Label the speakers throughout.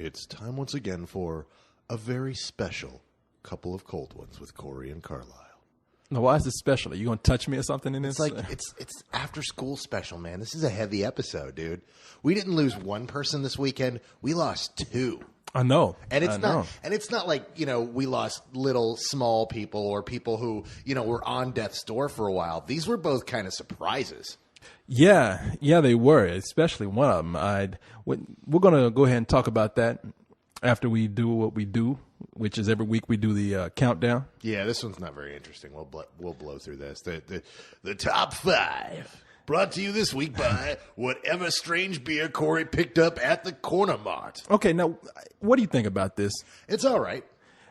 Speaker 1: It's time once again for a very special couple of cold ones with Corey and Carlisle.
Speaker 2: No, why is this special? Are you going to touch me or something in this?
Speaker 1: It's like it's after school special, man. This is a heavy episode, dude. We didn't lose one person this weekend. We lost two.
Speaker 2: I know.
Speaker 1: And it's not like, we lost little small people or people who, were on death's door for a while. These were both kind of surprises.
Speaker 2: Yeah, they were, especially one of them. We're going to go ahead and talk about that after we do what we do, which is every week we do the countdown.
Speaker 1: Yeah, this one's not very interesting. We'll blow through this. The top five, brought to you this week by whatever strange beer Corey picked up at the Corner Mart.
Speaker 2: Okay, now, what do you think about this?
Speaker 1: It's all right.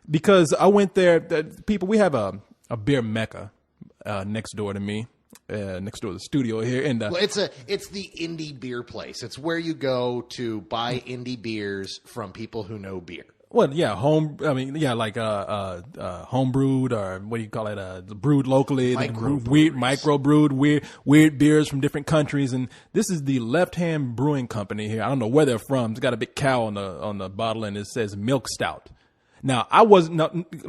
Speaker 2: Because I went there. We have a beer mecca next door to me. Next door to the studio here, and
Speaker 1: it's the indie beer place. It's where you go to buy indie beers from people who know beer.
Speaker 2: Well, yeah, like home brewed, or what do you call it? Brewed locally, micro brewed, weird beers from different countries. And this is the Left Hand Brewing Company here. I don't know where they're from. It's got a big cow on the bottle, and it says Milk Stout. Now,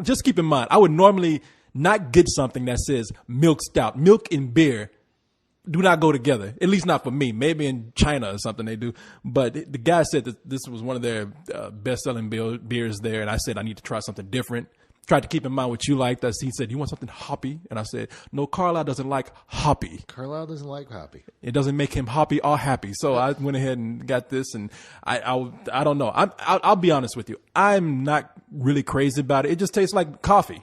Speaker 2: just keep in mind, I would normally not get something that says Milk Stout. Milk and beer do not go together, at least not for me. Maybe in China or something they do. But the guy said that this was one of their best-selling beers there, and I said I need to try something different. Tried to keep in mind what you liked. He said, you want something hoppy? And I said, no, Carlisle doesn't like hoppy.
Speaker 1: Carlisle doesn't like hoppy.
Speaker 2: It doesn't make him hoppy or happy. So I went ahead and got this, and I don't know. I'll be honest with you. I'm not really crazy about it. It just tastes like coffee.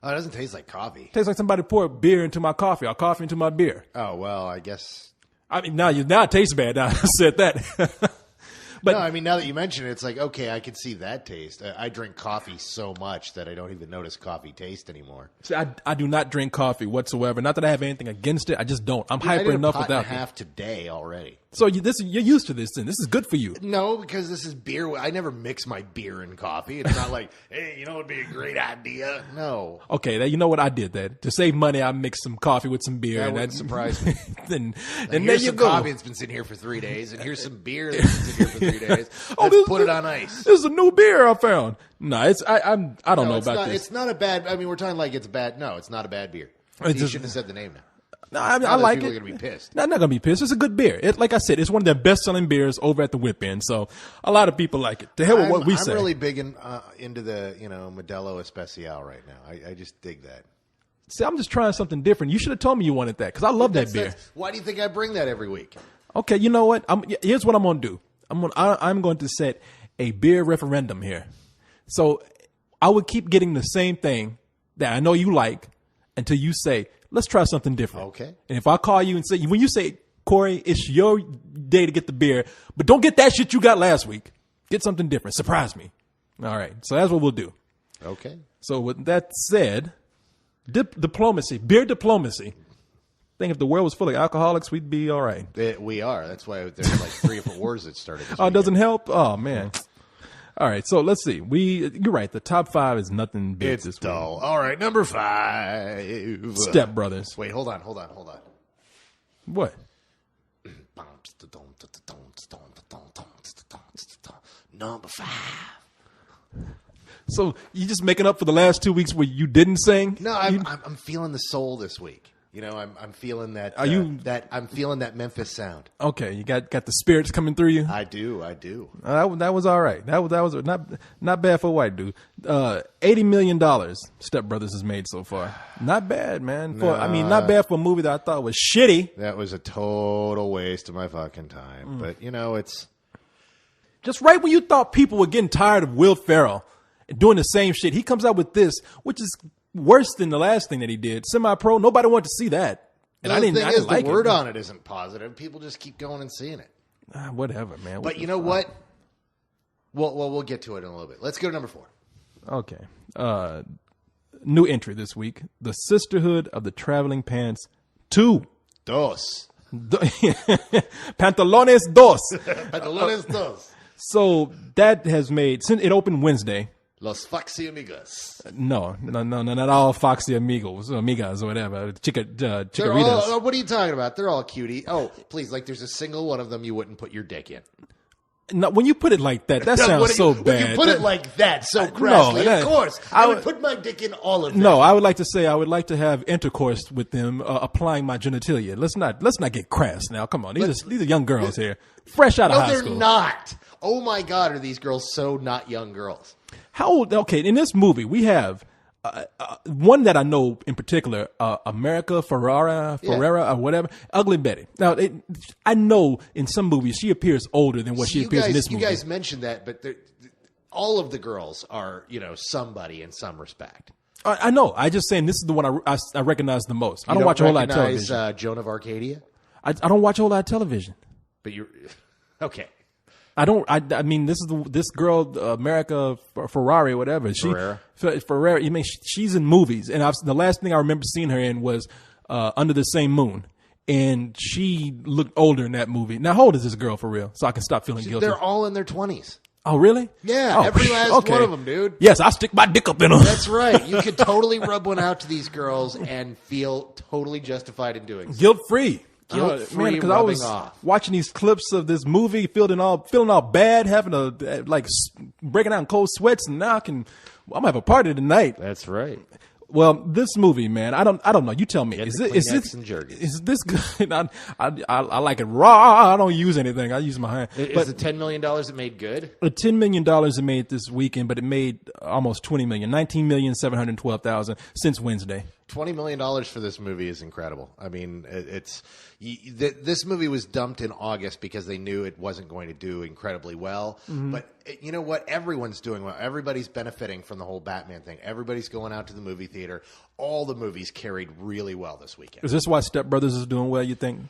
Speaker 1: Oh, it doesn't taste like coffee.
Speaker 2: It tastes like somebody poured beer into my coffee or coffee into my beer.
Speaker 1: Oh, well, I guess.
Speaker 2: I mean, now it tastes bad. Now I said that.
Speaker 1: But no, I mean, now that you mention it, it's like, okay, I can see that taste. I drink coffee so much that I don't even notice coffee taste anymore.
Speaker 2: See, I do not drink coffee whatsoever. Not that I have anything against it. I just don't. I'm hyper enough without it.
Speaker 1: I did a pot and a half today already.
Speaker 2: So you're used to this then. This is good for you.
Speaker 1: No, because this is beer. I never mix my beer and coffee. It's not like, hey, it would be a great idea. No.
Speaker 2: Okay, you know what? I did that. To save money, I mixed some coffee with some beer.
Speaker 1: That wouldn't surprise me.
Speaker 2: And
Speaker 1: there you go. Coffee that's been sitting here for 3 days, and here's some beer that's been sitting here for 3 days. Let's put it on ice.
Speaker 2: This is a new beer I found. No, I don't know about this.
Speaker 1: It's not a bad. I mean, we're talking like it's bad. No, it's not a bad beer. You shouldn't have said the name now.
Speaker 2: No, I like it.
Speaker 1: People are going to be pissed.
Speaker 2: No, I'm not going to be pissed. It's a good beer. Like I said, it's one of their best-selling beers over at the Whip Inn. So a lot of people like it. To hell with what we say.
Speaker 1: I'm really big into the Modelo Especial right now. I just dig that.
Speaker 2: See, I'm just trying something different. You should have told me you wanted that because I love that beer.
Speaker 1: Why do you think I bring that every week?
Speaker 2: Okay, you know what? Here's what I'm going to do. I'm going to set a beer referendum here. So I would keep getting the same thing that I know you like until you say, let's try something different.
Speaker 1: Okay.
Speaker 2: And if I call you and say, when you say, Corey, it's your day to get the beer, but don't get that shit you got last week. Get something different. Surprise me. All right. So that's what we'll do.
Speaker 1: Okay.
Speaker 2: So with that said, diplomacy, beer diplomacy. I think if the world was full of alcoholics, we'd be all right.
Speaker 1: We are. That's why there's like 3 or 4 wars that started this
Speaker 2: it doesn't help? Oh, man. All right, so let's see. You're right. The top 5 is nothing big this week.
Speaker 1: It's dull. All right, number 5.
Speaker 2: Step Brothers.
Speaker 1: Wait, hold on.
Speaker 2: What?
Speaker 1: Number 5.
Speaker 2: So you just making up for the last 2 weeks where you didn't sing?
Speaker 1: No, I'm feeling the soul this week. I'm feeling that. I'm feeling that Memphis sound.
Speaker 2: Okay, you got the spirits coming through you.
Speaker 1: I do.
Speaker 2: That was all right. That was not bad for a white dude. $80 million Step Brothers has made so far. Not bad, man. Not bad for a movie that I thought was shitty.
Speaker 1: That was a total waste of my fucking time. But it's
Speaker 2: just right when you thought people were getting tired of Will Ferrell and doing the same shit. He comes out with this, which is worse than the last thing that he did. Semi-Pro, nobody wanted to see that. And I didn't like it.
Speaker 1: The word on it isn't positive. People just keep going and seeing it.
Speaker 2: Whatever, man.
Speaker 1: But you know what? We'll get to it in a little bit. Let's go to number 4.
Speaker 2: Okay. New entry this week. The Sisterhood of the Traveling Pants 2.
Speaker 1: Dos.
Speaker 2: Pantalones dos.
Speaker 1: Pantalones dos.
Speaker 2: So that has made, since it opened Wednesday,
Speaker 1: Los Foxy Amigos.
Speaker 2: No, not all Foxy Amigos, Amigas, or whatever. Chicaritas.
Speaker 1: What are you talking about? They're all cutie. Oh, please, like there's a single one of them you wouldn't put your dick in.
Speaker 2: No, when you put it like that, that sounds so bad.
Speaker 1: When you put it like that, so crassly, of course. I would put my dick in all of them.
Speaker 2: No, I would like to say I would like to have intercourse with them, applying my genitalia. Let's not get crass now. Come on, these are young girls here, fresh out of high school.
Speaker 1: No, they're not. Oh my God, are these girls so not young girls?
Speaker 2: How old? Okay, in this movie we have one that I know in particular, America Ferrera or whatever, Ugly Betty. Now, I know in some movies she appears older than what she appears in this movie.
Speaker 1: You guys mentioned that, but all of the girls are, somebody in some respect.
Speaker 2: I know. I just saying this is the one I recognize the most. I don't watch a whole lot of television.
Speaker 1: Joan of Arcadia?
Speaker 2: I don't watch a whole lot of television.
Speaker 1: But you're okay.
Speaker 2: I don't. I mean, this girl, America Ferrari, whatever. Ferrera. I mean, she's in movies, and the last thing I remember seeing her in was Under the Same Moon, and she looked older in that movie. Now, how old is this girl for real? So I can stop feeling guilty.
Speaker 1: They're all in their 20s.
Speaker 2: Oh, really?
Speaker 1: Yeah, every last one of them, dude.
Speaker 2: Yes, I stick my dick up in them.
Speaker 1: That's right. You could totally rub one out to these girls and feel totally justified in doing so.
Speaker 2: Guilt-free.
Speaker 1: Guilt-free,
Speaker 2: because I was watching these clips of this movie, feeling all bad, having breaking out in cold sweats, and now I'm gonna have a party tonight.
Speaker 1: That's right.
Speaker 2: Well, this movie, man, I don't know. You tell me. Is this good? I like it raw. I don't use anything. I use my hand.
Speaker 1: Is the $10 million it made good?
Speaker 2: The $10 million it made this weekend, but it made almost $20 million, $19,712,000 since Wednesday.
Speaker 1: $20 million for this movie is incredible. I mean, this movie was dumped in August because they knew it wasn't going to do incredibly well. Mm-hmm. But you know what? Everyone's doing well. Everybody's benefiting from the whole Batman thing. Everybody's going out to the movie theater. All the movies carried really well this weekend.
Speaker 2: Is this why Step Brothers is doing well, you think?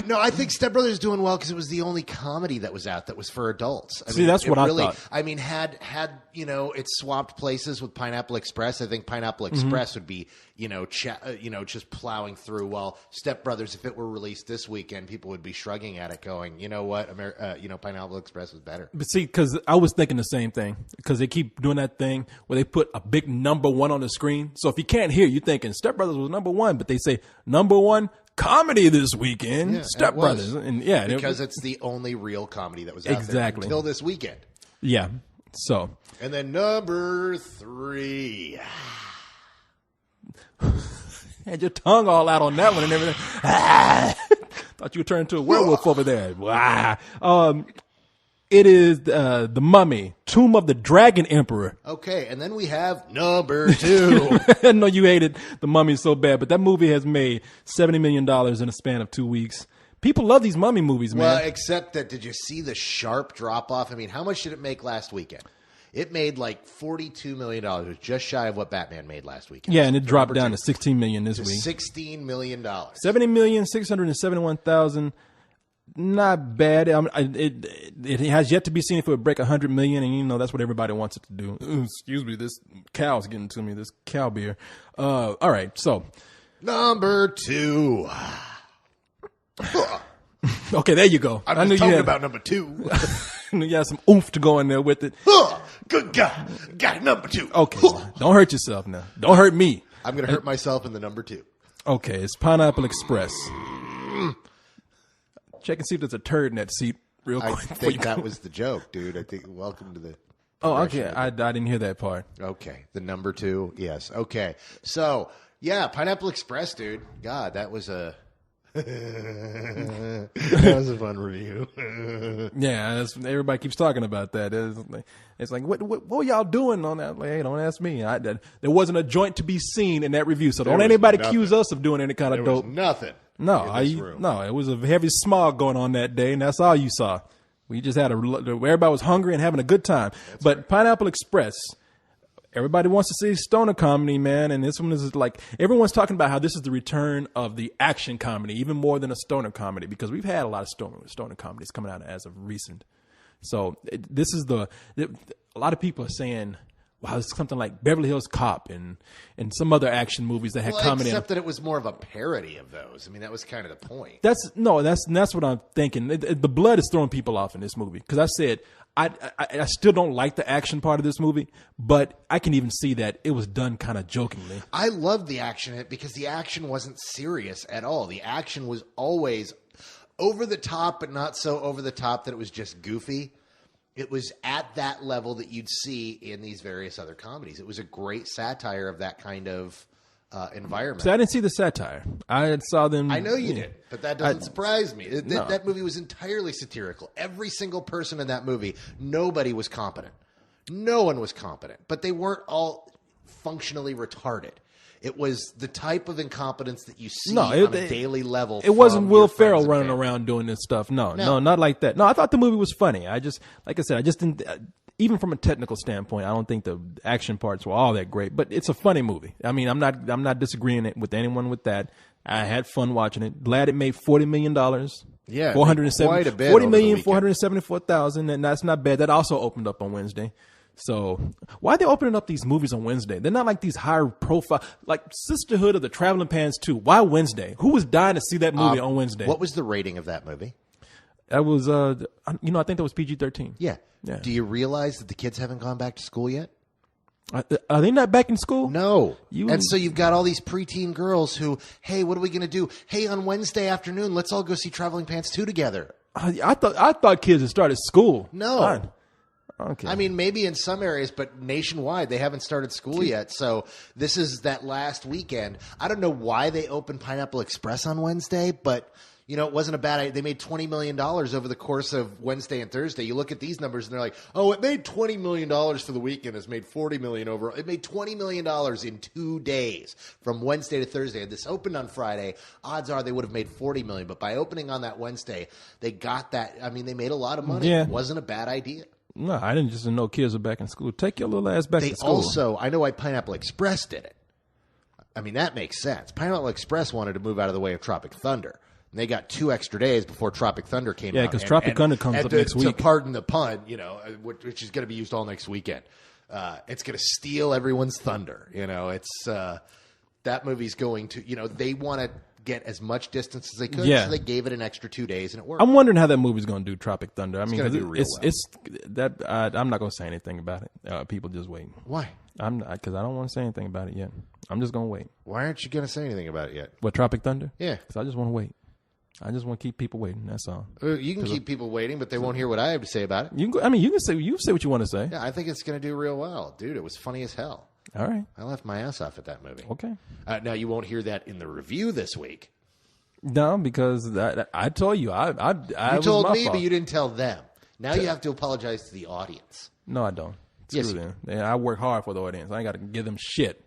Speaker 1: No, I think Step Brothers is doing well because it was the only comedy that was out that was for adults.
Speaker 2: I mean, that's what I thought.
Speaker 1: I mean, had it swapped places with Pineapple Express, I think Pineapple Express would be just plowing through. While Step Brothers, if it were released this weekend, people would be shrugging at it, going, you know what, Pineapple Express was better.
Speaker 2: But see, because I was thinking the same thing, because they keep doing that thing where they put a big number one on the screen. So if you can't hear, you're thinking Step Brothers was number one, but they say number one comedy this weekend,
Speaker 1: yeah,
Speaker 2: Step Brothers, and
Speaker 1: because it's the only real comedy that was out there until this weekend.
Speaker 2: Yeah. So,
Speaker 1: and then number 3,
Speaker 2: had your tongue all out on that one and everything. Thought you would turn into a werewolf over there. It is The Mummy, Tomb of the Dragon Emperor.
Speaker 1: Okay, and then we have number 2.
Speaker 2: I know you hated The Mummy so bad, but that movie has made $70 million in a span of 2 weeks. People love these mummy movies, man.
Speaker 1: Well, except that, did you see the sharp drop-off? I mean, how much did it make last weekend? It made like $42 million. It was just shy of what Batman made last weekend.
Speaker 2: Yeah, and it dropped down to $16 million this week.
Speaker 1: $16 million.
Speaker 2: $70,671,000. Not bad. It has yet to be seen if it would break 100 million, and that's what everybody wants it to do. Ooh, excuse me, this cow's getting to me. This cow beer. All right, so
Speaker 1: number 2.
Speaker 2: Okay, there you go.
Speaker 1: I knew talking about number 2.
Speaker 2: You had some oomph to go in there with it.
Speaker 1: Good God, got number 2.
Speaker 2: Okay, don't hurt yourself now. Don't hurt me.
Speaker 1: I'm going to hurt myself in the number 2.
Speaker 2: Okay, it's Pineapple Express. Check and see if there's a turd in that seat real quick.
Speaker 1: I think that was the joke, dude. I think welcome to the...
Speaker 2: Oh, okay. I didn't hear that part.
Speaker 1: Okay. The number 2. Yes. Okay. So, yeah, Pineapple Express, dude. God, that was a... that was a fun review.
Speaker 2: Yeah, everybody keeps talking about that. It's like what were y'all doing on that? Like, hey, don't ask me. There wasn't a joint to be seen in that review, so don't anybody accuse us of doing any kind of dope.
Speaker 1: Nothing.
Speaker 2: No, it was a heavy smog going on that day, and that's all you saw. We just had everybody was hungry and having a good time. But right. Pineapple Express, everybody wants to see stoner comedy, man, and this one is like everyone's talking about how this is the return of the action comedy, even more than a stoner comedy, because we've had a lot of stoner comedies coming out as of recent. So this is a lot of people are saying, wow, it's something like Beverly Hills Cop and some other action movies that had comedy.
Speaker 1: Except that it was more of a parody of those. I mean, that was kind of the point.
Speaker 2: That's what I'm thinking. The blood is throwing people off in this movie because I said I still don't like the action part of this movie, but I can even see that it was done kind of jokingly.
Speaker 1: I loved the action in it because the action wasn't serious at all. The action was always over the top, but not so over the top that it was just goofy. It was at that level that you'd see in these various other comedies. It was a great satire of that kind of environment.
Speaker 2: See, I didn't see the satire. I saw them.
Speaker 1: I know you did, but that doesn't surprise me. That movie was entirely satirical. Every single person in that movie, nobody was competent. No one was competent, but they weren't all functionally retarded. It was the type of incompetence that you see on a daily level.
Speaker 2: It wasn't Will Ferrell running around doing this stuff. No, not like that. No, I thought the movie was funny. Like I said, I just didn't. Even from a technical standpoint, I don't think the action parts were all that great. But it's a funny movie. I mean, I'm not disagreeing with anyone with that. I had fun watching it. Glad it made $40 million.
Speaker 1: Yeah,
Speaker 2: quite a bit. $40,474,000, and that's not bad. That also opened up on Wednesday. So why are they opening up these movies on Wednesday? They're not like these higher profile, like Sisterhood of the Traveling Pants 2. Why Wednesday? Who was dying to see that movie on Wednesday?
Speaker 1: What was the rating of that movie?
Speaker 2: That was, I think that was PG-13.
Speaker 1: Yeah. Do you realize that the kids haven't gone back to school yet?
Speaker 2: Are they not back in school?
Speaker 1: No. And so you've got all these preteen girls who, hey, what are we going to do? Hey, on Wednesday afternoon, let's all go see Traveling Pants 2 together.
Speaker 2: I thought kids had started school.
Speaker 1: No.
Speaker 2: Okay.
Speaker 1: I mean, maybe in some areas, but nationwide, they haven't started school yet. So this is that last weekend. I don't know why they opened Pineapple Express on Wednesday, but, it wasn't a bad idea. They made $20 million over the course of Wednesday and Thursday. You look at these numbers, and they're like, oh, it made $20 million for the weekend. It's made $40 million over. It made $20 million in 2 days from Wednesday to Thursday. This opened on Friday. Odds are they would have made $40 million. But by opening on that Wednesday, they got that. I mean, they made a lot of money.
Speaker 2: Yeah.
Speaker 1: It wasn't a bad idea.
Speaker 2: No, I didn't just know kids are back in school. Take your little ass back to school.
Speaker 1: Also, I know why Pineapple Express did it. I mean, that makes sense. Pineapple Express wanted to move out of the way of Tropic Thunder. And they got 2 extra days before Tropic Thunder came out.
Speaker 2: Yeah, because Tropic Thunder comes up next week.
Speaker 1: To pardon the pun, which is going to be used all next weekend. It's going to steal everyone's thunder. It's that movie's going to, they want to get as much distance as they could, so they gave it an extra 2 days, and it worked.
Speaker 2: I'm wondering how that movie's going to do, Tropic Thunder. I mean,
Speaker 1: going to do real well.
Speaker 2: I'm not going to say anything about it. People just wait.
Speaker 1: Why?
Speaker 2: Because I don't want to say anything about it yet. I'm just going to wait.
Speaker 1: Why aren't you going to say anything about it yet?
Speaker 2: What, Tropic Thunder?
Speaker 1: Yeah.
Speaker 2: Because I just want to wait. I just want to keep people waiting. That's all.
Speaker 1: You can keep people waiting, but they won't hear what I have to say about it.
Speaker 2: You can say what you want to say.
Speaker 1: Yeah, I think it's going to do real well, dude. It was funny as hell.
Speaker 2: All right.
Speaker 1: I left my ass off at that movie.
Speaker 2: Okay.
Speaker 1: Now you won't hear that in the review this week.
Speaker 2: No, because I told you.
Speaker 1: You told me, but you didn't tell them. Now you have to apologize to the audience.
Speaker 2: No, I don't.
Speaker 1: Yes,
Speaker 2: Screw them. I work hard for the audience. I ain't got to give them shit.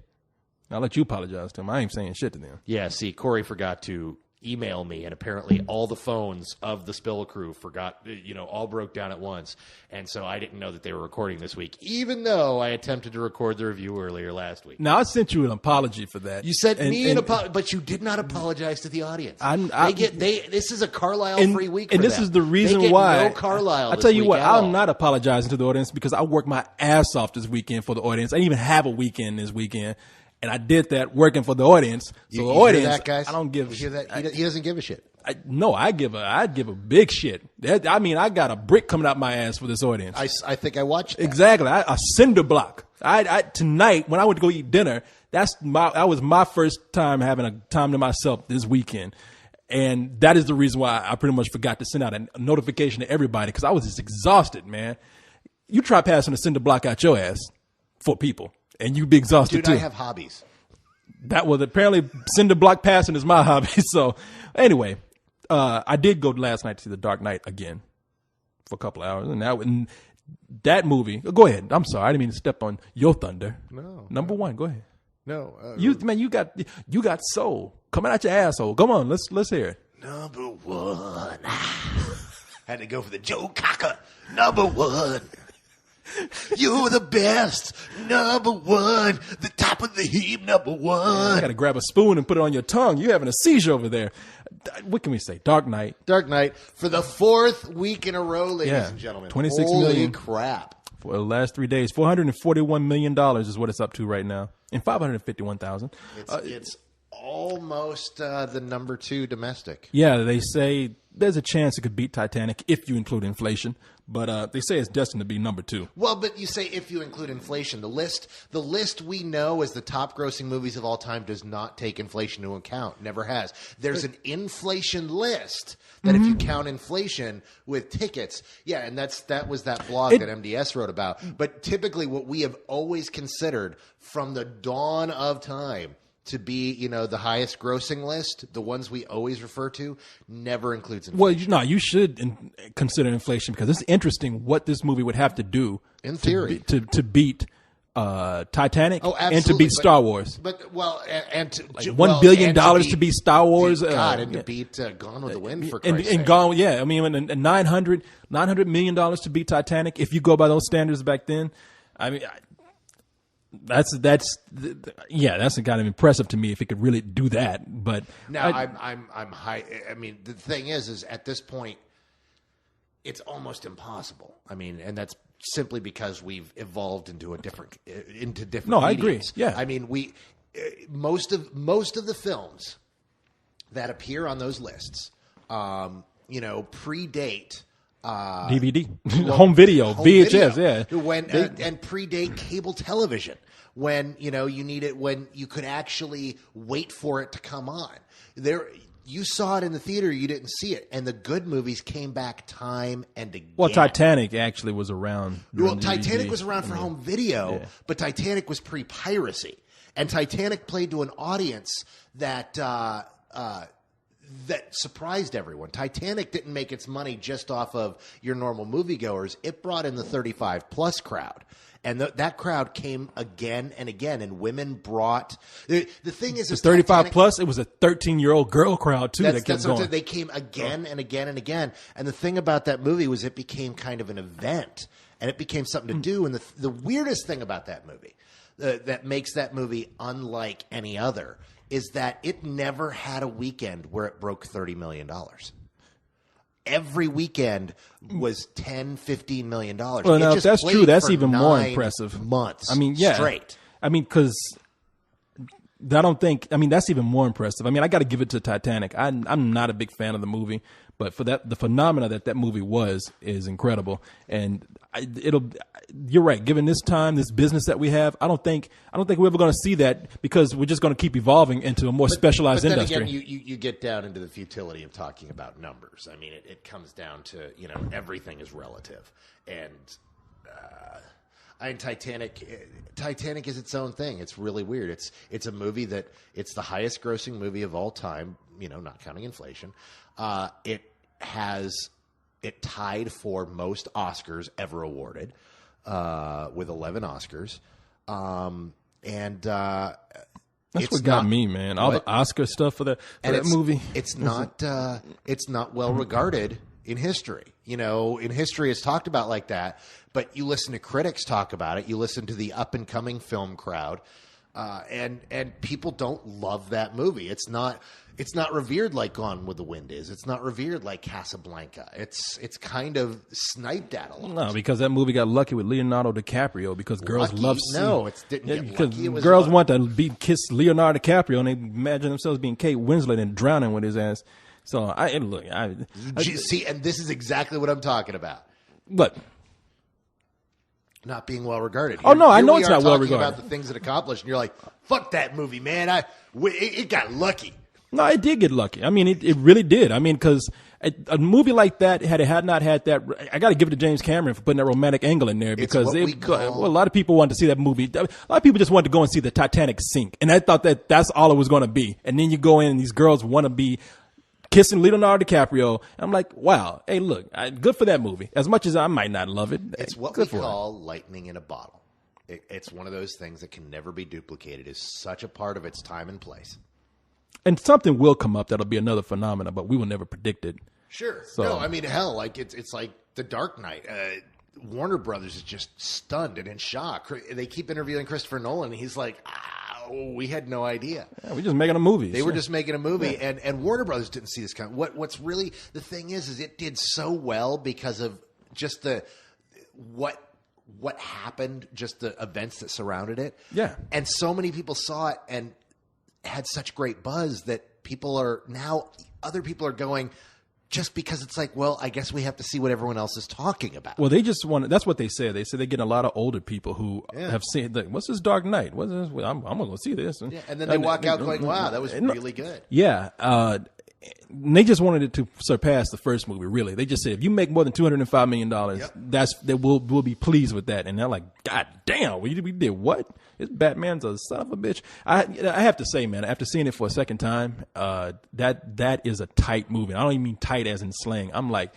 Speaker 2: I'll let you apologize to them. I ain't saying shit to them.
Speaker 1: Yeah, see, Corey forgot to email me, and apparently all the phones of the Spill crew forgot, all broke down at once. And so I didn't know that they were recording this week, even though I attempted to record the review earlier last week.
Speaker 2: Now, I sent you an apology for that.
Speaker 1: You sent me an apology, but you did not apologize to the audience. This is a Carlisle-free week for
Speaker 2: And this
Speaker 1: them.
Speaker 2: is the reason
Speaker 1: they get
Speaker 2: why.
Speaker 1: No Carlisle.
Speaker 2: I tell you what, I'm not apologizing to the audience because I worked my ass off this weekend for the audience. I didn't even have a weekend this weekend. And I did that working for the audience. So
Speaker 1: you
Speaker 2: the audience,
Speaker 1: hear that, guys?
Speaker 2: I don't give a
Speaker 1: shit. He doesn't give a shit.
Speaker 2: I'd give a big shit. I got a brick coming out my ass for this audience.
Speaker 1: I think I watched that.
Speaker 2: Exactly. A cinder block. Tonight when I went to go eat dinner, that was my first time having a time to myself this weekend. And that is the reason why I pretty much forgot to send out a notification to everybody because I was just exhausted, man. You try passing a cinder block out your ass for people. And you be exhausted too.
Speaker 1: Dude, I have hobbies.
Speaker 2: That was apparently cinder block passing is my hobby. So anyway, I did go last night to see The Dark Knight again for a couple of hours, and that movie. Go ahead. I'm sorry, I didn't mean to step on your thunder.
Speaker 1: No.
Speaker 2: Number one, go ahead.
Speaker 1: No,
Speaker 2: you got soul coming out your asshole. Come on, let's hear it.
Speaker 1: Number one. Had to go for the Joe Cocker. Number one. You're the best, number one, the top of the heap, number one.
Speaker 2: I got to grab a spoon and put it on your tongue. You're having a seizure over there. What can we say? Dark Knight.
Speaker 1: Dark Knight for the 4th week in a row, ladies and gentlemen.
Speaker 2: 26
Speaker 1: Holy
Speaker 2: million.
Speaker 1: Crap.
Speaker 2: For the last 3 days. $441 million is what it's up to right now. And 551,000.
Speaker 1: It's almost the number 2 domestic.
Speaker 2: Yeah, they say there's a chance it could beat Titanic if you include inflation, but they say it's destined to be number 2.
Speaker 1: Well, but you say if you include inflation, the list we know as the top grossing movies of all time does not take inflation into account. Never has. There's an inflation list that if you count inflation with tickets, and that was that blog that MDS wrote about. But typically what we have always considered from the dawn of time to be, the highest grossing list, the ones we always refer to, never includes inflation.
Speaker 2: Well, you should consider inflation because it's interesting what this movie would have to do
Speaker 1: in theory
Speaker 2: to beat Titanic and to beat Star Wars.
Speaker 1: $1
Speaker 2: billion to beat Star Wars.
Speaker 1: And to beat Gone with the Wind for Christ's
Speaker 2: sake.
Speaker 1: And
Speaker 2: Gone, yeah. I mean, and $900 million to beat Titanic. If you go by those standards back then, I mean. That's kind of impressive to me if it could really do that. But
Speaker 1: now I'm high. I mean, the thing is at this point, it's almost impossible. I mean, and that's simply because we've evolved into different. No,
Speaker 2: I agree. Yeah,
Speaker 1: I mean, most of the films that appear on those lists, predate.
Speaker 2: DVD, home video, VHS,
Speaker 1: yeah. And predate cable television when you need it, when you could actually wait for it to come on. You saw it in the theater, you didn't see it, and the good movies came back time and again.
Speaker 2: Well, Titanic actually was around.
Speaker 1: Well, Titanic was around for home video, but Titanic was pre-piracy, and Titanic played to an audience that surprised everyone. Titanic didn't make its money just off of your normal moviegoers. It brought in the 35-plus crowd. And that crowd came again and again, and women brought... The thing is...
Speaker 2: 35-plus, it was a 13-year-old girl crowd, too, that kept going.
Speaker 1: They came again and again and again. And the thing about that movie was it became kind of an event, and it became something to do. And the weirdest thing about that movie, that makes that movie unlike any other, is that it never had a weekend where it broke $30 million. Every weekend was $10, $15 million.
Speaker 2: Well, now, if that's true, that's even more impressive.
Speaker 1: Months.
Speaker 2: I mean, yeah.
Speaker 1: Straight.
Speaker 2: I mean, because that's even more impressive. I mean, I got to give it to Titanic. I'm not a big fan of the movie, but for the phenomena that movie is incredible. And you're right. Given this time, this business that we have, I don't think we're ever going to see that because we're just going to keep evolving into a more specialized industry.
Speaker 1: Again, you get down into the futility of talking about numbers. I mean, it comes down to everything is relative, and Titanic is its own thing. It's really weird. It's a movie that it's the highest grossing movie of all time. Not counting inflation. It tied for most Oscars ever awarded, with 11 Oscars.
Speaker 2: That's what got me, man. All the Oscar stuff for that movie.
Speaker 1: It's not well regarded in history. In history it's talked about like that, but you listen to critics talk about it. You listen to the up and coming film crowd, and people don't love that movie. It's not revered like Gone with the Wind is. It's not revered like Casablanca. It's kind of sniped at a lot.
Speaker 2: No, because that movie got lucky with Leonardo DiCaprio because girls love
Speaker 1: it didn't get
Speaker 2: because
Speaker 1: lucky. It was
Speaker 2: girls want to kiss Leonardo DiCaprio and they imagine themselves being Kate Winslet and drowning with his ass. So
Speaker 1: see, and this is exactly what I'm talking about.
Speaker 2: But
Speaker 1: not being well regarded.
Speaker 2: I know it's not well regarded.
Speaker 1: About the things it accomplished, and you're like, "Fuck that movie, man! It got lucky."
Speaker 2: No, it did get lucky. I mean, it really did. I mean, because a movie like that, had it not had that, I got to give it to James Cameron for putting that romantic angle in there because a lot of people wanted to see that movie. A lot of people just wanted to go and see the Titanic sink, and I thought that's all it was going to be. And then you go in, and these girls want to be kissing Leonardo DiCaprio. I'm like, wow, hey, look, good for that movie. As much as I might not love it,
Speaker 1: it's what we call lightning in a bottle. It's one of those things that can never be duplicated. It's such a part of its time and place.
Speaker 2: And something will come up that'll be another phenomenon, but we will never predict it.
Speaker 1: Sure. So, no, I mean, hell, like it's like The Dark Knight. Warner Brothers is just stunned and in shock. They keep interviewing Christopher Nolan, and he's like, we had no idea.
Speaker 2: Yeah, we're just making a movie.
Speaker 1: They were just making a movie, and Warner Brothers didn't see this kind. What's really the thing is it did so well because of just what happened, just the events that surrounded it.
Speaker 2: Yeah.
Speaker 1: And so many people saw it, and had such great buzz that other people are going just because it's like, well, I guess we have to see what everyone else is talking about.
Speaker 2: Well, they just want. That's what they said. They said they get a lot of older people who have seen. Like, what's this Dark Knight? What's this? I'm going to go see this.
Speaker 1: And then they walk out going, wow, that was really good.
Speaker 2: Yeah. They just wanted it to surpass the first movie. Really, they just said if you make more than $205 million, we'll be pleased with that. And they're like, God damn, we did what? This Batman's a son of a bitch. I have to say, man, after seeing it for a second time, that is a tight movie. I don't even mean tight as in slang. I'm like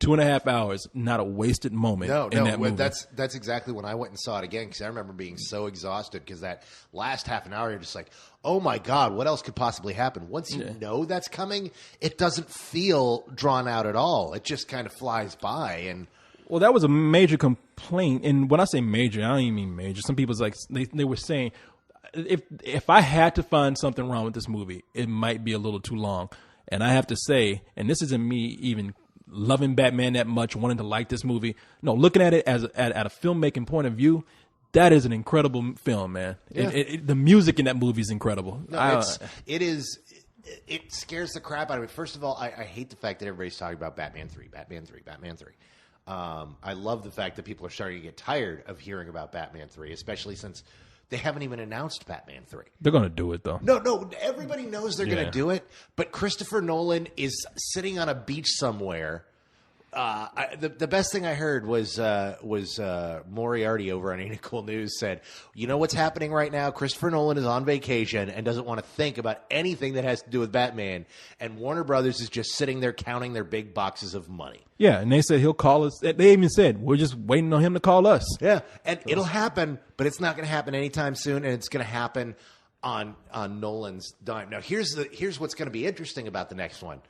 Speaker 2: 2.5 hours, not a wasted moment. In that movie.
Speaker 1: That's exactly when I went and saw it again, because I remember being so exhausted because that last half an hour, you're just like, oh my God, what else could possibly happen? Once you know that's coming, it doesn't feel drawn out at all. It just kind of flies by. And
Speaker 2: well, that was a major complaint. And when I say major, I don't even mean major. Some people's like they were saying, if I had to find something wrong with this movie, it might be a little too long. And I have to say, and this isn't me even loving Batman that much, wanting to like this movie. No, looking at it as at a filmmaking point of view, that is an incredible film, man. Yeah. The music in that movie is incredible.
Speaker 1: No, it scares the crap out of me. First of all, I hate the fact that everybody's talking about Batman 3. I love the fact that people are starting to get tired of hearing about Batman 3, especially since they haven't even announced Batman 3.
Speaker 2: They're going to do it, though.
Speaker 1: No, everybody knows they're going to do it, but Christopher Nolan is sitting on a beach somewhere. The best thing I heard was Moriarty over on Ain't It Cool News said, you know what's happening right now? Christopher Nolan is on vacation and doesn't want to think about anything that has to do with Batman, and Warner Brothers is just sitting there counting their big boxes of money.
Speaker 2: Yeah, and they said he'll call us. They even said, we're just waiting on him to call us.
Speaker 1: Yeah, and it'll happen, but it's not going to happen anytime soon, and it's going to happen on Nolan's dime. Now, here's what's going to be interesting about the next one.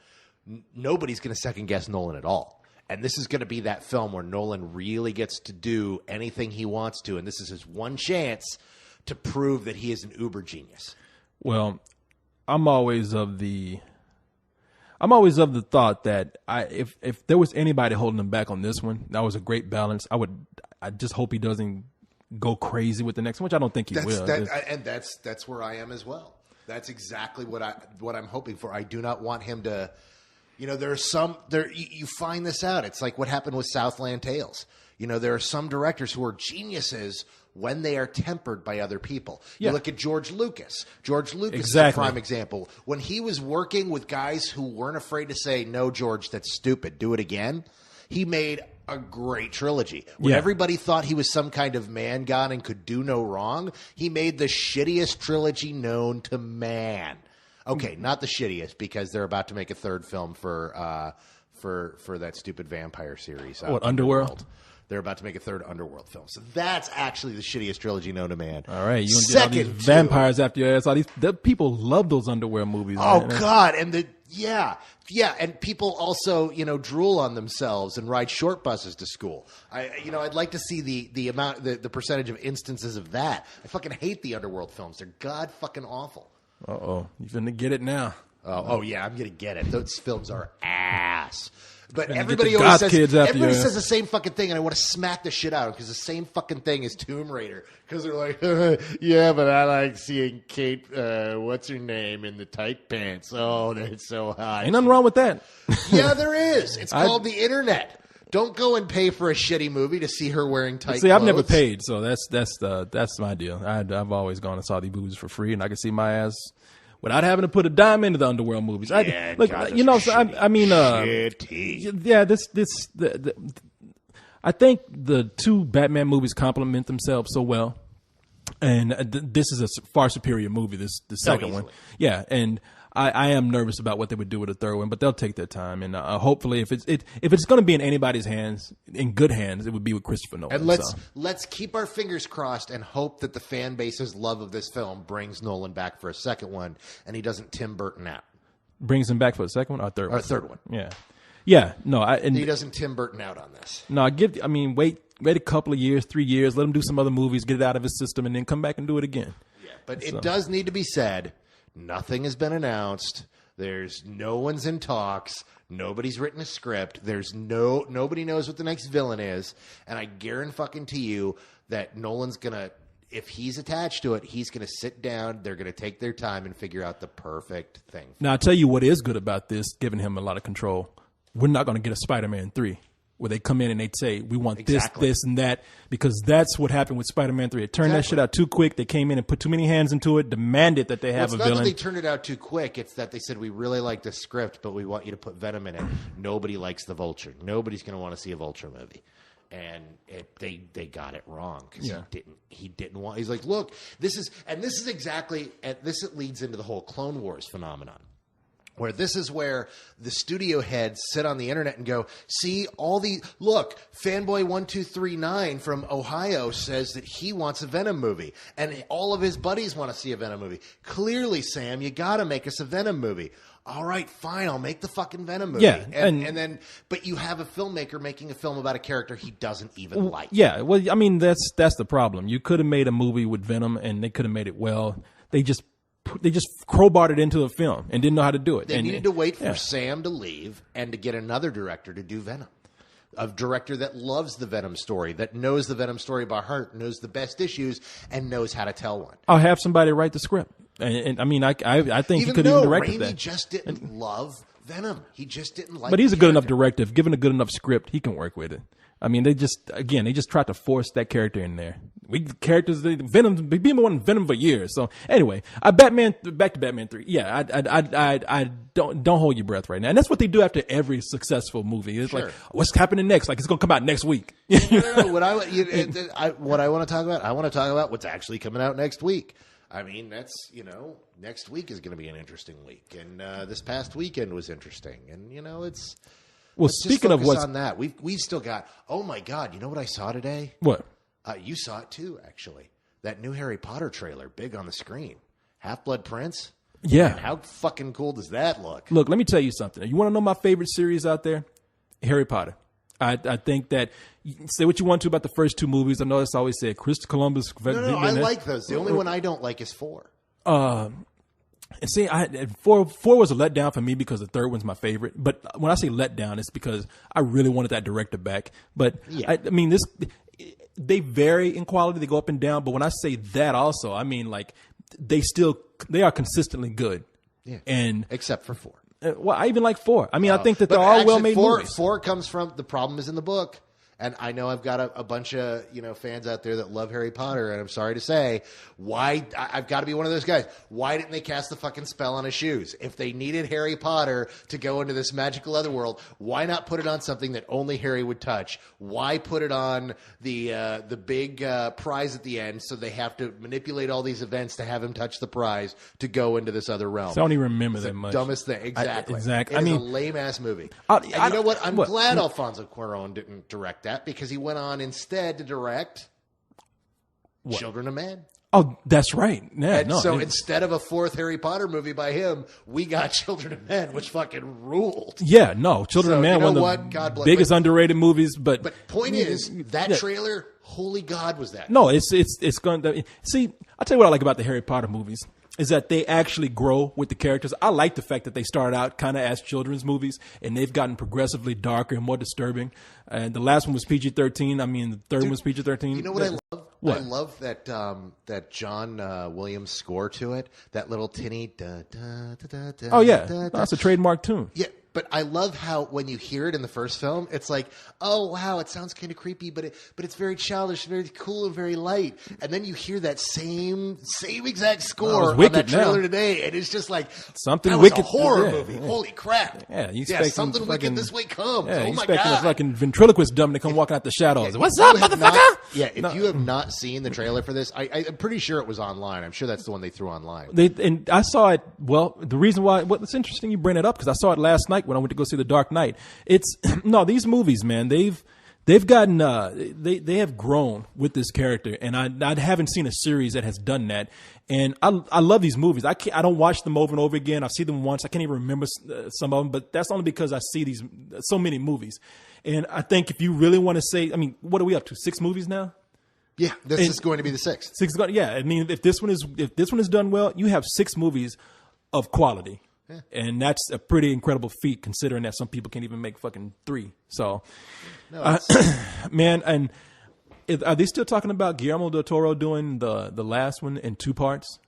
Speaker 1: Nobody's going to second-guess Nolan at all. And this is going to be that film where Nolan really gets to do anything he wants to, and this is his one chance to prove that he is an uber genius.
Speaker 2: Well, I'm always of the thought that if there was anybody holding him back on this one, that was a great balance. I just hope he doesn't go crazy with the next one, which I don't think he will.
Speaker 1: And that's where I am as well. That's exactly what I'm hoping for. I do not want him to. You know, you find this out. It's like what happened with Southland Tales. You know, there are some directors who are geniuses when they are tempered by other people. You look at George Lucas. George Lucas is a prime example. When he was working with guys who weren't afraid to say, no, George, that's stupid, do it again, he made a great trilogy. When everybody thought he was some kind of man god and could do no wrong, he made the shittiest trilogy known to man. Okay, not the shittiest, because they're about to make a third film for that stupid vampire series.
Speaker 2: What, Underworld?
Speaker 1: They're about to make a third Underworld film. So that's actually the shittiest trilogy known to man.
Speaker 2: All right, you get all these vampires after your ass. All these people love those Underworld movies.
Speaker 1: Oh, man. God, and and people also, drool on themselves and ride short buses to school. I'd like to see the percentage of instances of that. I fucking hate the Underworld films. They're god fucking awful.
Speaker 2: Uh-oh. You're going to get it now.
Speaker 1: Oh, yeah, I'm going to get it. Those films are ass. But everybody always says the same fucking thing, and I want to smack the shit out of it, because the same fucking thing is Tomb Raider. Because they're like, yeah, but I like seeing Kate, what's her name, in the tight pants. Oh, that's so hot.
Speaker 2: Ain't nothing wrong with that.
Speaker 1: Yeah, there is. It's called the internet. Don't go and pay for a shitty movie to see her wearing tight clothes.
Speaker 2: See, I've never paid, so that's my deal. I've always gone and saw these movies for free, and I can see my ass without having to put a dime into the Underworld movies.
Speaker 1: Yeah,
Speaker 2: I think the two Batman movies complement themselves so well, and this is a far superior movie. The second one, yeah, and I am nervous about what they would do with the third one, but they'll take their time, and hopefully, if it's going to be in anybody's hands, in good hands, it would be with Christopher Nolan.
Speaker 1: And let's keep our fingers crossed and hope that the fan base's love of this film brings Nolan back for a second one, and he doesn't Tim Burton out.
Speaker 2: Brings him back for a second one or a third one?
Speaker 1: Or a third one.
Speaker 2: Yeah. No,
Speaker 1: he doesn't Tim Burton out on this.
Speaker 2: No, wait a couple of years, 3 years, let him do some other movies, get it out of his system, and then come back and do it again.
Speaker 1: Yeah, but it does need to be said. Nothing has been announced. There's no one's in talks. Nobody's written a script. Nobody knows what the next villain is. And I guarantee you that Nolan's gonna if he's attached to it, he's going to sit down. They're going to take their time and figure out the perfect thing.
Speaker 2: Now, I'll tell you what is good about this, giving him a lot of control. We're not going to get a Spider-Man 3 where they come in and they say, we want this, and that, because that's what happened with Spider-Man 3. It turned that shit out too quick. They came in and put too many hands into it, demanded that they have a villain.
Speaker 1: It's not that they turned it out too quick. It's that they said, we really like the script, but we want you to put Venom in it. Nobody likes the Vulture. Nobody's going to want to see a Vulture movie. And they got it wrong because he didn't want. He's like, look, this is exactly, and this leads into the whole Clone Wars phenomenon, where this is where the studio heads sit on the internet and go, see look, Fanboy1239 from Ohio says that he wants a Venom movie, and all of his buddies want to see a Venom movie. Clearly, Sam, you got to make us a Venom movie. All right, fine, I'll make the fucking Venom movie.
Speaker 2: Yeah,
Speaker 1: and then, but you have a filmmaker making a film about a character he doesn't even like.
Speaker 2: Yeah, well, I mean, that's the problem. You could have made a movie with Venom, and they could have made it well. They just crowbarred it into a film and didn't know how to do it.
Speaker 1: They needed to wait for Sam to leave and to get another director to do Venom. A director that loves the Venom story, that knows the Venom story by heart, knows the best issues, and knows how to tell one.
Speaker 2: I'll have somebody write the script. And I mean, I think he could even direct that.
Speaker 1: Raimi just didn't love Venom. He just didn't like.
Speaker 2: But he's a good enough director. If given a good enough script, he can work with it. I mean, they just tried to force that character in there. Venom, we've been wanting Venom for years. So anyway, back to Batman 3. Yeah, I don't hold your breath right now. And that's what they do after every successful movie. It's like, what's happening next? Like, it's going to come out next week.
Speaker 1: No. What I want to talk about, I want to talk about what's actually coming out next week. I mean, that's, next week is going to be an interesting week. And this past weekend was interesting. And, it's...
Speaker 2: Well, speaking of what's...
Speaker 1: on that, we've still got... Oh, my God. You know what I saw today?
Speaker 2: What?
Speaker 1: You saw it, too, actually. That new Harry Potter trailer, big on the screen. Half-Blood Prince?
Speaker 2: Yeah.
Speaker 1: Man, how fucking cool does that look?
Speaker 2: Look, let me tell you something. You want to know my favorite series out there? Harry Potter. I think that, say what you want to about the first two movies. I know it's always said Christopher Columbus.
Speaker 1: No, I like those. The only one I don't like is 4.
Speaker 2: And see, four was a letdown for me because the third one's my favorite. But when I say letdown, it's because I really wanted that director back. But yeah. I mean, they vary in quality. They go up and down. But when I say that also, I mean, like, they are consistently good.
Speaker 1: Yeah.
Speaker 2: And
Speaker 1: except for 4.
Speaker 2: Well, I even like 4. I mean, I think that they're all well-made movies.
Speaker 1: 4 comes from, the problem is in the book. And I know I've got a bunch of, fans out there that love Harry Potter, and I'm sorry to say, I've got to be one of those guys. Why didn't they cast the fucking spell on his shoes? If they needed Harry Potter to go into this magical otherworld, why not put it on something that only Harry would touch? Why put it on the big prize at the end so they have to manipulate all these events to have him touch the prize to go into this other realm?
Speaker 2: So I don't even remember that much.
Speaker 1: Dumbest thing. Exactly.
Speaker 2: Exactly.
Speaker 1: It's a lame-ass movie. And you know what? I'm glad Alfonso Cuarón didn't direct that, because he went on instead to direct Children of Men.
Speaker 2: Oh, that's right. Yeah,
Speaker 1: instead of a 4th Harry Potter movie by him, we got Children of Men, which fucking ruled.
Speaker 2: Yeah, no, Children of Men, one of the biggest underrated movies. But
Speaker 1: point is, that trailer, holy God, was that?
Speaker 2: No, it's going to see. I'll tell you what I like about the Harry Potter movies is that they actually grow with the characters. I like the fact that they started out kind of as children's movies, and they've gotten progressively darker and more disturbing. And the last one was PG-13. I mean, the third one was PG-13.
Speaker 1: You know what I love?
Speaker 2: What?
Speaker 1: I love that John Williams score to it. That little tinny da da da da.
Speaker 2: Oh yeah, that's a trademark tune.
Speaker 1: Yeah. But I love how when you hear it in the first film, it's like, oh wow, it sounds kind of creepy, but it's very childish, very cool, and very light. And then you hear that same exact score on that trailer today, and it's just like
Speaker 2: something
Speaker 1: that
Speaker 2: wicked.
Speaker 1: Was a horror movie. Holy crap!
Speaker 2: Yeah,
Speaker 1: something wicked this way comes.
Speaker 2: Yeah,
Speaker 1: oh my
Speaker 2: God!
Speaker 1: God!
Speaker 2: A fucking ventriloquist dumb to come walking out the shadows. What's up, motherfucker?
Speaker 1: If you have not seen the trailer for this, I'm pretty sure it was online. I'm sure that's the one they threw online.
Speaker 2: And I saw it. Well, the reason why it's interesting you bring it up because I saw it last night when I went to go see The Dark Knight. It's no, these movies, man, they've gotten they have grown with this character, and I haven't seen a series that has done that. And I love these movies. I don't watch them over and over again. I've seen them once. I can't even remember some of them, but that's only because I see these so many movies. And I think if you really want to say, I mean, what are we up to? 6 movies now?
Speaker 1: Yeah, this is going to be the 6th.
Speaker 2: 6 is going. Yeah, I mean, if this one is done well, you have 6 movies of quality. Yeah. And that's a pretty incredible feat, considering that some people can't even make fucking 3. So, man, and Are they still talking about Guillermo del Toro doing the last one in 2 parts?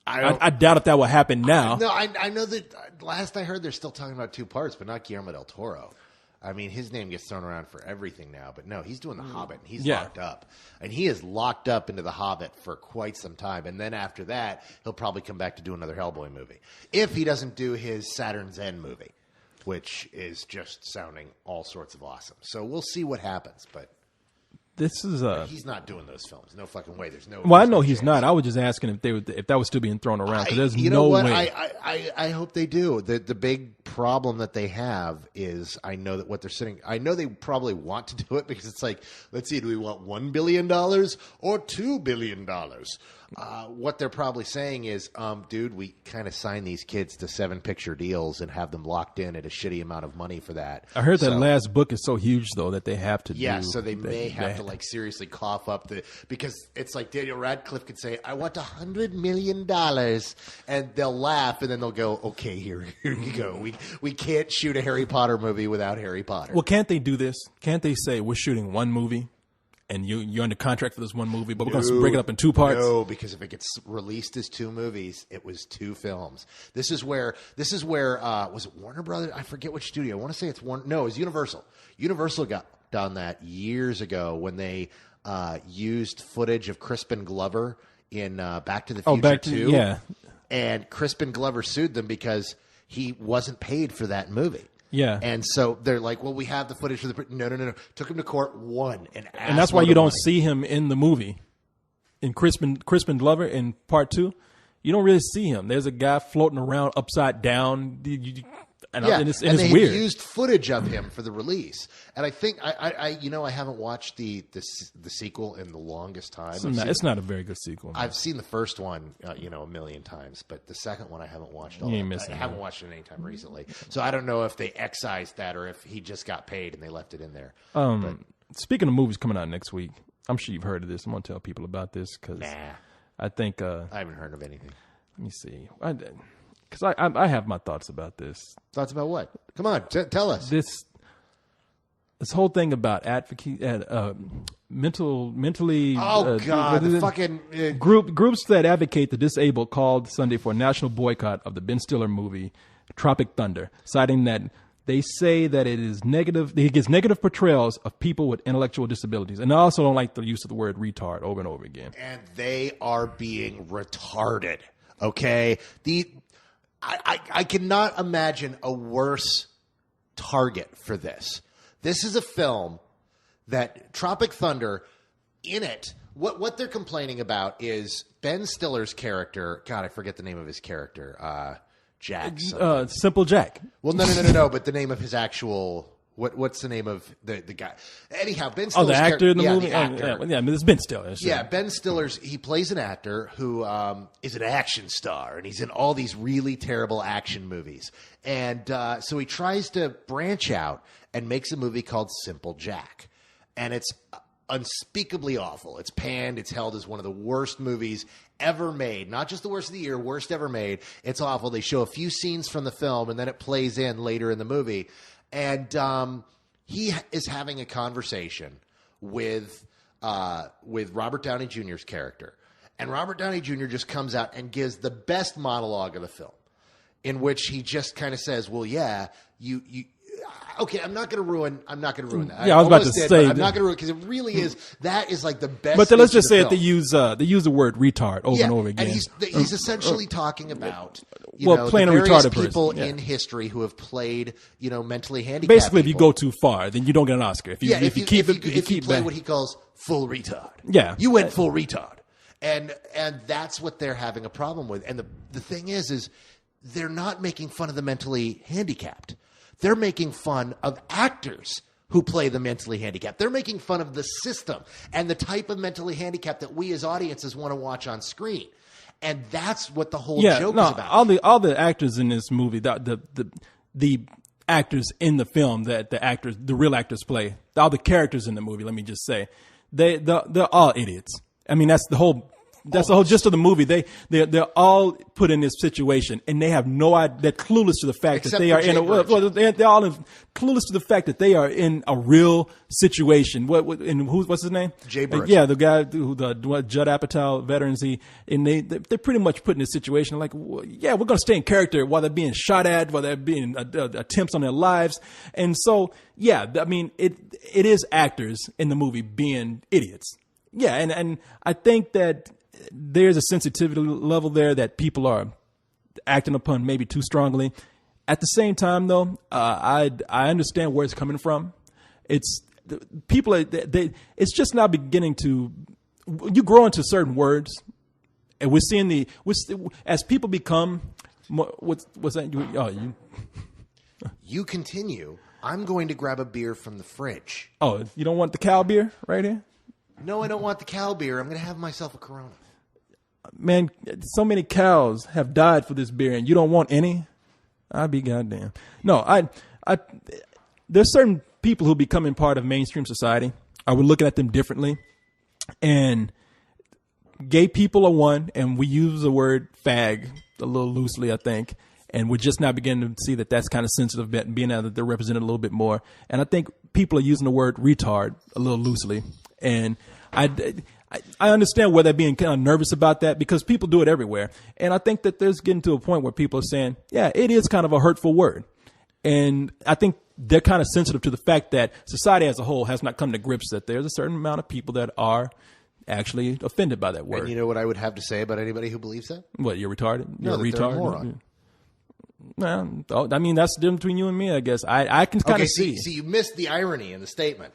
Speaker 2: I doubt if that will happen now.
Speaker 1: No, I know that last I heard they're still talking about 2 parts, but not Guillermo del Toro. I mean, his name gets thrown around for everything now, but no, he's doing The Hobbit, and he's locked up. And he is locked up into The Hobbit for quite some time. And then after that, he'll probably come back to do another Hellboy movie. If he doesn't do his Saturn's End movie, which is just sounding all sorts of awesome. So we'll see what happens, but...
Speaker 2: This is
Speaker 1: he's not doing those films. No fucking way. There's no.
Speaker 2: Well, I know he's not. I was just asking if that was still being thrown around because there's no way.
Speaker 1: I hope they do. The big problem that they have is I know that what they're sitting. I know they probably want to do it because it's like, let's see, do we want $1 billion or $2 billion? What they're probably saying is, dude, we kind of sign these kids to 7-picture deals and have them locked in at a shitty amount of money for that.
Speaker 2: I heard that last book is so huge though that they have to.
Speaker 1: Yeah, so they may have to like seriously cough up because it's like Daniel Radcliffe could say, "I want $100 million," and they'll laugh and then they'll go, "Okay, here you go. We can't shoot a Harry Potter movie without Harry Potter."
Speaker 2: Well, can't they do this? Can't they say we're shooting one movie? And you're under contract for this one movie, but we're going to break it up in 2 parts.
Speaker 1: No, because if it gets released as 2 movies, it was 2 films. This is where was it Warner Brothers? I forget which studio. I want to say it's Warner. No, it was Universal. Universal got done that years ago when they used footage of Crispin Glover in Back to the Future 2.
Speaker 2: Yeah.
Speaker 1: And Crispin Glover sued them because he wasn't paid for that movie.
Speaker 2: Yeah.
Speaker 1: And so they're like, well, we have the footage for the... No. Took him to court, won, and asked
Speaker 2: and that's why you don't see him in the movie. In Crispin Glover in part 2, you don't really see him. There's a guy floating around upside down. And it's
Speaker 1: they
Speaker 2: weird.
Speaker 1: Used footage of him for the release, and I think I haven't watched the sequel in the longest time.
Speaker 2: It's not a very good sequel.
Speaker 1: I've seen the first one, a million times, but the second one I haven't watched. I haven't watched it anytime recently, so I don't know if they excised that or if he just got paid and they left it in there.
Speaker 2: Speaking of movies coming out next week, I'm sure you've heard of this. I'm going to tell people about this because I think
Speaker 1: I haven't heard of anything.
Speaker 2: Let me see. Because I have my thoughts about this.
Speaker 1: Thoughts about what? Come on, tell us.
Speaker 2: This whole thing about mentally.
Speaker 1: Oh God! The fucking
Speaker 2: groups that advocate the disabled called Sunday for a national boycott of the Ben Stiller movie Tropic Thunder, citing that they say that it is negative. It gets negative portrayals of people with intellectual disabilities, and I also don't like the use of the word retard over and over again.
Speaker 1: And they are being retarded. Okay, I cannot imagine a worse target for this. This is a film that Tropic Thunder, in it, what they're complaining about is Ben Stiller's character. God, I forget the name of his character. Jack.
Speaker 2: Simple Jack.
Speaker 1: Well, no. But the name of his actual... What's the name of the guy? Anyhow, Ben Stiller's
Speaker 2: the actor in the movie?
Speaker 1: The actor.
Speaker 2: I mean, it's Ben Stiller.
Speaker 1: Yeah, Ben Stiller's, he plays an actor who is an action star, and he's in all these really terrible action movies. And so he tries to branch out and makes a movie called Simple Jack. And it's unspeakably awful. It's panned. It's held as one of the worst movies ever made. Not just the worst of the year, worst ever made. It's awful. They show a few scenes from the film, and then it plays in later in the movie. And he is having a conversation with Robert Downey Jr.'s character. And Robert Downey Jr. just comes out and gives the best monologue of the film, in which he just kind of says, well, yeah, you okay, I'm not going to ruin that.
Speaker 2: Yeah, I was about to say.
Speaker 1: I'm not going to ruin because it really is. That is like the best.
Speaker 2: But let's just say that they use the word retard over and over again.
Speaker 1: And he's essentially talking about
Speaker 2: playing
Speaker 1: the
Speaker 2: a retarded
Speaker 1: people
Speaker 2: person
Speaker 1: in history who have played mentally handicapped.
Speaker 2: Basically,
Speaker 1: people.
Speaker 2: if you go too far, then you don't get an Oscar. If you
Speaker 1: play what he calls full retard,
Speaker 2: you
Speaker 1: went full retard, and that's what they're having a problem with. And the thing is they're not making fun of the mentally handicapped. They're making fun of actors who play the mentally handicapped. They're making fun of the system and the type of mentally handicapped that we as audiences want to watch on screen. And that's what the whole joke is about.
Speaker 2: All the actors in this movie, the actors in the film that the real actors play, all the characters in the movie, let me just say, they're all idiots. I mean, that's the whole that's the whole gist of the movie. They're all put in this situation, and they have no idea. They're clueless to the fact that they are in they're all clueless to the fact that they are in a real situation. What's his name?
Speaker 1: Jay Burris.
Speaker 2: Yeah, the guy who the Judd Apatow veterans. They're pretty much put in this situation. Like, well, yeah, we're going to stay in character while they're being shot at, while they're being attempts on their lives, and so yeah, I mean it is actors in the movie being idiots. Yeah, and I think that there's a sensitivity level there that people are acting upon maybe too strongly. At the same time, though, I understand where it's coming from. It's people it's just now beginning to, you grow into certain words, and we're seeing as people become what's that?
Speaker 1: You continue. I'm going to grab a beer from the fridge.
Speaker 2: Oh, you don't want the cow beer right here?
Speaker 1: No, I don't want the cow beer. I'm going to have myself a Corona.
Speaker 2: Man, so many cows have died for this beer, and you don't want any? I'd be goddamn. No, there's certain people who are becoming part of mainstream society. We're looking at them differently. And gay people are one, and we use the word fag a little loosely, I think. And we're just now beginning to see that that's kind of sensitive, being that they're represented a little bit more. And I think people are using the word retard a little loosely. And I understand where they're being kind of nervous about that, because people do it everywhere. And I think that there's getting to a point where people are saying, yeah, it is kind of a hurtful word. And I think they're kind of sensitive to the fact that society as a whole has not come to grips that there's a certain amount of people that are actually offended by that word.
Speaker 1: And you know what I would have to say about anybody who believes that?
Speaker 2: What, you're retarded? You're
Speaker 1: a retard?
Speaker 2: They're a moron. Well, I mean, that's the difference between you and me, I guess. I can kind of see.
Speaker 1: See, you missed the irony in the statement.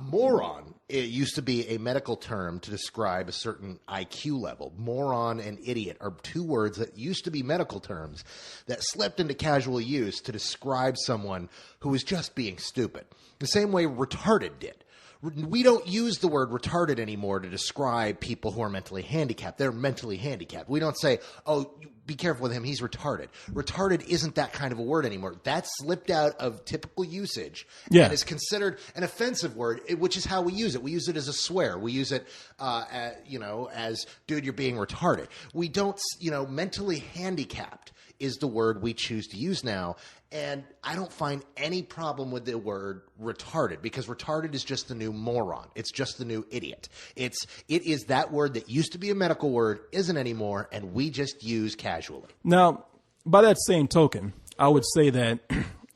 Speaker 1: Moron, it used to be a medical term to describe a certain IQ level. Moron and idiot are two words that used to be medical terms that slipped into casual use to describe someone who was just being stupid. The same way retarded did. We don't use the word retarded anymore to describe people who are mentally handicapped. They're mentally handicapped. We don't say, oh, be careful with him, he's retarded. Retarded isn't that kind of a word anymore. That slipped out of typical usage and is considered an offensive word, which is how we use it. We use it as a swear. We use it, as, dude, you're being retarded. We don't, mentally handicapped is the word we choose to use now. And I don't find any problem with the word retarded, because retarded is just the new moron. It's just the new idiot. It is that word that used to be a medical word, isn't anymore, and we just use casually.
Speaker 2: Now, by that same token, I would say that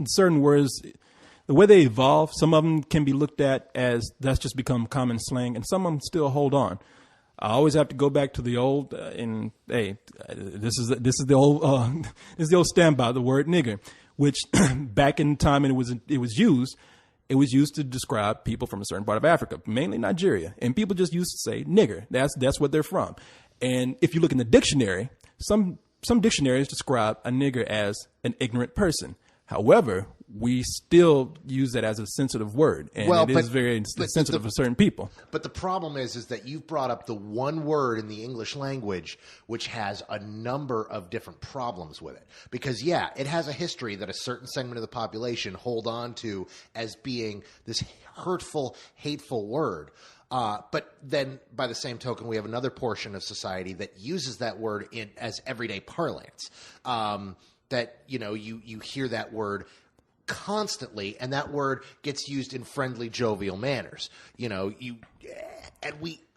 Speaker 2: certain words, the way they evolve, some of them can be looked at as that's just become common slang, and some of them still hold on. I always have to go back to the old, this is the old standby, the word nigger, which back in time it was used to describe people from a certain part of Africa, mainly Nigeria, and people just used to say nigger. That's what they're from. And if you look in the dictionary, some dictionaries describe a nigger as an ignorant person. However, we still use that as a sensitive word, and it is very sensitive for certain people.
Speaker 1: But the problem is that you've brought up the one word in the English language which has a number of different problems with it. Because, yeah, it has a history that a certain segment of the population hold on to as being this hurtful, hateful word. But then, by the same token, we have another portion of society that uses that word as everyday parlance. That, you hear that word constantly, and that word gets used in friendly, jovial manners.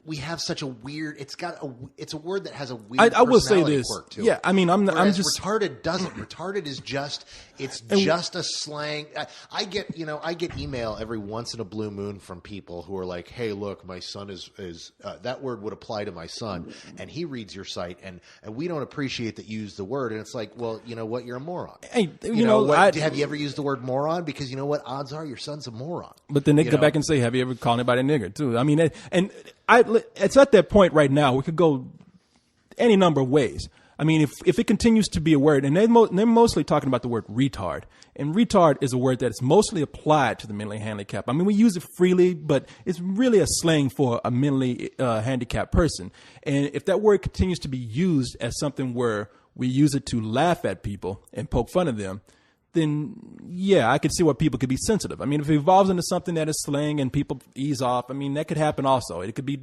Speaker 1: We have such a weird. It's a word that has a weird.
Speaker 2: I will say this.
Speaker 1: Quirk to
Speaker 2: yeah,
Speaker 1: it.
Speaker 2: I mean, I'm just
Speaker 1: retarded. Doesn't retarded is just just a slang. I get email every once in a blue moon from people who are like, hey, look, my son is that word would apply to my son, and he reads your site, and we don't appreciate that you use the word, and it's like, well, you know what, you're a moron.
Speaker 2: Hey,
Speaker 1: have you ever used the word moron? Because you know what, odds are your son's a moron.
Speaker 2: But then they go back and say, have you ever called anybody a nigger too? I mean, it's at that point right now. We could go any number of ways. I mean, if it continues to be a word, and they're mostly talking about the word retard, and retard is a word that is mostly applied to the mentally handicapped. I mean, we use it freely, but it's really a slang for a mentally handicapped person. And if that word continues to be used as something where we use it to laugh at people and poke fun of them, then yeah, I could see why people could be sensitive. I mean, if it evolves into something that is slang and people ease off, I mean, that could happen also. It could be,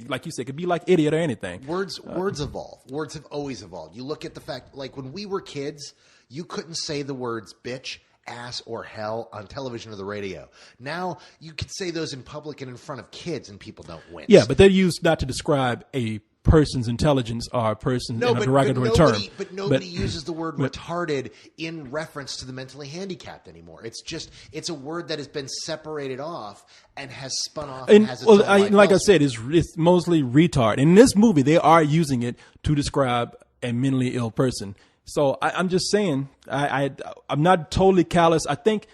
Speaker 2: like you said, it could be like idiot or anything.
Speaker 1: Words evolve. Words have always evolved. You look at the fact, like when we were kids, you couldn't say the words bitch, ass, or hell on television or the radio. Now you can say those in public and in front of kids and people don't wince.
Speaker 2: Yeah, but they're used not to describe a person's intelligence or a person in a derogatory term.
Speaker 1: But nobody uses the word retarded in reference to the mentally handicapped anymore. It's a word that has been separated off and has spun off and has its own life
Speaker 2: like I
Speaker 1: elsewhere.
Speaker 2: said, it's mostly retard. In this movie, they are using it to describe a mentally ill person. So I'm just saying, I'm not totally callous. I think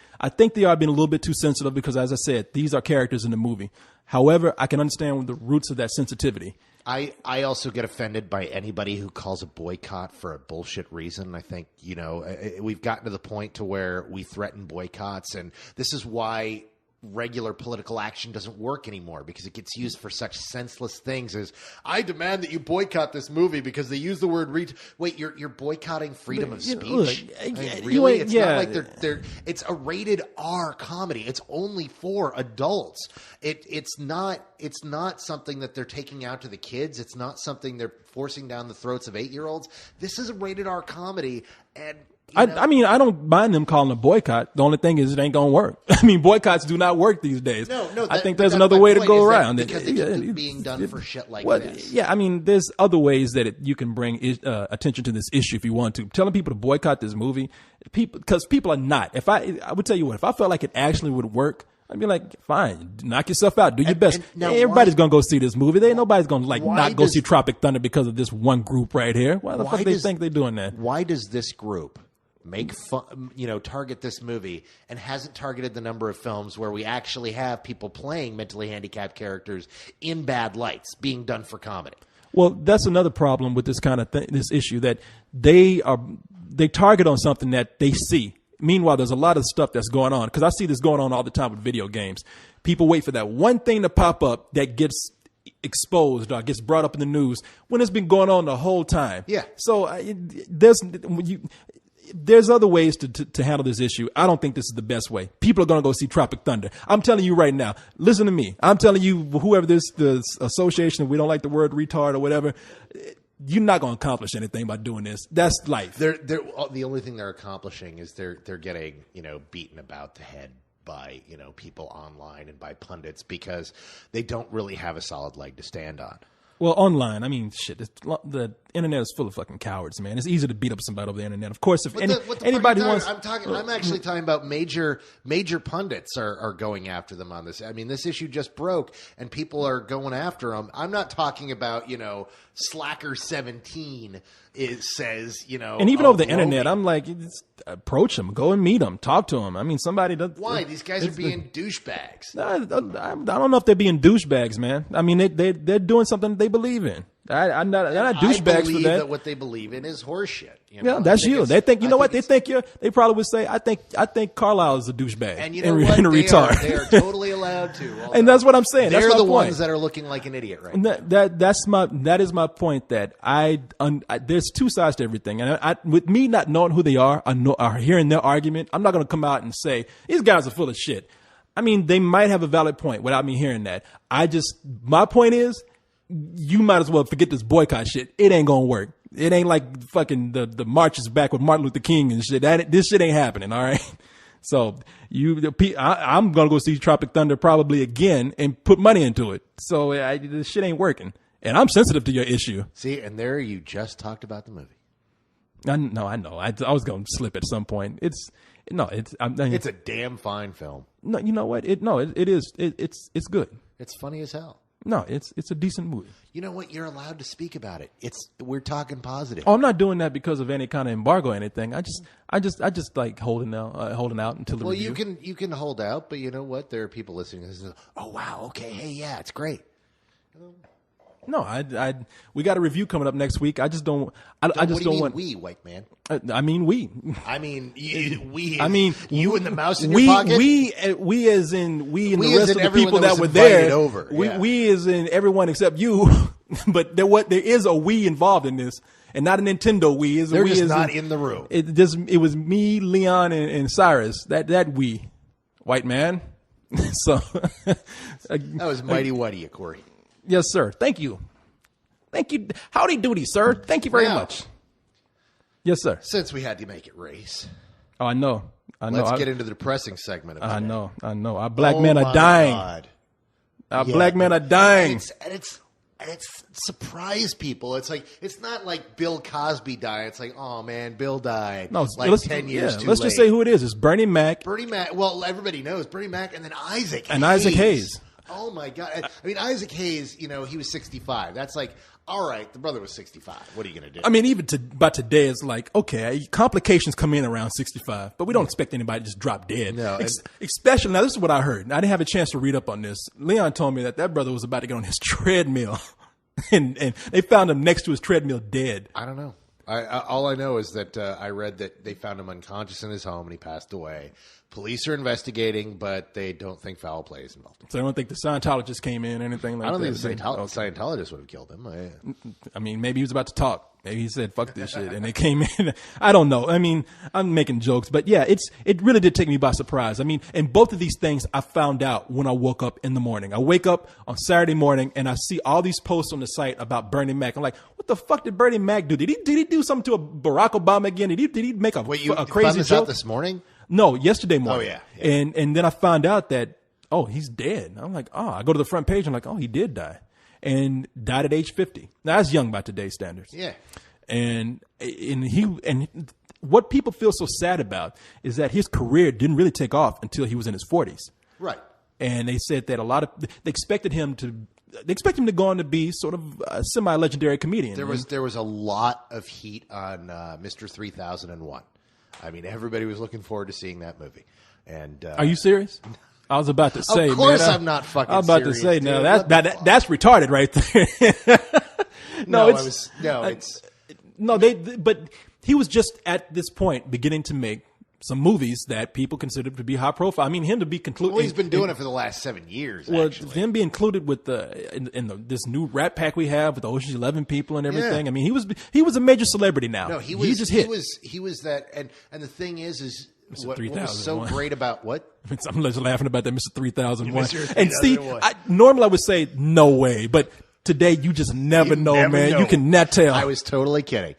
Speaker 2: they are being a little bit too sensitive because, as I said, these are characters in the movie. However, I can understand the roots of that sensitivity.
Speaker 1: I also get offended by anybody who calls a boycott for a bullshit reason. I think, we've gotten to the point to where we threaten boycotts, and this is why regular political action doesn't work anymore, because it gets used for such senseless things as, I demand that you boycott this movie because they use the word wait, you're boycotting freedom of speech? Really? It's not like they're it's a rated R comedy. It's only for adults. It's not something that they're taking out to the kids. It's not something they're forcing down the throats of 8-year-olds. This is a rated R comedy, and
Speaker 2: I mean, I don't mind them calling a boycott. The only thing is it ain't going to work. I mean, boycotts do not work these days.
Speaker 1: No.
Speaker 2: I think there's another way to go around it.
Speaker 1: Because it's being done for shit like this.
Speaker 2: Yeah, I mean, there's other ways that you can bring attention to this issue if you want to. Telling people to boycott this movie, because people are not. I would tell you what, if I felt like it actually would work, I'd be like, fine, knock yourself out, do your best. Everybody's going to go see this movie. Nobody's going to not go see Tropic Thunder because of this one group right here. Why the fuck do they think they're doing that?
Speaker 1: Why does this group make fun, target this movie and hasn't targeted the number of films where we actually have people playing mentally handicapped characters in bad lights being done for comedy?
Speaker 2: Well, that's another problem with this kind of this issue, that they target on something that they see. Meanwhile, there's a lot of stuff that's going on, because I see this going on all the time with video games. People wait for that one thing to pop up that gets exposed or gets brought up in the news when it's been going on the whole time.
Speaker 1: Yeah.
Speaker 2: So there's other ways to handle this issue. I don't think this is the best way. People are going to go see Tropic Thunder. I'm telling you right now, listen to me. I'm telling you, whoever the association, if we don't like the word retard or whatever, you're not going to accomplish anything by doing this. That's life.
Speaker 1: The only thing they're accomplishing is they're getting, beaten about the head by, people online and by pundits, because they don't really have a solid leg to stand on.
Speaker 2: Well, online, I mean, shit, the internet is full of fucking cowards, man. It's easy to beat up somebody over the internet. Of course, if anybody wants...
Speaker 1: I'm actually talking about major pundits are going after them on this. I mean, this issue just broke, and people are going after them. I'm not talking about, Slacker 17 says,
Speaker 2: And even over the internet, I'm like, approach them, go and meet them, talk to them. I mean, somebody does...
Speaker 1: Why? These guys are being douchebags.
Speaker 2: I don't know if they're being douchebags, man. I mean, they're doing something they believe in. They're not douchebags for that.
Speaker 1: What they believe in is horseshit.
Speaker 2: Yeah, that's you. They think, they probably would say, I think Carlisle is a douchebag.
Speaker 1: And you know what?
Speaker 2: And a retard.
Speaker 1: They are totally allowed to.
Speaker 2: And that's what I'm saying.
Speaker 1: They're
Speaker 2: that's
Speaker 1: the
Speaker 2: point.
Speaker 1: ones that are looking like an idiot right now.
Speaker 2: That is my point, that there's two sides to everything. And with me not knowing who they are or hearing their argument, I'm not going to come out and say, these guys are full of shit. I mean, they might have a valid point without me hearing that. My point is, you might as well forget this boycott shit. It ain't gonna work. It ain't like fucking the marches back with Martin Luther King and shit. This shit ain't happening. All right. So I'm gonna go see Tropic Thunder probably again and put money into it. So this shit ain't working. And I'm sensitive to your issue.
Speaker 1: See, and there you just talked about the movie.
Speaker 2: I know. I was gonna slip at some point. It's
Speaker 1: a damn fine film.
Speaker 2: No, you know what? It is. It's good.
Speaker 1: It's funny as hell.
Speaker 2: No, it's a decent movie.
Speaker 1: You know what? You're allowed to speak about it. We're talking positive.
Speaker 2: Oh, I'm not doing that because of any kind of embargo or anything. I just like holding out until the review.
Speaker 1: Well, you can hold out, but you know what? There are people listening who say, "Oh wow, okay, hey, yeah, it's great."
Speaker 2: No, we got a review coming up next week. I just don't. I just don't want.
Speaker 1: We, white man.
Speaker 2: I mean, we.
Speaker 1: I mean, we.
Speaker 2: I mean,
Speaker 1: you and the mouse in your pocket.
Speaker 2: We as in we and
Speaker 1: We
Speaker 2: the
Speaker 1: as
Speaker 2: rest
Speaker 1: in
Speaker 2: of the people
Speaker 1: everyone
Speaker 2: that
Speaker 1: that
Speaker 2: were
Speaker 1: was invited
Speaker 2: there.
Speaker 1: over, yeah.
Speaker 2: We as in everyone except you. But there is a we involved in this, and not a Nintendo we.
Speaker 1: They're just not in the room.
Speaker 2: It was me, Leon, and Cyrus. That we, white man. So
Speaker 1: That was mighty whitey, Corey.
Speaker 2: yes, sir. Thank you. Howdy doody, sir. Thank you very
Speaker 1: Now,
Speaker 2: much. Yes, sir.
Speaker 1: Since we had to make it race,
Speaker 2: Oh, I know.
Speaker 1: let's get into the depressing segment of
Speaker 2: I
Speaker 1: it.
Speaker 2: know. Our black men are dying.
Speaker 1: God.
Speaker 2: Our
Speaker 1: Yeah.
Speaker 2: black men are dying.
Speaker 1: And it's surprised people. It's like it's not like Bill Cosby died. It's like, oh man, Bill died.
Speaker 2: No,
Speaker 1: like
Speaker 2: let's,
Speaker 1: 10 years too
Speaker 2: let's
Speaker 1: late.
Speaker 2: just say who it is. It's Bernie Mac.
Speaker 1: Bernie Mac. Well, everybody knows Bernie Mac, and then Isaac
Speaker 2: And Isaac Hayes.
Speaker 1: Oh my God! I mean, Isaac Hayes. You know, he was 65. That's like, all right. The brother was 65. What are you gonna do?
Speaker 2: I mean, even by today, it's like, okay, complications come in around 65, but we don't expect anybody to just drop dead.
Speaker 1: No,
Speaker 2: Especially, now this is what I heard. I didn't have a chance to read up on this. Leon told me that brother was about to get on his treadmill, and they found him next to his treadmill dead.
Speaker 1: I don't know. All I know is that I read that they found him unconscious in his home and he passed away. Police are investigating, but they don't think foul play is involved.
Speaker 2: So I don't think the Scientologist came in or anything like that.
Speaker 1: I don't think the Scientologist would have killed him.
Speaker 2: I mean, maybe he was about to talk. Maybe he said, fuck this shit. And they came in. I don't know. I mean, I'm making jokes, but yeah, it really did take me by surprise. I mean, and both of these things I found out when I woke up in the morning. I wake up on Saturday morning and I see all these posts on the site about Bernie Mac. I'm like, what the fuck did Bernie Mac do? Did he do something to a Barack Obama again? Did he make a
Speaker 1: Wait, you
Speaker 2: crazy
Speaker 1: found this
Speaker 2: joke
Speaker 1: out this morning?
Speaker 2: No, yesterday morning.
Speaker 1: Oh, yeah.
Speaker 2: And then I found out that, he's dead. I'm like, I go to the front page. I'm like, he did die, and died at age 50. Now that's young by today's standards.
Speaker 1: Yeah.
Speaker 2: And what people feel so sad about is that his career didn't really take off until he was in his 40s.
Speaker 1: Right.
Speaker 2: And they said that they expected him to go on to be sort of a semi-legendary comedian.
Speaker 1: There was a lot of heat on Mr. 3001. I mean, everybody was looking forward to seeing that movie. And
Speaker 2: are you serious? I was about to say,
Speaker 1: of course
Speaker 2: man,
Speaker 1: I'm not fucking
Speaker 2: I was about
Speaker 1: serious,
Speaker 2: to say,
Speaker 1: dude.
Speaker 2: now
Speaker 1: What
Speaker 2: that's retarded right there. But he was just at this point beginning to make some movies that people consider to be high profile. I mean, him to be concluded.
Speaker 1: Well, he's been doing it for the last 7 years.
Speaker 2: Well,
Speaker 1: actually.
Speaker 2: him be included with this new Rat Pack we have with the Ocean's 11 people and everything.
Speaker 1: Yeah.
Speaker 2: I mean, he was a major celebrity now.
Speaker 1: No, he just hit. He was that, and the thing is what was so great about what?
Speaker 2: I'm just laughing about that Mr. 3001.
Speaker 1: Mr.
Speaker 2: And see, normally I would say no way, but today you just never know, man.
Speaker 1: know.
Speaker 2: You cannot tell.
Speaker 1: I was totally kidding.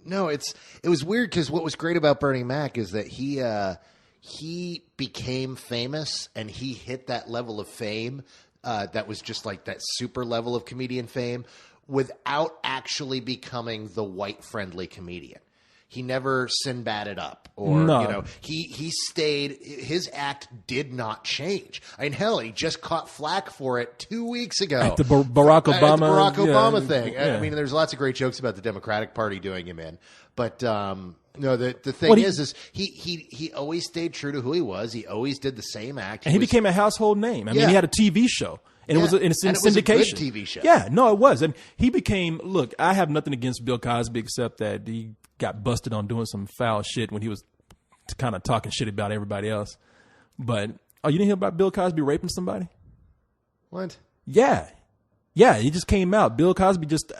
Speaker 1: No, it was weird because what was great about Bernie Mac is that he became famous and he hit that level of fame that was just like that super level of comedian fame without actually becoming the white friendly comedian. He never Sinbaded up, or he stayed. His act did not change. I mean, hell, he just caught flack for it 2 weeks ago
Speaker 2: at the Barack Obama
Speaker 1: thing.
Speaker 2: Yeah.
Speaker 1: I mean, there's lots of great jokes about the Democratic Party doing him in, but no. The thing is he always stayed true to who he was. He always did the same act.
Speaker 2: And he became a household name. I mean, he had a TV show. And it's in syndication.
Speaker 1: Was a good TV show.
Speaker 2: Yeah, no, it was. I mean, he became. Look, I have nothing against Bill Cosby except that he got busted on doing some foul shit when he was kind of talking shit about everybody else. But you didn't hear about Bill Cosby raping somebody?
Speaker 1: What?
Speaker 2: Yeah, he just came out. Bill Cosby just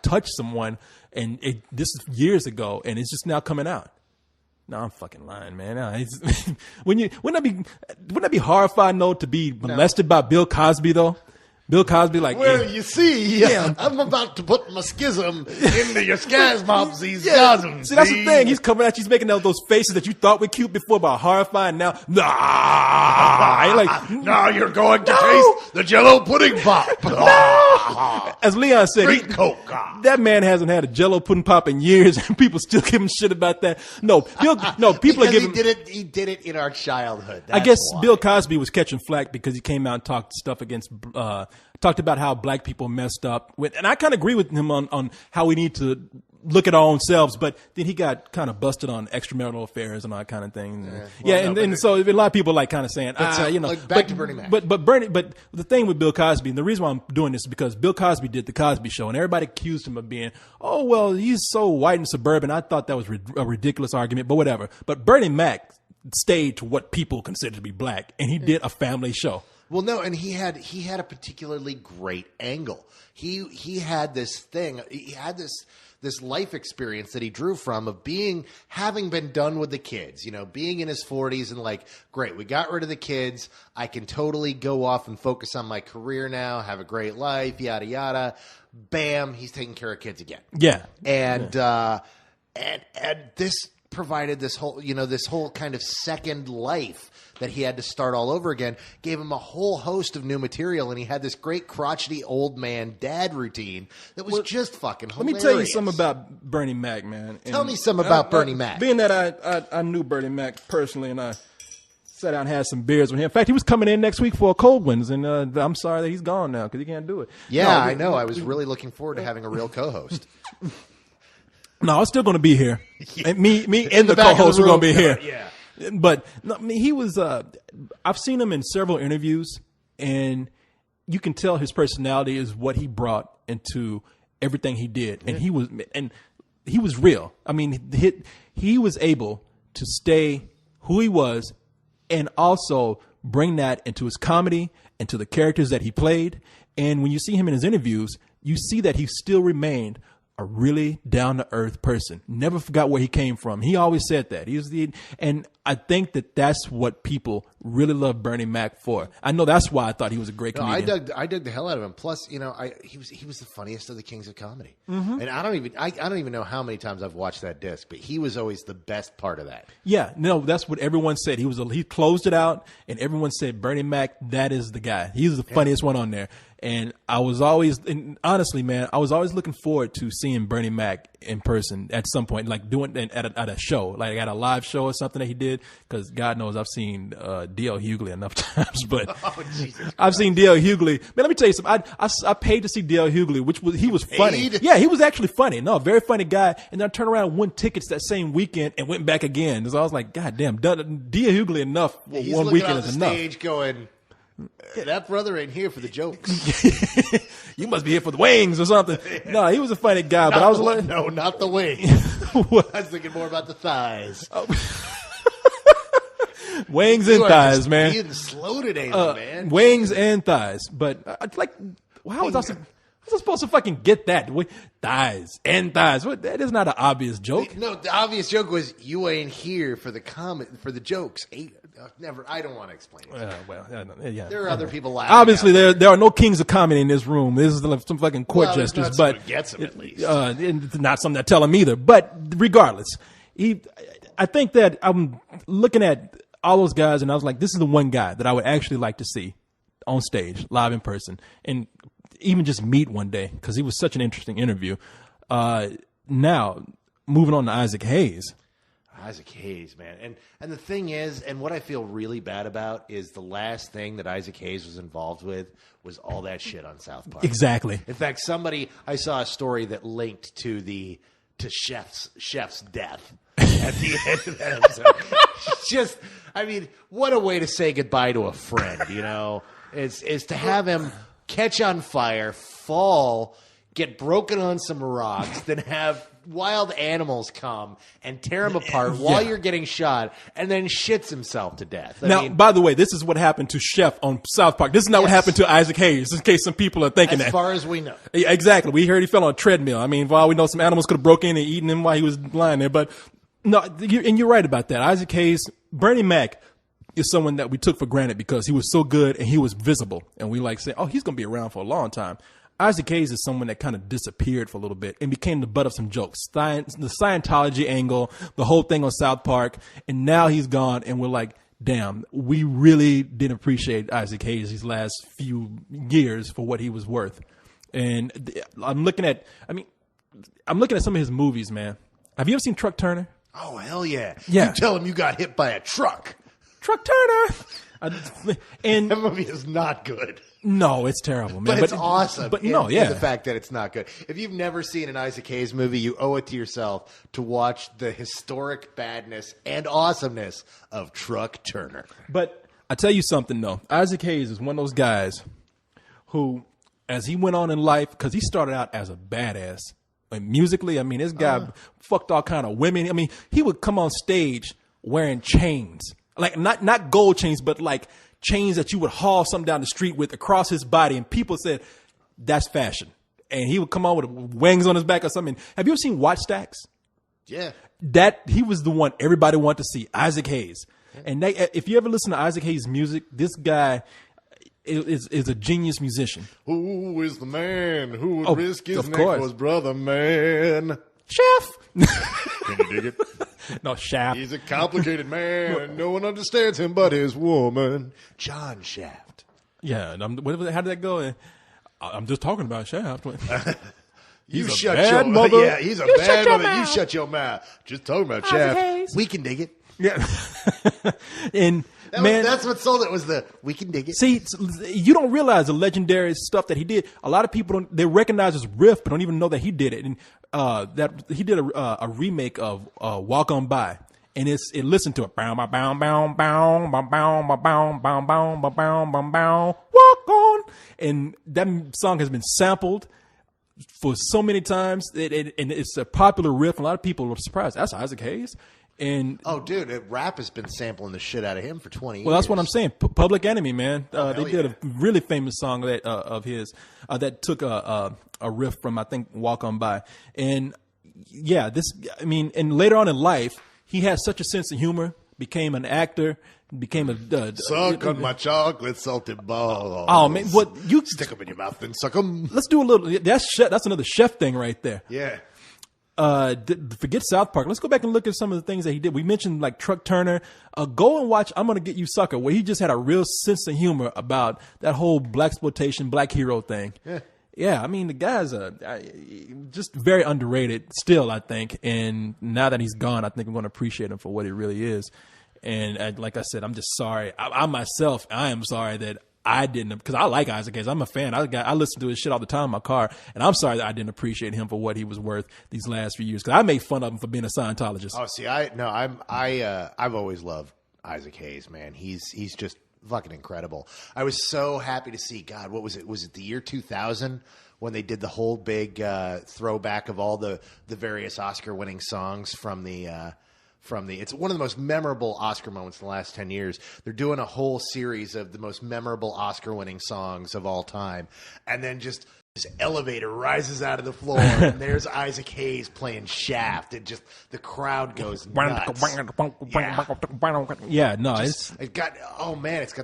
Speaker 2: touched someone, and this is years ago, and it's just now coming out. No, I'm fucking lying, man. Wouldn't that be horrifying though to be molested by Bill Cosby though? Bill Cosby,
Speaker 1: you see, I'm about to put my schism into your schisms. See, that's
Speaker 2: the thing. He's coming at you. He's making those faces that you thought were cute before, but horrifying now.
Speaker 1: Now you're going to taste the Jello pudding pop.
Speaker 2: No. As Leon said,
Speaker 1: Coke.
Speaker 2: That man hasn't had a Jello pudding pop in years, and people still give him shit about that. No, people are giving.
Speaker 1: He did it in our childhood.
Speaker 2: I guess why. Bill Cosby was catching flack because he came out and talked stuff against. Talked about how black people messed up with, and I kind of agree with him on how we need to look at our own selves. But then he got kind of busted on extramarital affairs and all that kind of thing. And so a lot of people like kind of saying,
Speaker 1: like back to Bernie Mac.
Speaker 2: But the thing with Bill Cosby, and the reason why I'm doing this is because Bill Cosby did the Cosby Show, and everybody accused him of being, oh well, he's so white and suburban. I thought that was a ridiculous argument, but whatever. But Bernie Mac stayed to what people consider to be black, and he did a family show.
Speaker 1: Well, no, and he had a particularly great angle. He had this thing. He had this life experience that he drew from of having been done with the kids, being in his 40s and like, great, we got rid of the kids. I can totally go off and focus on my career now, have a great life, yada, yada. Bam, he's taking care of kids again.
Speaker 2: Yeah.
Speaker 1: And this provided this whole kind of second life that he had to start all over again, gave him a whole host of new material, and he had this great crotchety old man dad routine that was just fucking hilarious.
Speaker 2: Let me tell you something about Bernie Mac, man.
Speaker 1: Tell me something about Bernie Mac.
Speaker 2: Being that I knew Bernie Mac personally, and I sat down and had some beers with him. In fact, he was coming in next week for a cold ones, and I'm sorry that he's gone now because he can't do it.
Speaker 1: Yeah, I know. I was really looking forward to having a real co-host.
Speaker 2: No, I'm still going to be here. And me and the co-host are going to be here.
Speaker 1: Yeah.
Speaker 2: But no, I mean, he was. I've seen him in several interviews, and you can tell his personality is what he brought into everything he did, and he was real. I mean, he was able to stay who he was, and also bring that into his comedy and to the characters that he played. And when you see him in his interviews, you see that he still remained a really down-to-earth person. Never forgot where he came from. He always said that. And I think that's what people really love Bernie Mac for. I know that's why I thought he was a great comedian.
Speaker 1: I dug the hell out of him. Plus, he was the funniest of the kings of comedy. Mm-hmm. And I don't even know how many times I've watched that disc, but he was always the best part of that.
Speaker 2: Yeah, no, that's what everyone said. He closed it out, and everyone said Bernie Mac, that is the guy. He's the funniest one on there. And honestly, man, I was always looking forward to seeing Bernie Mac in person at some point, like doing it at a show, like at a live show or something that he did. Because God knows I've seen D.L. Hughley enough times, but I've seen D.L. Hughley. Man, let me tell you something. I paid to see D.L. Hughley, he was funny. Yeah, he was actually funny. No, very funny guy. And then I turned around and won tickets that same weekend and went back again. So I was like, God damn, D.L. Hughley enough.
Speaker 1: He's
Speaker 2: one weekend is enough.
Speaker 1: Stage going, that brother ain't here for the jokes.
Speaker 2: You must be here for the wings or something. No, he was a funny guy, but I was like,
Speaker 1: no, not the wings. I was thinking more about the thighs.
Speaker 2: Oh. Wings and thighs, man.
Speaker 1: Being slow today, man.
Speaker 2: Wings and thighs, but how was I supposed to fucking get that? Thighs and thighs. What? That is not an obvious joke.
Speaker 1: No, the obvious joke was you ain't here for the jokes. Never. I don't want to explain it. Yeah. There are other people laughing.
Speaker 2: Obviously, there are no kings of comedy in this room. This is some fucking court jesters, but
Speaker 1: gets them at least.
Speaker 2: It's not something I tell him either. But regardless, I think that I'm looking at all those guys, and I was like, this is the one guy that I would actually like to see on stage, live in person, and even just meet one day because he was such an interesting interview. Now, moving on to Isaac Hayes.
Speaker 1: Isaac Hayes, man. And the thing is, and what I feel really bad about is the last thing that Isaac Hayes was involved with was all that shit on South Park.
Speaker 2: Exactly.
Speaker 1: In fact, I saw a story that linked to Chef's death at the end of that episode. What a way to say goodbye to a friend, is to have him catch on fire, fall, get broken on some rocks, then have wild animals come and tear him apart while you're getting shot, and then shits himself to death.
Speaker 2: By the way, this is what happened to Chef on South Park. This is not what happened to Isaac Hayes, in case some people are thinking that.
Speaker 1: As far as we know.
Speaker 2: Yeah, exactly. We heard he fell on a treadmill. I mean, for all we know, some animals could have broke in and eaten him while he was lying there. But no, and you're right about that. Isaac Hayes, Bernie Mac is someone that we took for granted because he was so good and he was visible. And we say, oh, he's going to be around for a long time. Isaac Hayes is someone that kind of disappeared for a little bit and became the butt of some jokes. The Scientology angle, the whole thing on South Park, and now he's gone, and we're like, damn, we really didn't appreciate Isaac Hayes these last few years for what he was worth. And I'm looking at some of his movies, man. Have you ever seen Truck Turner?
Speaker 1: Oh, hell yeah.
Speaker 2: Yeah.
Speaker 1: You tell him you got hit by a truck.
Speaker 2: Truck Turner. And
Speaker 1: that movie is not good.
Speaker 2: No, it's terrible, man.
Speaker 1: But it's awesome.
Speaker 2: But
Speaker 1: in,
Speaker 2: no, yeah.
Speaker 1: in the fact that it's not good. If you've never seen an Isaac Hayes movie, you owe it to yourself to watch the historic badness and awesomeness of Truck Turner.
Speaker 2: But I tell you something, though. Isaac Hayes is one of those guys who, as he went on in life, because he started out as a badass. Like musically, I mean, this guy fucked all kind of women. I mean, he would come on stage wearing chains. Like, not gold chains, but like chains that you would haul something down the street with across his body, and people said that's fashion. And he would come on with wings on his back or something. Have you ever seen Watch Stacks?
Speaker 1: Yeah.
Speaker 2: That he was the one everybody wanted to see, Isaac Hayes. And if you ever listen to Isaac Hayes' music, this guy is a genius musician.
Speaker 1: Who is the man who would risk his neck
Speaker 2: course.
Speaker 1: for his brother, man?
Speaker 2: Chef.
Speaker 1: Can you dig it?
Speaker 2: No, Shaft.
Speaker 1: He's a complicated man, and no one understands him but his woman. John Shaft.
Speaker 2: Yeah, and how did that go? I'm just talking about Shaft.
Speaker 1: You
Speaker 2: He's a
Speaker 1: shut
Speaker 2: bad
Speaker 1: your
Speaker 2: mother.
Speaker 1: Yeah, he's a
Speaker 2: You
Speaker 1: bad
Speaker 2: shut your
Speaker 1: mother. You
Speaker 2: mouth.
Speaker 1: shut your mouth. Just talking about
Speaker 2: Isaac
Speaker 1: Shaft.
Speaker 2: Hayes.
Speaker 1: We can dig it.
Speaker 2: Yeah. And man,
Speaker 1: That's what sold it was the we can dig it.
Speaker 2: see, you don't realize the legendary stuff that he did. A lot of people they recognize his riff, but don't even know that he did it. And that he did a remake of "Walk On By," and it listened to it. Bow, bow, bow, bow, bow, bow, bow, bow, bow, bow, bow, bow, bow, bow, walk on. And that song has been sampled for so many times, and it's a popular riff. A lot of people are surprised. That's Isaac Hayes. And
Speaker 1: Oh, dude, rap has been sampling the shit out of him for 20 years.
Speaker 2: well, that's what I'm saying. Public Enemy, man. They did
Speaker 1: yeah.
Speaker 2: a really famous song that of his that took a riff from, I think, Walk On By. And yeah, and later on in life, he had such a sense of humor, became an actor, became a
Speaker 1: Suck on my chocolate salted balls.
Speaker 2: Oh man, what you
Speaker 1: Stick them in your mouth and suck them.
Speaker 2: Let's do a little. That's another chef thing right there.
Speaker 1: Yeah.
Speaker 2: Forget South Park. Let's go back and look at some of the things that he did. We mentioned like Truck Turner. Go and watch I'm Gonna Get You Sucker, where he just had a real sense of humor about that whole blaxploitation, black hero thing. Yeah, I mean, the guy's just very underrated still, I think. And now that he's gone, I think I'm going to appreciate him for what he really is. And like I said, I'm just sorry. I myself, I am sorry that I didn't, because I like Isaac Hayes. I'm a fan. I listen to his shit all the time in my car, and I'm sorry that I didn't appreciate him for what he was worth these last few years. Because I made fun of him for being a Scientologist.
Speaker 1: Oh, see, I've always loved Isaac Hayes, man. He's just fucking incredible. I was so happy to see. God, what was it? Was it the year 2000 when they did the whole big throwback of all the various Oscar-winning songs from the. It's one of the most memorable Oscar moments in the last 10 years. They're doing a whole series of the most memorable Oscar-winning songs of all time. And then just this elevator rises out of the floor, and there's Isaac Hayes playing Shaft. And just the crowd goes nuts.
Speaker 2: Yeah, no,
Speaker 1: It's got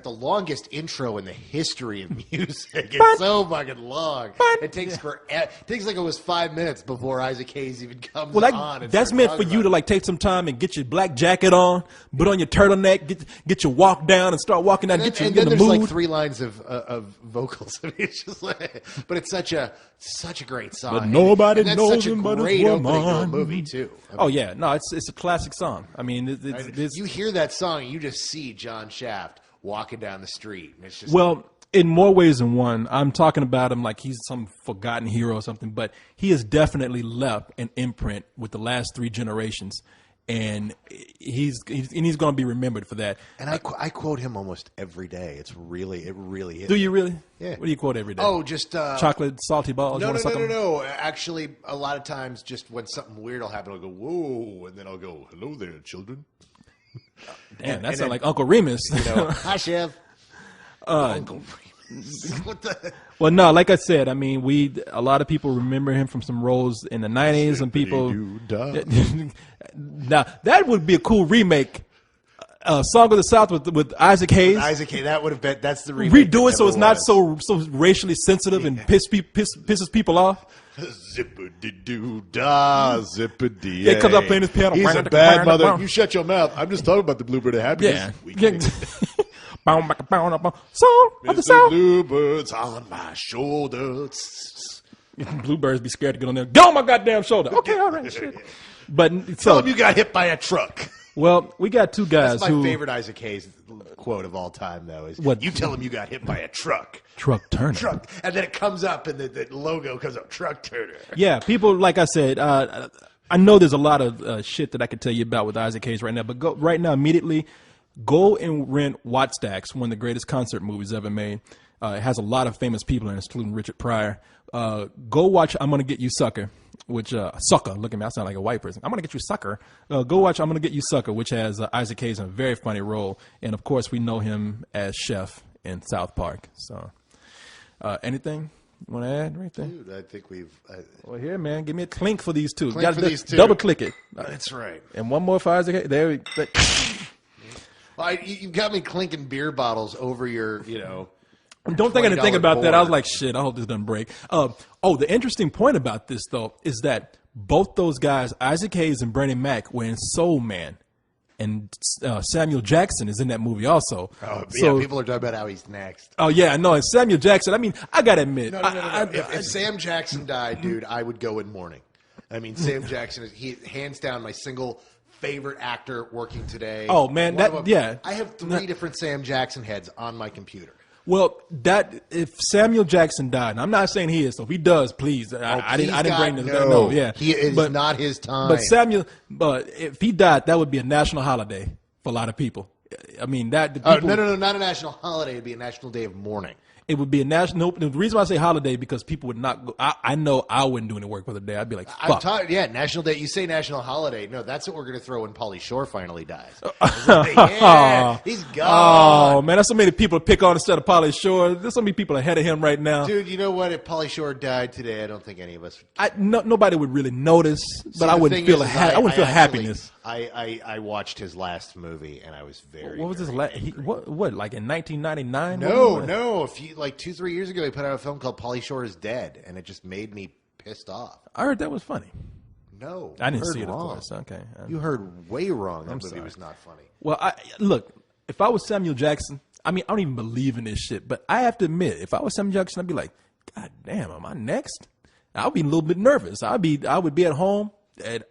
Speaker 1: the longest intro in the history of music. It's so fucking long. It takes like it was 5 minutes before Isaac Hayes even comes on. And
Speaker 2: that's
Speaker 1: starts
Speaker 2: meant for
Speaker 1: talking
Speaker 2: you to
Speaker 1: about
Speaker 2: like take some time and get your black jacket on, put on your turtleneck, get your walk down, and start walking down.
Speaker 1: And
Speaker 2: Get you
Speaker 1: then
Speaker 2: in the
Speaker 1: there's
Speaker 2: mood.
Speaker 1: like 3 lines of vocals. I mean, it's just like, but it's such a great song.
Speaker 2: But nobody
Speaker 1: and that's
Speaker 2: knows
Speaker 1: such a
Speaker 2: him but his
Speaker 1: great opening to a
Speaker 2: woman.
Speaker 1: movie too. I mean,
Speaker 2: Oh yeah, no, it's a classic song. I mean,
Speaker 1: you hear that song, you just see John Shaft walking down the street, and it's just
Speaker 2: well, in more ways than one. I'm talking about him like he's some forgotten hero or something, but he has definitely left an imprint with the last 3 generations, and he's going to be remembered for that.
Speaker 1: And I quote him almost every day. It really is.
Speaker 2: Do you really?
Speaker 1: Yeah.
Speaker 2: What do you quote every day?
Speaker 1: Oh, just
Speaker 2: chocolate salty balls.
Speaker 1: No,
Speaker 2: You wanna suck 'em?
Speaker 1: no. Actually, a lot of times, just when something weird will happen, I'll go whoa, and then I'll go hello there, children.
Speaker 2: Damn, that
Speaker 1: and
Speaker 2: sounds
Speaker 1: then-
Speaker 2: like Uncle Remus.
Speaker 1: Hi, Chef. Uncle Remus. What the?
Speaker 2: Well, no, like I said, I mean, a lot of people remember him from some roles in the 90s. Some people. Now, that would be a cool remake. Song of the South with Isaac Hayes.
Speaker 1: Isaac Hayes, that would have been. That's the remake.
Speaker 2: Redo it so
Speaker 1: that
Speaker 2: it's
Speaker 1: never
Speaker 2: not
Speaker 1: was.
Speaker 2: so racially sensitive and pisses people off.
Speaker 1: Zippity doo dah, zippity.
Speaker 2: Yeah, he comes up playing his piano.
Speaker 1: He's a bad mother. You shut your mouth. I'm just talking about the Bluebird of Happiness.
Speaker 2: Yeah.
Speaker 1: Weekend.
Speaker 2: Song of the
Speaker 1: Mr.
Speaker 2: South.
Speaker 1: Bluebird's on my shoulders.
Speaker 2: Bluebirds be scared to get on there. Get on my goddamn shoulder. Okay, all right, shit. But
Speaker 1: Tell
Speaker 2: so
Speaker 1: him you got hit by a truck.
Speaker 2: Well, we got two guys
Speaker 1: That's my favorite Isaac Hayes quote of all time, though, is
Speaker 2: What?
Speaker 1: you tell him you got hit by a truck.
Speaker 2: Truck Turner.
Speaker 1: Truck. And then it comes up and the logo comes up, Truck Turner.
Speaker 2: Yeah, people, like I said, I know there's a lot of shit that I could tell you about with Isaac Hayes right now, but go right now, immediately, go and rent Wattstax, one of the greatest concert movies ever made. It has a lot of famous people in it, including Richard Pryor. Go watch I'm Gonna Get You Sucker, which, Sucker, look at me, I sound like a white person. I'm Gonna Get You Sucker. Go watch I'm Gonna Get You Sucker, which has Isaac Hayes in a very funny role. And of course, we know him as Chef in South Park. So, anything you want to add right there?
Speaker 1: Dude, I think we've...
Speaker 2: Well, here, man, give me a clink for these two.
Speaker 1: Clink for these two.
Speaker 2: Double click it.
Speaker 1: That's right.
Speaker 2: And one more for Isaac Hayes. There we go.
Speaker 1: Well, you got me clinking beer bottles over your,
Speaker 2: Don't think anything
Speaker 1: $20
Speaker 2: about that. I was
Speaker 1: board.
Speaker 2: like, shit, I hope this doesn't break. The interesting point about this, though, is that both those guys, Isaac Hayes and Bernie Mac, were in Soul Man. And Samuel Jackson is in that movie also.
Speaker 1: Oh, yeah, people are talking about how he's next.
Speaker 2: Oh, yeah, I know. And Samuel Jackson, I mean, I got to admit.
Speaker 1: No. If Sam Jackson died, dude, I would go in mourning. I mean, Sam Jackson is hands down my single favorite actor working today.
Speaker 2: Oh, man,
Speaker 1: I have three different Sam Jackson heads on my computer.
Speaker 2: Well, if Samuel Jackson died, and I'm not saying he is, so if he does, please, I didn't bring this. No, yeah,
Speaker 1: it's not his time.
Speaker 2: But if he died, that would be a national holiday for a lot of people. I mean,
Speaker 1: No, not a national holiday. It'd be a national day of mourning.
Speaker 2: It would be a national. The reason why I say holiday because people would not go. I know I wouldn't do any work for the day. I'd be like, fuck.
Speaker 1: National day. You say national holiday. No, that's what we're going to throw when Pauly Shore finally dies. Yeah, he's gone.
Speaker 2: Oh man, that's so many people to pick on instead of Pauly Shore. There's so many people ahead of him right now.
Speaker 1: Dude, you know what? If Pauly Shore died today, I don't think any of us.
Speaker 2: Nobody would really notice, but I wouldn't feel. I wouldn't feel happiness.
Speaker 1: I watched his last movie and I was very.
Speaker 2: What was his last? What like in 1999?
Speaker 1: No. If you like 2-3 years ago, he put out a film called Pauly Shore is Dead, and it just made me pissed off.
Speaker 2: I heard that was funny.
Speaker 1: No,
Speaker 2: I didn't see it.
Speaker 1: Wrong.
Speaker 2: Of course. Okay,
Speaker 1: you heard way wrong. That movie
Speaker 2: sorry.
Speaker 1: was not funny.
Speaker 2: Well, look. If I was Samuel Jackson, I mean, I don't even believe in this shit, but I have to admit, if I was Samuel Jackson, I'd be like, God damn, am I next? I'd be a little bit nervous. I would be at home,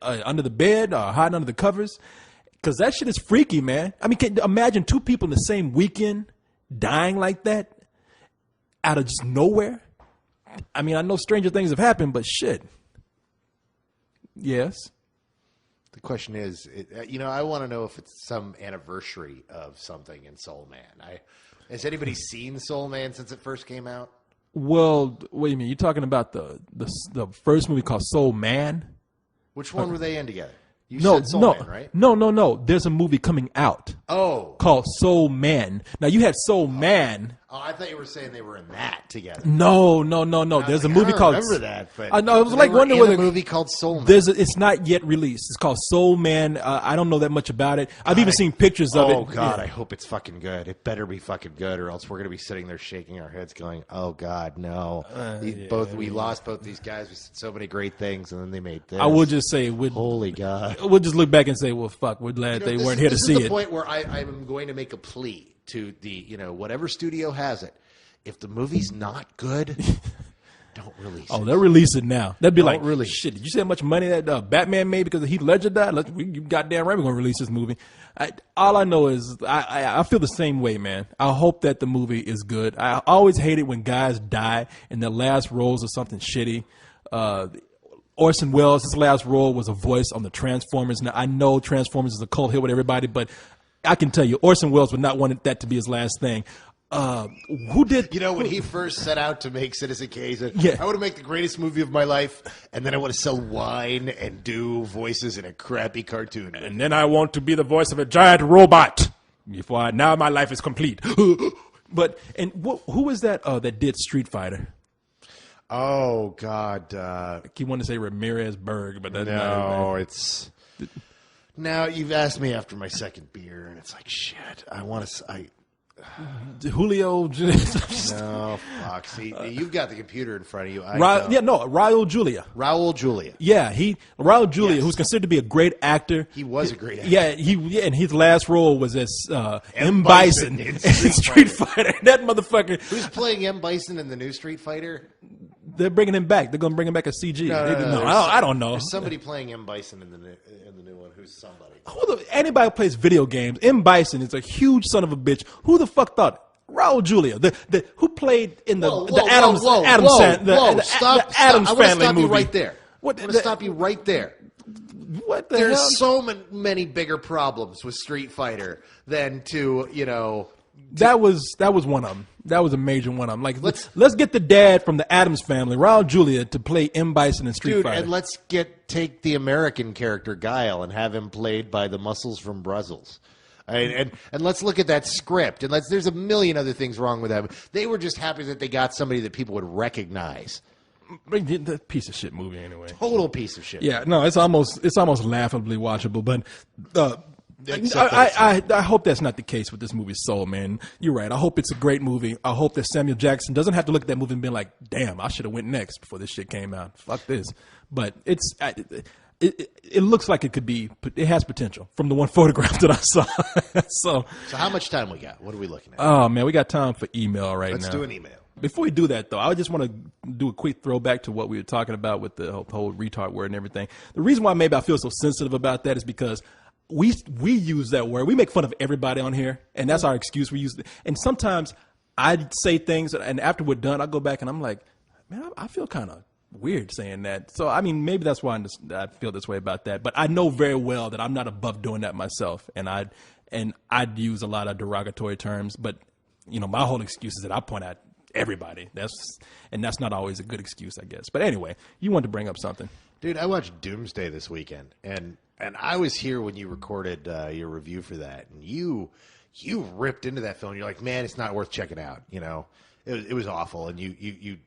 Speaker 2: under the bed, or hiding under the covers, because that shit is freaky, man. I mean, imagine two people in the same weekend dying like that out of just nowhere. I mean, I know stranger things have happened, but shit. Yes.
Speaker 1: The question is, I want to know if it's some anniversary of something in Soul Man. Has anybody seen Soul Man since it first came out?
Speaker 2: Well, wait a minute. You're talking about the first movie called Soul Man?
Speaker 1: Which one were they in together? You
Speaker 2: No,
Speaker 1: said Soul
Speaker 2: no,
Speaker 1: Man, right?
Speaker 2: no. There's a movie coming out called Soul Man. Now you had Soul Man.
Speaker 1: Oh, I thought you were saying they were in that together.
Speaker 2: No. There's a movie called.
Speaker 1: I remember that, but
Speaker 2: I know it was like wondering
Speaker 1: whether a movie called Soul Man.
Speaker 2: It's not yet released. It's called Soul Man. I don't know that much about it. I've even seen pictures of it.
Speaker 1: Oh God,
Speaker 2: Yeah.
Speaker 1: I hope it's fucking good. It better be fucking good, or else we're gonna be sitting there shaking our heads, going, "Oh God, no!" We lost both these guys. We said so many great things, and then they made this.
Speaker 2: I will just say,
Speaker 1: holy God,
Speaker 2: we'll just look back and say, well, fuck, we're glad they weren't here to see it.
Speaker 1: This is the point where I'm going to make a plea to the whatever studio has it. If the movie's not good, don't release it.
Speaker 2: Oh, they'll release it now. They'd be like,
Speaker 1: really.
Speaker 2: shit, did you see how much money that Batman made because Heath Ledger died? You goddamn right we're going to release this movie. All I know is I feel the same way, man. I hope that the movie is good. I always hate it when guys die and their last roles are something shitty. Orson Welles, his last role was a voice on the Transformers. Now, I know Transformers is a cult hit with everybody, but I can tell you, Orson Welles would not want that to be his last thing. Who did?
Speaker 1: When he first set out to make Citizen Kane, he said,
Speaker 2: Yeah.
Speaker 1: I want to make the greatest movie of my life, and then I want to sell wine and do voices in a crappy cartoon.
Speaker 2: And then I want to be the voice of a giant robot. Now my life is complete. But who was that? That did Street Fighter.
Speaker 1: Oh God!
Speaker 2: I keep wanting to say Ramirez Berg, but that's not
Speaker 1: it's. Now you've asked me after my second beer, and it's like shit. I want to.
Speaker 2: Julio.
Speaker 1: No, fuck. See, you've got the computer in front of you.
Speaker 2: Raul Julia.
Speaker 1: Raul Julia.
Speaker 2: Yeah, Raul Julia, who's considered to be a great actor.
Speaker 1: He was a great actor.
Speaker 2: Yeah, and his last role was as M. Bison in Street Fighter. That motherfucker.
Speaker 1: Who's playing M. Bison in the new Street Fighter?
Speaker 2: They're bringing him back. They're going to bring him back as CG.
Speaker 1: No,
Speaker 2: I don't know.
Speaker 1: There's somebody playing M. Bison in the new one. Who's somebody?
Speaker 2: Anybody who plays video games, M. Bison is a huge son of a bitch. Who the fuck thought? Raul Julia, who played in the Addams Family movie.
Speaker 1: You right there. I want to stop you right there.
Speaker 2: What the hell?
Speaker 1: There's so many bigger problems with Street Fighter than to,
Speaker 2: That was one of them. That was a major one of them. Like, let's get the dad from the Addams Family, Raul Julia, to play M. Bison in Street Fighter.
Speaker 1: And let's take the American character Guile and have him played by the muscles from Brussels. And let's look at that script. And there's a million other things wrong with that. They were just happy that they got somebody that people would recognize.
Speaker 2: The piece of shit movie anyway.
Speaker 1: Total piece of shit.
Speaker 2: Yeah, no, it's almost laughably watchable. But I hope that's not the case with this movie Soul, man. You're right. I hope it's a great movie. I hope that Samuel Jackson doesn't have to look at that movie and be like, damn, I should have went next before this shit came out. Fuck this. But it looks like it could be. It has potential from the one photograph that I saw. So
Speaker 1: how much time we got? What are we looking at?
Speaker 2: Oh man, we got time for email right now.
Speaker 1: Let's do an email.
Speaker 2: Before we do that, though, I just want to do a quick throwback to what we were talking about with the whole retard word and everything. The reason why maybe I feel so sensitive about that is because we use that word. We make fun of everybody on here, and that's our excuse. We use it. And sometimes I say things, and after we're done, I go back and I'm like, man, I feel kind of weird saying that. So, I mean, maybe that's why I feel this way about that. But I know very well that I'm not above doing that myself, and I'd use a lot of derogatory terms. But, my whole excuse is that I point out everybody. That's not always a good excuse, I guess. But anyway, you wanted to bring up something.
Speaker 1: Dude, I watched Doomsday this weekend, and I was here when you recorded your review for that, and you ripped into that film. You're like, man, it's not worth checking out. It was awful, and you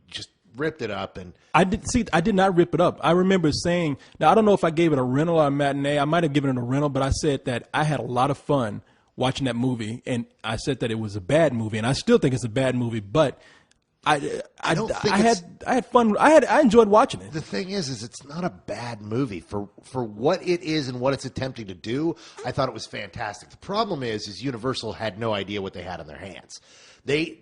Speaker 1: just ripped it up. And
Speaker 2: I did not rip it up. I remember saying, now I don't know if I gave it a rental or a matinee. I might have given it a rental, but I said that I had a lot of fun watching that movie, and I said that it was a bad movie, and I still think it's a bad movie, but I had fun. I enjoyed watching it.
Speaker 1: The thing is it's not a bad movie for what it is and what it's attempting to do. I thought it was fantastic. The problem is Universal had no idea what they had on their hands.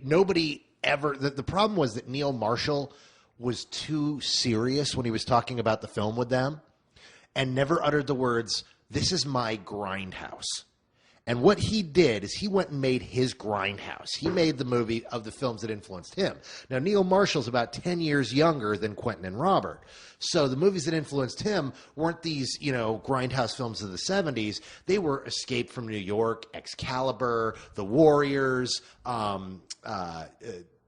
Speaker 1: Nobody ever. The problem was that Neil Marshall was too serious when he was talking about the film with them, and never uttered the words, "This is my grindhouse." And what he did is he went and made his grindhouse. He made the movie of the films that influenced him. Now, Neil Marshall's about 10 years younger than Quentin and Robert. So the movies that influenced him weren't these, grindhouse films of the 70s. They were Escape from New York, Excalibur, The Warriors,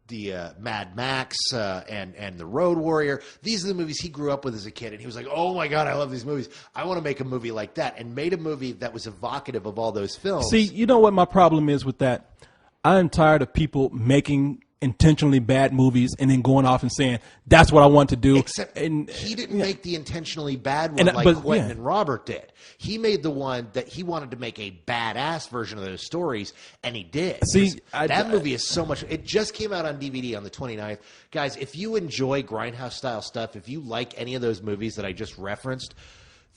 Speaker 1: the Mad Max and The Road Warrior. These are the movies he grew up with as a kid, and he was like, oh my God, I love these movies. I want to make a movie like that, and made a movie that was evocative of all those films.
Speaker 2: See, you know what my problem is with that? I'm tired of people making intentionally bad movies and then going off and saying, that's what I want to do.
Speaker 1: Except he didn't make the intentionally bad one like Quentin and Robert did. He made the one that he wanted to make a badass version of those stories, and he did.
Speaker 2: See,
Speaker 1: that movie is so much. It just came out on DVD on the 29th. Guys, if you enjoy Grindhouse-style stuff, if you like any of those movies that I just referenced,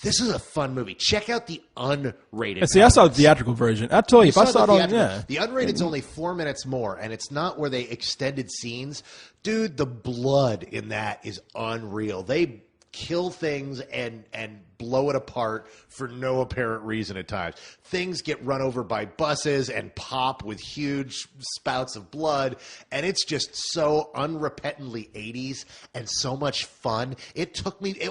Speaker 1: this is a fun movie. Check out the unrated.
Speaker 2: See, I saw the theatrical version. I told you, if I saw it on,
Speaker 1: the unrated's only 4 minutes more, and it's not where they extended scenes. Dude, the blood in that is unreal. They kill things and blow it apart for no apparent reason at times. Things get run over by buses and pop with huge spouts of blood, and it's just so unrepentantly 80s and so much fun. It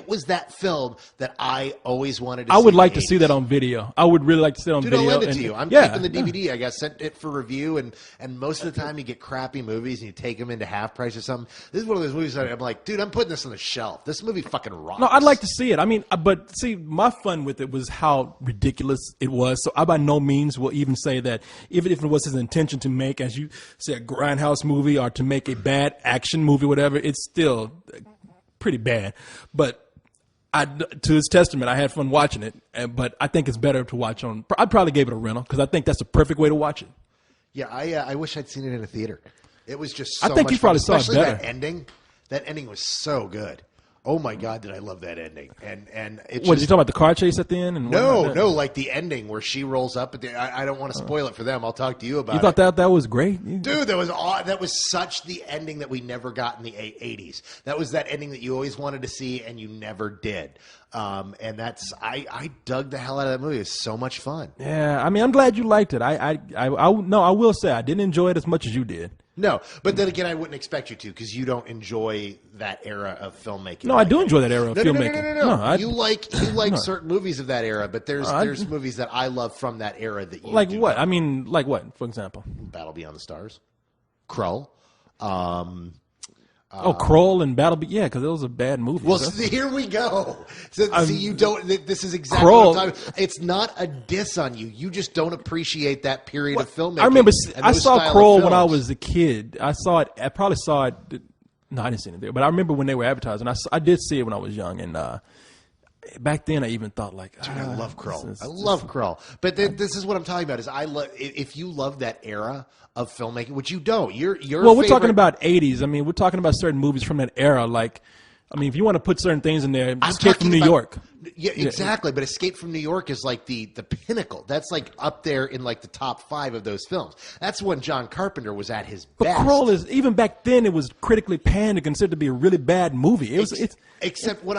Speaker 1: was that film that I always wanted to see.
Speaker 2: I would like to see that on video. I would really like to see it on video.
Speaker 1: I'll lend it to you. I'm keeping the DVD. I got sent it for review, and most of the time you get crappy movies and you take them into half price or something. This is one of those movies that I'm like, dude, I'm putting this on the shelf. This movie fucking rocks.
Speaker 2: No, I'd like to see it. I mean, but see, my fun with it was how ridiculous it was. So I by no means will even say that even if it was his intention to make, as you say, a grindhouse movie or to make a bad action movie, whatever, it's still pretty bad. But to his testament, I had fun watching it. But I think it's better to watch on. I'd probably gave it a rental because I think that's the perfect way to watch it.
Speaker 1: Yeah, I wish I'd seen it in a theater. It was just so
Speaker 2: I think
Speaker 1: much
Speaker 2: you probably
Speaker 1: fun.
Speaker 2: saw it better.
Speaker 1: That ending was so good. Oh my God, did I love that ending? And it's
Speaker 2: What, did you talk about the car chase at the end? And
Speaker 1: no, like the ending where she rolls up at the. I don't want to spoil it for them. I'll talk to you about it.
Speaker 2: You thought that was great,
Speaker 1: dude? That was such the ending that we never got in the 80s. That was that ending that you always wanted to see and you never did. And that's I dug the hell out of that movie. It's so much fun.
Speaker 2: Yeah, I mean, I'm glad you liked it. I will say I didn't enjoy it as much as you did.
Speaker 1: No, but then again, I wouldn't expect you to because you don't enjoy that era of filmmaking.
Speaker 2: No, I do enjoy that era of filmmaking.
Speaker 1: No. You like certain movies of that era, but there's movies that I love from that era that you
Speaker 2: like
Speaker 1: do
Speaker 2: what?
Speaker 1: not.
Speaker 2: I mean, like what? For example,
Speaker 1: Battle Beyond the Stars, Krull.
Speaker 2: Krull and Battle, yeah, because those are bad movies.
Speaker 1: Well, here we go. So, see, you don't. This is exactly what I'm talking about. It's not a diss on you. You just don't appreciate that period of filmmaking.
Speaker 2: I remember I saw Krull when I was a kid. I saw it. I probably saw it. No, I didn't see it there, but I remember when they were advertising. I did see it when I was young, and back then I even thought like,
Speaker 1: dude, I love Krull. I love Krull. But this is what I'm talking about. Is I love if you love that era of filmmaking, which you don't.
Speaker 2: We're talking about 80s. I mean, we're talking about certain movies from that era. Like, I mean, if you want to put certain things in there, Escape from New York.
Speaker 1: Yeah, exactly. But Escape from New York is like the pinnacle. That's like up there in like the top 5 of those films. That's when John Carpenter was at his best.
Speaker 2: But Krull is, even back then, it was critically panned and considered to be a really bad movie.
Speaker 1: Except what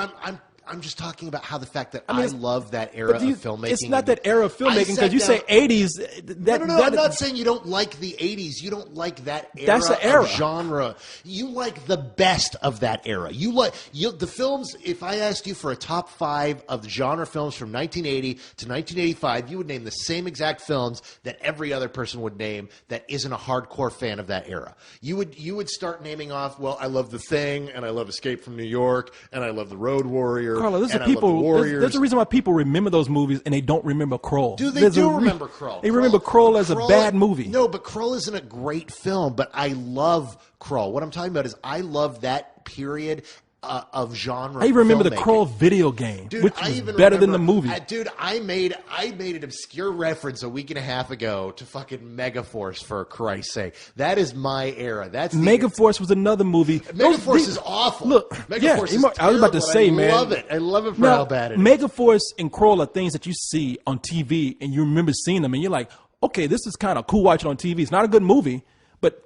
Speaker 1: I'm just talking about how the fact that I love that era of filmmaking.
Speaker 2: It's not that era of filmmaking because you say 80s.
Speaker 1: No, I'm not saying you don't like the 80s. You don't like that era,
Speaker 2: that's the era.
Speaker 1: Of genre. You like the best of that era. You like the films. If I asked you for a top 5 of the genre films from 1980 to 1985, you would name the same exact films that every other person would name that isn't a hardcore fan of that era. You would start naming off, well, I love The Thing, and I love Escape from New York, and I love The Road Warrior.
Speaker 2: Carlo, there's a reason why people remember those movies and they don't remember Krull.
Speaker 1: They do remember Krull.
Speaker 2: They remember Krull as a bad movie.
Speaker 1: No, but Krull isn't a great film, but I love Krull. What I'm talking about is I love that period of genre.
Speaker 2: I even remember the Krull video game, dude, which was better than the movie.
Speaker 1: Dude, I made an obscure reference a week and a half ago to fucking Megaforce, for Christ's sake. That is my era.
Speaker 2: Megaforce was another movie.
Speaker 1: Megaforce is awful.
Speaker 2: Look,
Speaker 1: Megaforce is
Speaker 2: I was about to say, man.
Speaker 1: I love it. I love it for how bad it is.
Speaker 2: Megaforce and Krull are things that you see on TV and you remember seeing them and you're like, okay, this is kind of cool watching on TV. It's not a good movie, but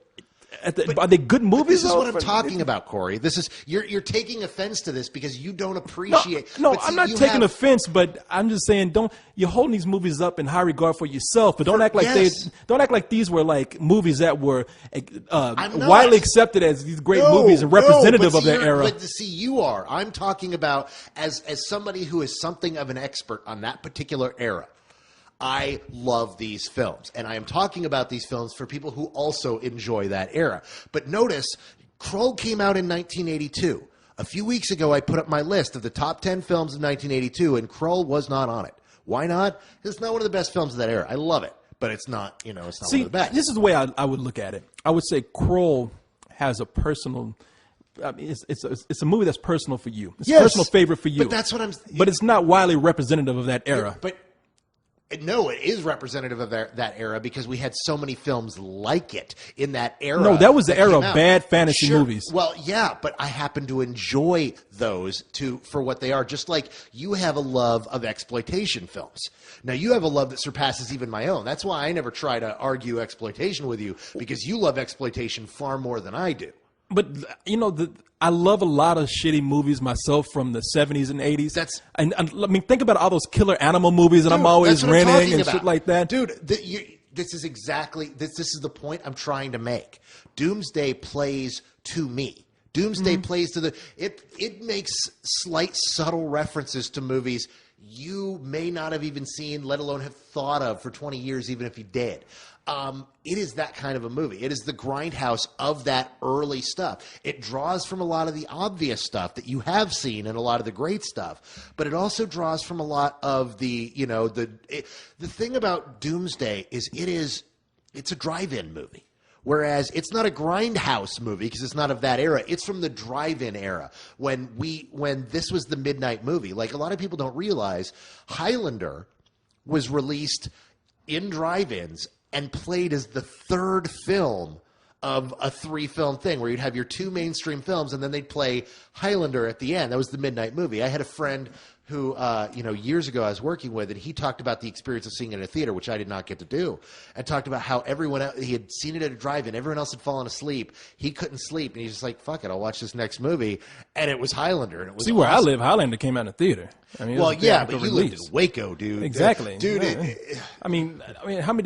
Speaker 2: are they good movies?
Speaker 1: This is what I'm talking about, Corey. This is you're taking offense to this because you don't appreciate.
Speaker 2: No, I'm not taking offense, but I'm just saying you're holding these movies up in high regard for yourself, but don't act like these were like movies that were widely accepted as these great movies and representative of their era.
Speaker 1: But see, you are. I'm talking about as somebody who is something of an expert on that particular era. I love these films, and I am talking about these films for people who also enjoy that era. But notice, Krull came out in 1982. A few weeks ago, I put up my list of the top 10 films of 1982, and Krull was not on it. Why not? It's not one of the best films of that era. I love it, but it's not, it's not one of the best.
Speaker 2: This is the way I would look at it. I would say Krull has a personal... I mean, it's a movie that's personal for you. It's a personal favorite for you.
Speaker 1: But that's what
Speaker 2: But it's not widely representative of that era.
Speaker 1: No, it is representative of that era because we had so many films like it in that era.
Speaker 2: No, that was the era of bad fantasy movies.
Speaker 1: Well, yeah, but I happen to enjoy those for what they are, just like you have a love of exploitation films. Now, you have a love that surpasses even my own. That's why I never try to argue exploitation with you, because you love exploitation far more than I do.
Speaker 2: But, I love a lot of shitty movies myself from the 70s and 80s. I mean, think about all those killer animal movies that I'm always renting and shit like that.
Speaker 1: Dude, this is the point I'm trying to make. Doomsday plays to me. Doomsday plays to it makes slight, subtle references to movies you may not have even seen, let alone have thought of for 20 years, even if you did. It is that kind of a movie. It is the grindhouse of that early stuff. It draws from a lot of the obvious stuff that you have seen and a lot of the great stuff, but it also draws from a lot of the thing about Doomsday is it's a drive-in movie. Whereas it's not a grindhouse movie because it's not of that era. It's from the drive-in era when this was the midnight movie. Like, a lot of people don't realize Highlander was released in drive-ins and played as the third film of a 3-film thing where you'd have your 2 mainstream films and then they'd play Highlander at the end. That was the midnight movie. I had a friend who, years ago I was working with, and he talked about the experience of seeing it in a theater, which I did not get to do, and talked about how everyone else, he had seen it at a drive-in, everyone else had fallen asleep, he couldn't sleep, and he's just like, fuck it, I'll watch this next movie, and it was Highlander, and it was
Speaker 2: See, where I live, Highlander came out in the theater. I mean,
Speaker 1: well, yeah, but you lived in Waco, dude.
Speaker 2: Exactly,
Speaker 1: dude.
Speaker 2: Yeah. I mean,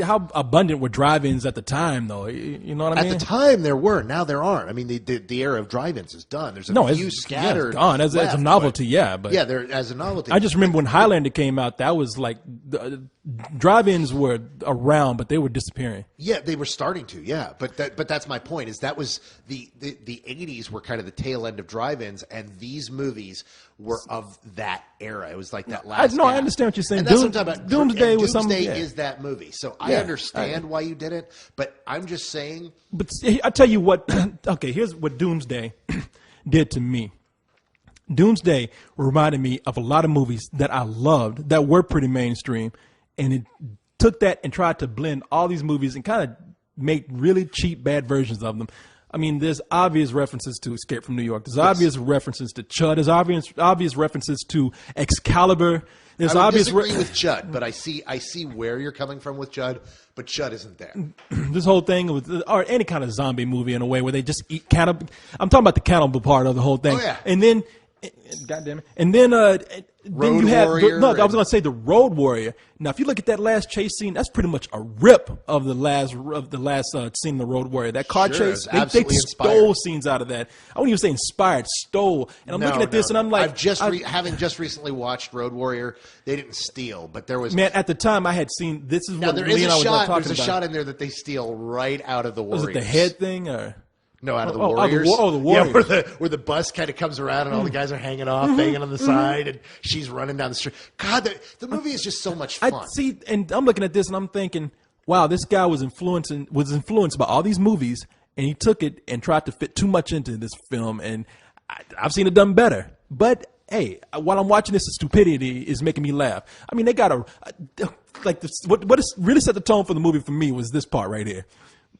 Speaker 2: how abundant were drive-ins at the time, though? You know what I mean?
Speaker 1: At the time, there were. Now there aren't. I mean, the era of drive-ins is done. There's a few scattered.
Speaker 2: It's gone as a novelty, but
Speaker 1: yeah, there as a novelty.
Speaker 2: I just remember when Highlander came out, that was like drive-ins were around, but they were disappearing.
Speaker 1: Yeah, they were starting to. Yeah, but that's my point. Is that was the 80s were kind of the tail end of drive-ins, and these movies were of that era. It was like that last.
Speaker 2: I understand what you're saying.
Speaker 1: And that's what I'm talking about.
Speaker 2: Doomsday was something.
Speaker 1: Doomsday is that movie. So I understand why you did it, but I'm just saying.
Speaker 2: But I tell you what. Okay, here's what Doomsday did to me. Doomsday reminded me of a lot of movies that I loved that were pretty mainstream, and it took that and tried to blend all these movies and kind of make really cheap, bad versions of them. I mean, there's obvious references to Escape from New York. There's obvious references to Chud. There's obvious references to Excalibur. There's
Speaker 1: I
Speaker 2: obvious
Speaker 1: disagree with Chud, but I see where you're coming from with Chud, but Chud isn't there.
Speaker 2: This whole thing with, or any kind of zombie movie in a way where they just eat cannibal. I'm talking about the cannibal part of the whole thing.
Speaker 1: Oh, yeah.
Speaker 2: And then, God damn it. And then you have I was going to say the Road Warrior. Now, if you look at that last chase scene, that's pretty much a rip of the last scene in the Road Warrior. That car chase, they stole scenes out of that. I wouldn't even say inspired, stole. And I'm looking at this, and I'm like,
Speaker 1: having just recently watched Road Warrior, they didn't steal, but there was
Speaker 2: at the time I had seen this is
Speaker 1: now
Speaker 2: what
Speaker 1: there
Speaker 2: Lee
Speaker 1: is
Speaker 2: and I was talking about.
Speaker 1: There's a shot in there that they steal right out of the Warriors.
Speaker 2: Was it the head thing or?
Speaker 1: No, out of the Warriors.
Speaker 2: The Warriors.
Speaker 1: Yeah, where the bus kind of comes around and all the guys are hanging off, banging on the side, and she's running down the street. God, the movie is just so much fun.
Speaker 2: I see, and I'm looking at this and I'm thinking, wow, this guy was influenced by all these movies, and he took it and tried to fit too much into this film, and I've seen it done better. But hey, while I'm watching this, the stupidity is making me laugh. I mean, they got what really set the tone for the movie for me was this part right here.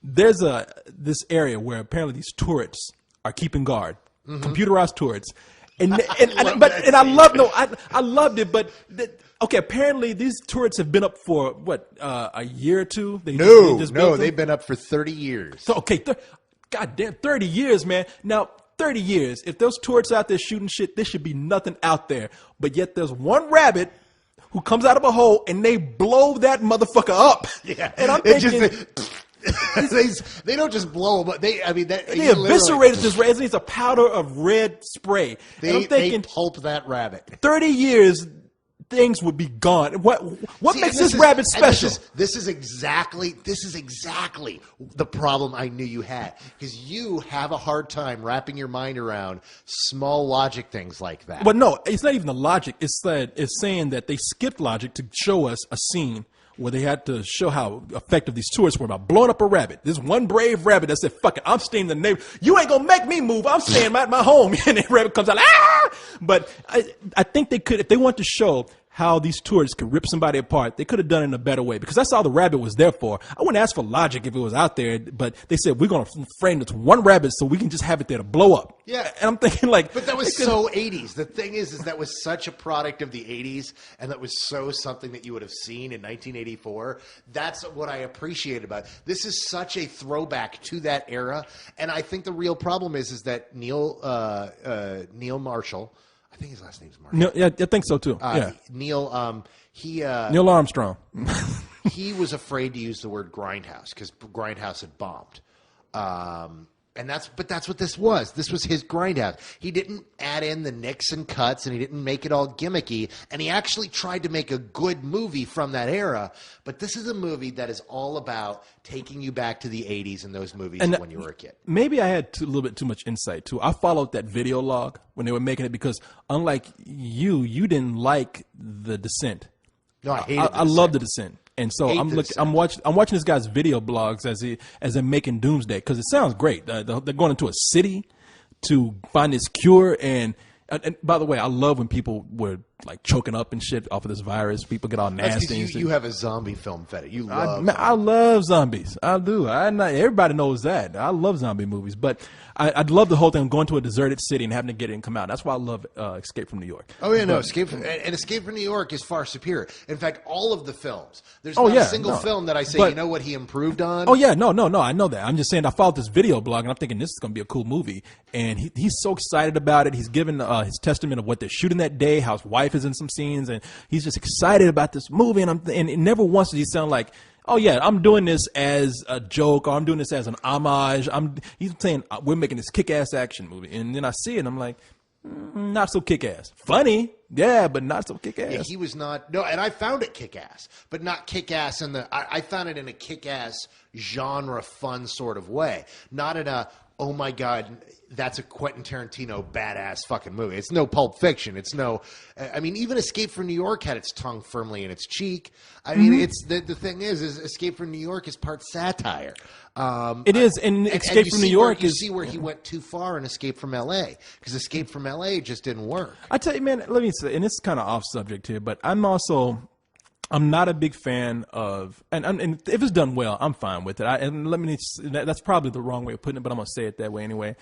Speaker 2: There's this area where apparently these turrets are keeping guard, computerized turrets, I loved it, but okay, apparently these turrets have been up for a year or two.
Speaker 1: They've been up for 30 years.
Speaker 2: So okay, goddamn 30 years, man. Now 30 years, if those turrets out there shooting shit, there should be nothing out there. But yet there's one rabbit who comes out of a hole and they blow that motherfucker up.
Speaker 1: Yeah,
Speaker 2: and I'm thinking.
Speaker 1: They don't just blow them up. They
Speaker 2: eviscerated this red. It's a powder of red spray. And I'm thinking,
Speaker 1: they pulp that rabbit.
Speaker 2: 30 years, things would be gone. What makes this rabbit special?
Speaker 1: This is exactly the problem I knew you had, because you have a hard time wrapping your mind around small logic things like that.
Speaker 2: But no, it's not even the logic. It's saying that they skipped logic to show us a scene where they had to show how effective these tourists were about blowing up a rabbit. This one brave rabbit that said, fuck it, I'm staying in the neighborhood. You ain't gonna make me move. I'm staying at my home. And the rabbit comes out, ah! But I think they could, if they want to show how these tourists could rip somebody apart, they could have done it in a better way, because that's all the rabbit was there for. I wouldn't ask for logic if it was out there, but they said, we're going to frame this one rabbit so we can just have it there to blow up.
Speaker 1: Yeah.
Speaker 2: And I'm thinking like...
Speaker 1: But that was so 80s. The thing is that was such a product of the 80s, and that was so something that you would have seen in 1984. That's what I appreciate about it. This is such a throwback to that era, and I think the real problem is that Neil Marshall... I think his last name's Marshall.
Speaker 2: No, yeah, I think so too.
Speaker 1: Neil
Speaker 2: Armstrong.
Speaker 1: He was afraid to use the word Grindhouse because Grindhouse had bombed. But that's what this was. This was his Grindhouse. He didn't add in the nicks and cuts, and he didn't make it all gimmicky. And he actually tried to make a good movie from that era. But this is a movie that is all about taking you back to the 80s and those movies when you were a kid.
Speaker 2: Maybe I had a little bit too much insight, too. I followed that video log when they were making it because, unlike you didn't like The Descent.
Speaker 1: No, I hated
Speaker 2: I love The Descent. And so I'm watching this guy's video blogs as they're making Doomsday, because it sounds great. They're going into a city to find this cure, and by the way, I love when people were like choking up and shit off of this virus. People get all nasty.
Speaker 1: You have a zombie film fetish. You love.
Speaker 2: I love zombies. I do. Everybody knows that. I love zombie movies, but I'd love the whole thing of going to a deserted city and having to get it and come out. That's why I love Escape from New York.
Speaker 1: Oh yeah, no, Escape from New York is far superior. In fact, all of the films. There's not a single film that I say, you know what he improved on.
Speaker 2: Oh yeah, no, I know that. I'm just saying I followed this video blog and I'm thinking this is going to be a cool movie, and he's so excited about it. He's given his testament of what they're shooting that day, how his wife is in some scenes, and he's just excited about this movie. And it never once does he sound like, oh yeah, I'm doing this as a joke, or I'm doing this as an homage. He's saying we're making this kick-ass action movie, and then I see it, and I'm like, not so kick-ass. Funny, yeah, but not so kick-ass.
Speaker 1: Yeah, he was not. No, and I found it kick-ass, but not kick-ass in the. I found it in a kick-ass genre, fun sort of way, not in a. Oh my God, that's a Quentin Tarantino badass fucking movie. It's no Pulp Fiction. It's no, I mean, even Escape from New York had its tongue firmly in its cheek. I mean, it's the thing is Escape from New York is part satire.
Speaker 2: It is, and Escape from New York
Speaker 1: is. You see where he went too far in Escape from L.A. because Escape from L.A. just didn't work.
Speaker 2: I tell you, man, let me say, and this is kind of off subject here, but I'm not a big fan of, and if it's done well, I'm fine with it. That's probably the wrong way of putting it, but I'm gonna say it that way anyway.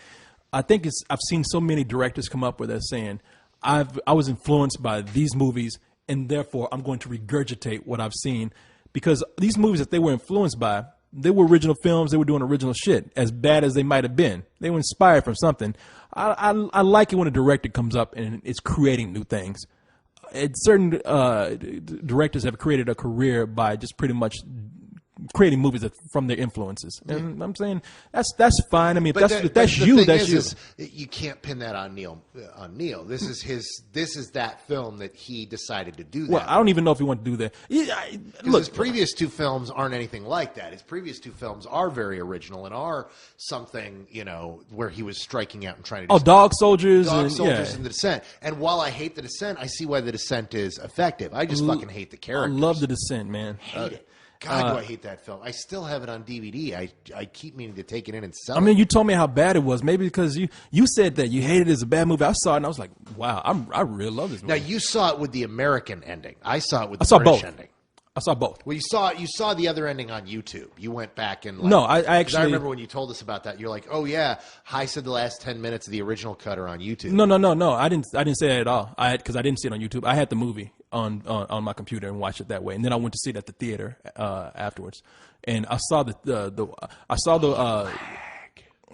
Speaker 2: I think I've seen so many directors come up with that saying, I was influenced by these movies, and therefore I'm going to regurgitate what I've seen, because these movies that they were influenced by, they were original films. They were doing original shit, as bad as they might have been. They were inspired from something. I like it when a director comes up and is creating new things. Certain directors have created a career by just pretty much creating movies from their influences, and I'm saying that's fine. I mean, if that's you.
Speaker 1: You can't pin that on Neil. This is that film that he decided to do that.
Speaker 2: Well, I don't even know if he wanted to do that.
Speaker 1: Look, his previous two films aren't anything like that. His previous two films are very original and are something, where he was striking out and trying to.
Speaker 2: Dog Soldiers,
Speaker 1: and The Descent. And while I hate The Descent, I see why The Descent is effective. I just fucking hate the characters.
Speaker 2: I love The Descent, man.
Speaker 1: Hate it. God, do I hate that film. I still have it on DVD. I keep meaning to take it in and sell it.
Speaker 2: I mean, you told me how bad it was. Maybe because you said that you hated it as a bad movie. I saw it and I was like, wow, I really love this movie.
Speaker 1: Now, you saw it with the American ending. I saw it with the British ending.
Speaker 2: I saw both.
Speaker 1: Well, you saw the other ending on YouTube. You went back and
Speaker 2: no, I actually.
Speaker 1: I remember when you told us about that. You're like, oh yeah, I said the last 10 minutes of the original cut are on YouTube.
Speaker 2: No. I didn't say that at all. Because I didn't see it on YouTube. I had the movie on my computer and watched it that way, and then I went to see it at the theater afterwards. And I saw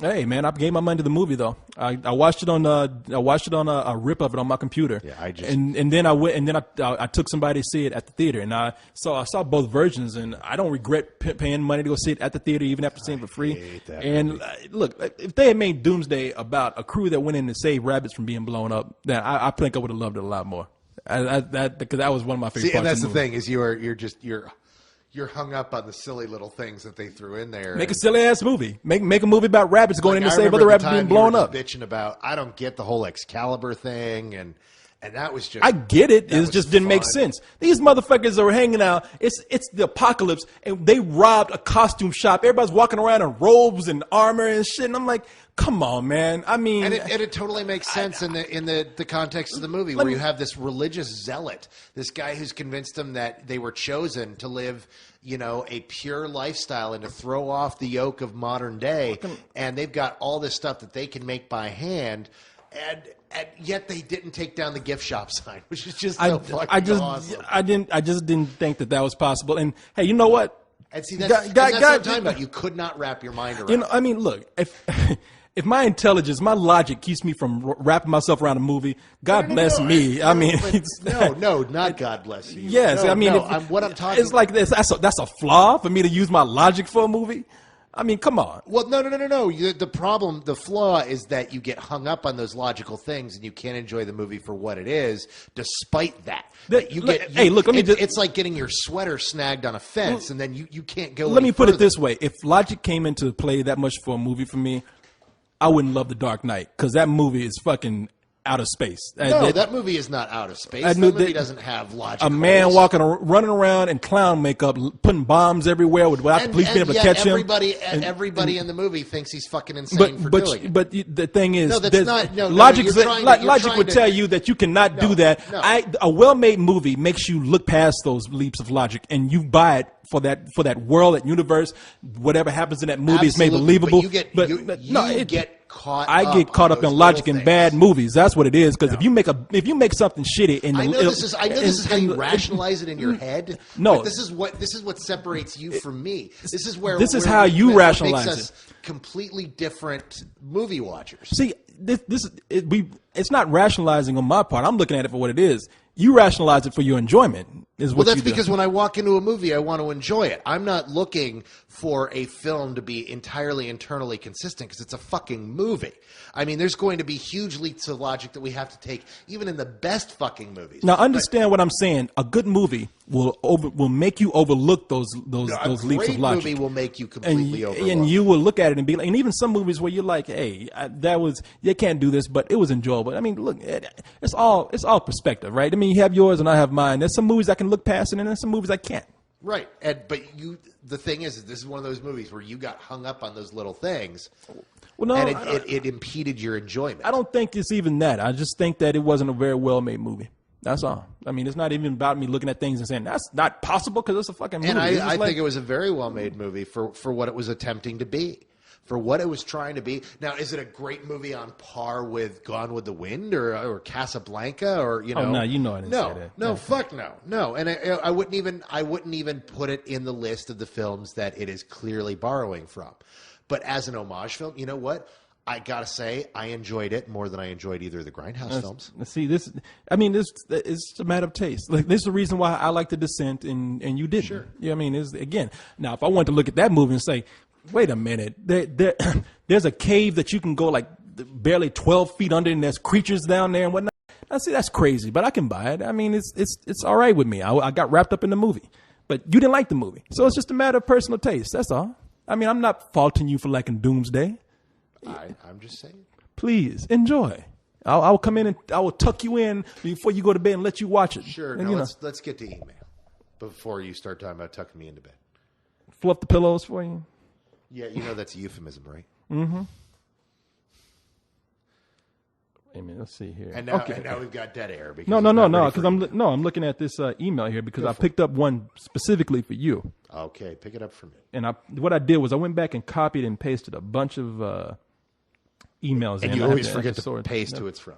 Speaker 2: Hey man, I gave my money to the movie though. I watched it on a rip of it on my computer.
Speaker 1: Yeah,
Speaker 2: and then I went and then I took somebody to see it at the theater, and I saw both versions, and I don't regret paying money to go see it at the theater even after seeing it for free. And look, if they had made Doomsday about a crew that went in to save rabbits from being blown up, then I think I would have loved it a lot more. Because that was one of my favorite parts.
Speaker 1: And that's
Speaker 2: of
Speaker 1: the thing is you're hung up on the silly little things that they threw in there.
Speaker 2: Make a silly ass movie. Make a movie about rabbits going in to save other rabbits being blown up.
Speaker 1: Bitching about, I don't get the whole Excalibur thing, and that was just.
Speaker 2: I get it. It just didn't make sense. These motherfuckers are hanging out. It's the apocalypse, and they robbed a costume shop. Everybody's walking around in robes and armor and shit. And I'm like, come on, man. I mean,
Speaker 1: and it totally makes sense in the context of the movie, where you have this religious zealot, this guy who's convinced them that they were chosen to live, a pure lifestyle and to throw off the yoke of modern day, and they've got all this stuff that they can make by hand, and yet they didn't take down the gift shop sign, which is just awesome.
Speaker 2: I just didn't think that was possible. And hey, you know what?
Speaker 1: And see, that's what I'm talking about. You could not wrap your mind around.
Speaker 2: I mean, look, if my intelligence, my logic keeps me from wrapping myself around a movie, God bless me. I mean,
Speaker 1: not God bless you.
Speaker 2: Yes, I mean,
Speaker 1: what I'm talking.
Speaker 2: It's like this. That's a flaw for me to use my logic for a movie. I mean, come on.
Speaker 1: Well, no. The problem, the flaw is that you get hung up on those logical things, and you can't enjoy the movie for what it is, despite that. It's like getting your sweater snagged on a fence, and then you can't go.
Speaker 2: Let me put it this way: if logic came into play that much for a movie for me, I wouldn't love The Dark Knight, because that movie is fucking out of space.
Speaker 1: No, that movie is not out of space. That movie doesn't have logic.
Speaker 2: A man running around in clown makeup, putting bombs everywhere without the police being able to catch him.
Speaker 1: Everybody in the movie thinks he's fucking insane for doing it.
Speaker 2: But the thing is,
Speaker 1: logic
Speaker 2: would tell you that you cannot do that. A well-made movie makes you look past those leaps of logic, and you buy it for that world, that universe. Whatever happens in that movie is made believable.
Speaker 1: But you get caught.
Speaker 2: I get caught up in logic in bad movies. That's what it is. Because if you make something shitty, and
Speaker 1: I know this is how you rationalize it in your head.
Speaker 2: No,
Speaker 1: but this is what separates you from me. This is
Speaker 2: how you rationalize
Speaker 1: makes us completely different movie watchers.
Speaker 2: See, it's not rationalizing on my part. I'm looking at it for what it is. You rationalize it for your enjoyment.
Speaker 1: That's because when I walk into a movie, I want to enjoy it. I'm not looking for a film to be entirely internally consistent because it's a fucking movie. I mean, there's going to be huge leaps of logic that we have to take, even in the best fucking movies.
Speaker 2: Now, understand what I'm saying. A good movie will make you overlook those leaps of logic.
Speaker 1: A great movie will make you completely overlook.
Speaker 2: And you will look at it and be like, and even some movies where you're like, hey, you can't do this, but it was enjoyable. I mean, look, it's all perspective, right? I mean, you have yours and I have mine. There's some movies I can look past, and then there's some movies I can't.
Speaker 1: Right, but the thing is this is one of those movies where you got hung up on those little things. Well, no, and it impeded your enjoyment.
Speaker 2: I don't think it's even that. I just think that it wasn't a very well-made movie. That's all. I mean, it's not even about me looking at things and saying that's not possible because it's a fucking movie.
Speaker 1: And I think it was a very well-made movie for what it was attempting to be, for what it was trying to be. Now, is it a great movie on par with Gone with the Wind or Casablanca or
Speaker 2: Oh no, you know I didn't say that.
Speaker 1: No, fuck no. And I wouldn't even put it in the list of the films that it is clearly borrowing from. But as an homage film, you know what? I gotta say, I enjoyed it more than I enjoyed either of the Grindhouse films.
Speaker 2: See, this it's a matter of taste. Like, this is the reason why I like The Descent and you didn't. Sure. Yeah, I mean, now if I wanted to look at that movie and say, wait a minute, there's a cave that you can go like barely 12 feet under, and there's creatures down there and whatnot. I see, that's crazy, but I can buy it. I mean, it's all right with me. I got wrapped up in the movie, but you didn't like the movie, so it's just a matter of personal taste. That's all. I mean, I'm not faulting you for liking Doomsday.
Speaker 1: I'm just saying.
Speaker 2: Please enjoy. I will come in and I will tuck you in before you go to bed and let you watch it.
Speaker 1: Sure.
Speaker 2: And,
Speaker 1: let's get to email before you start talking about tucking me into bed.
Speaker 2: Fluff the pillows for you.
Speaker 1: Yeah, that's a euphemism, right?
Speaker 2: Mm-hmm. Wait a minute, let's see here.
Speaker 1: And now we've got dead air.
Speaker 2: No, because I'm looking at this email here because I picked up one specifically for you.
Speaker 1: Okay, pick it up for me.
Speaker 2: And what I did was I went back and copied and pasted a bunch of emails.
Speaker 1: And you always forget to paste who it's from.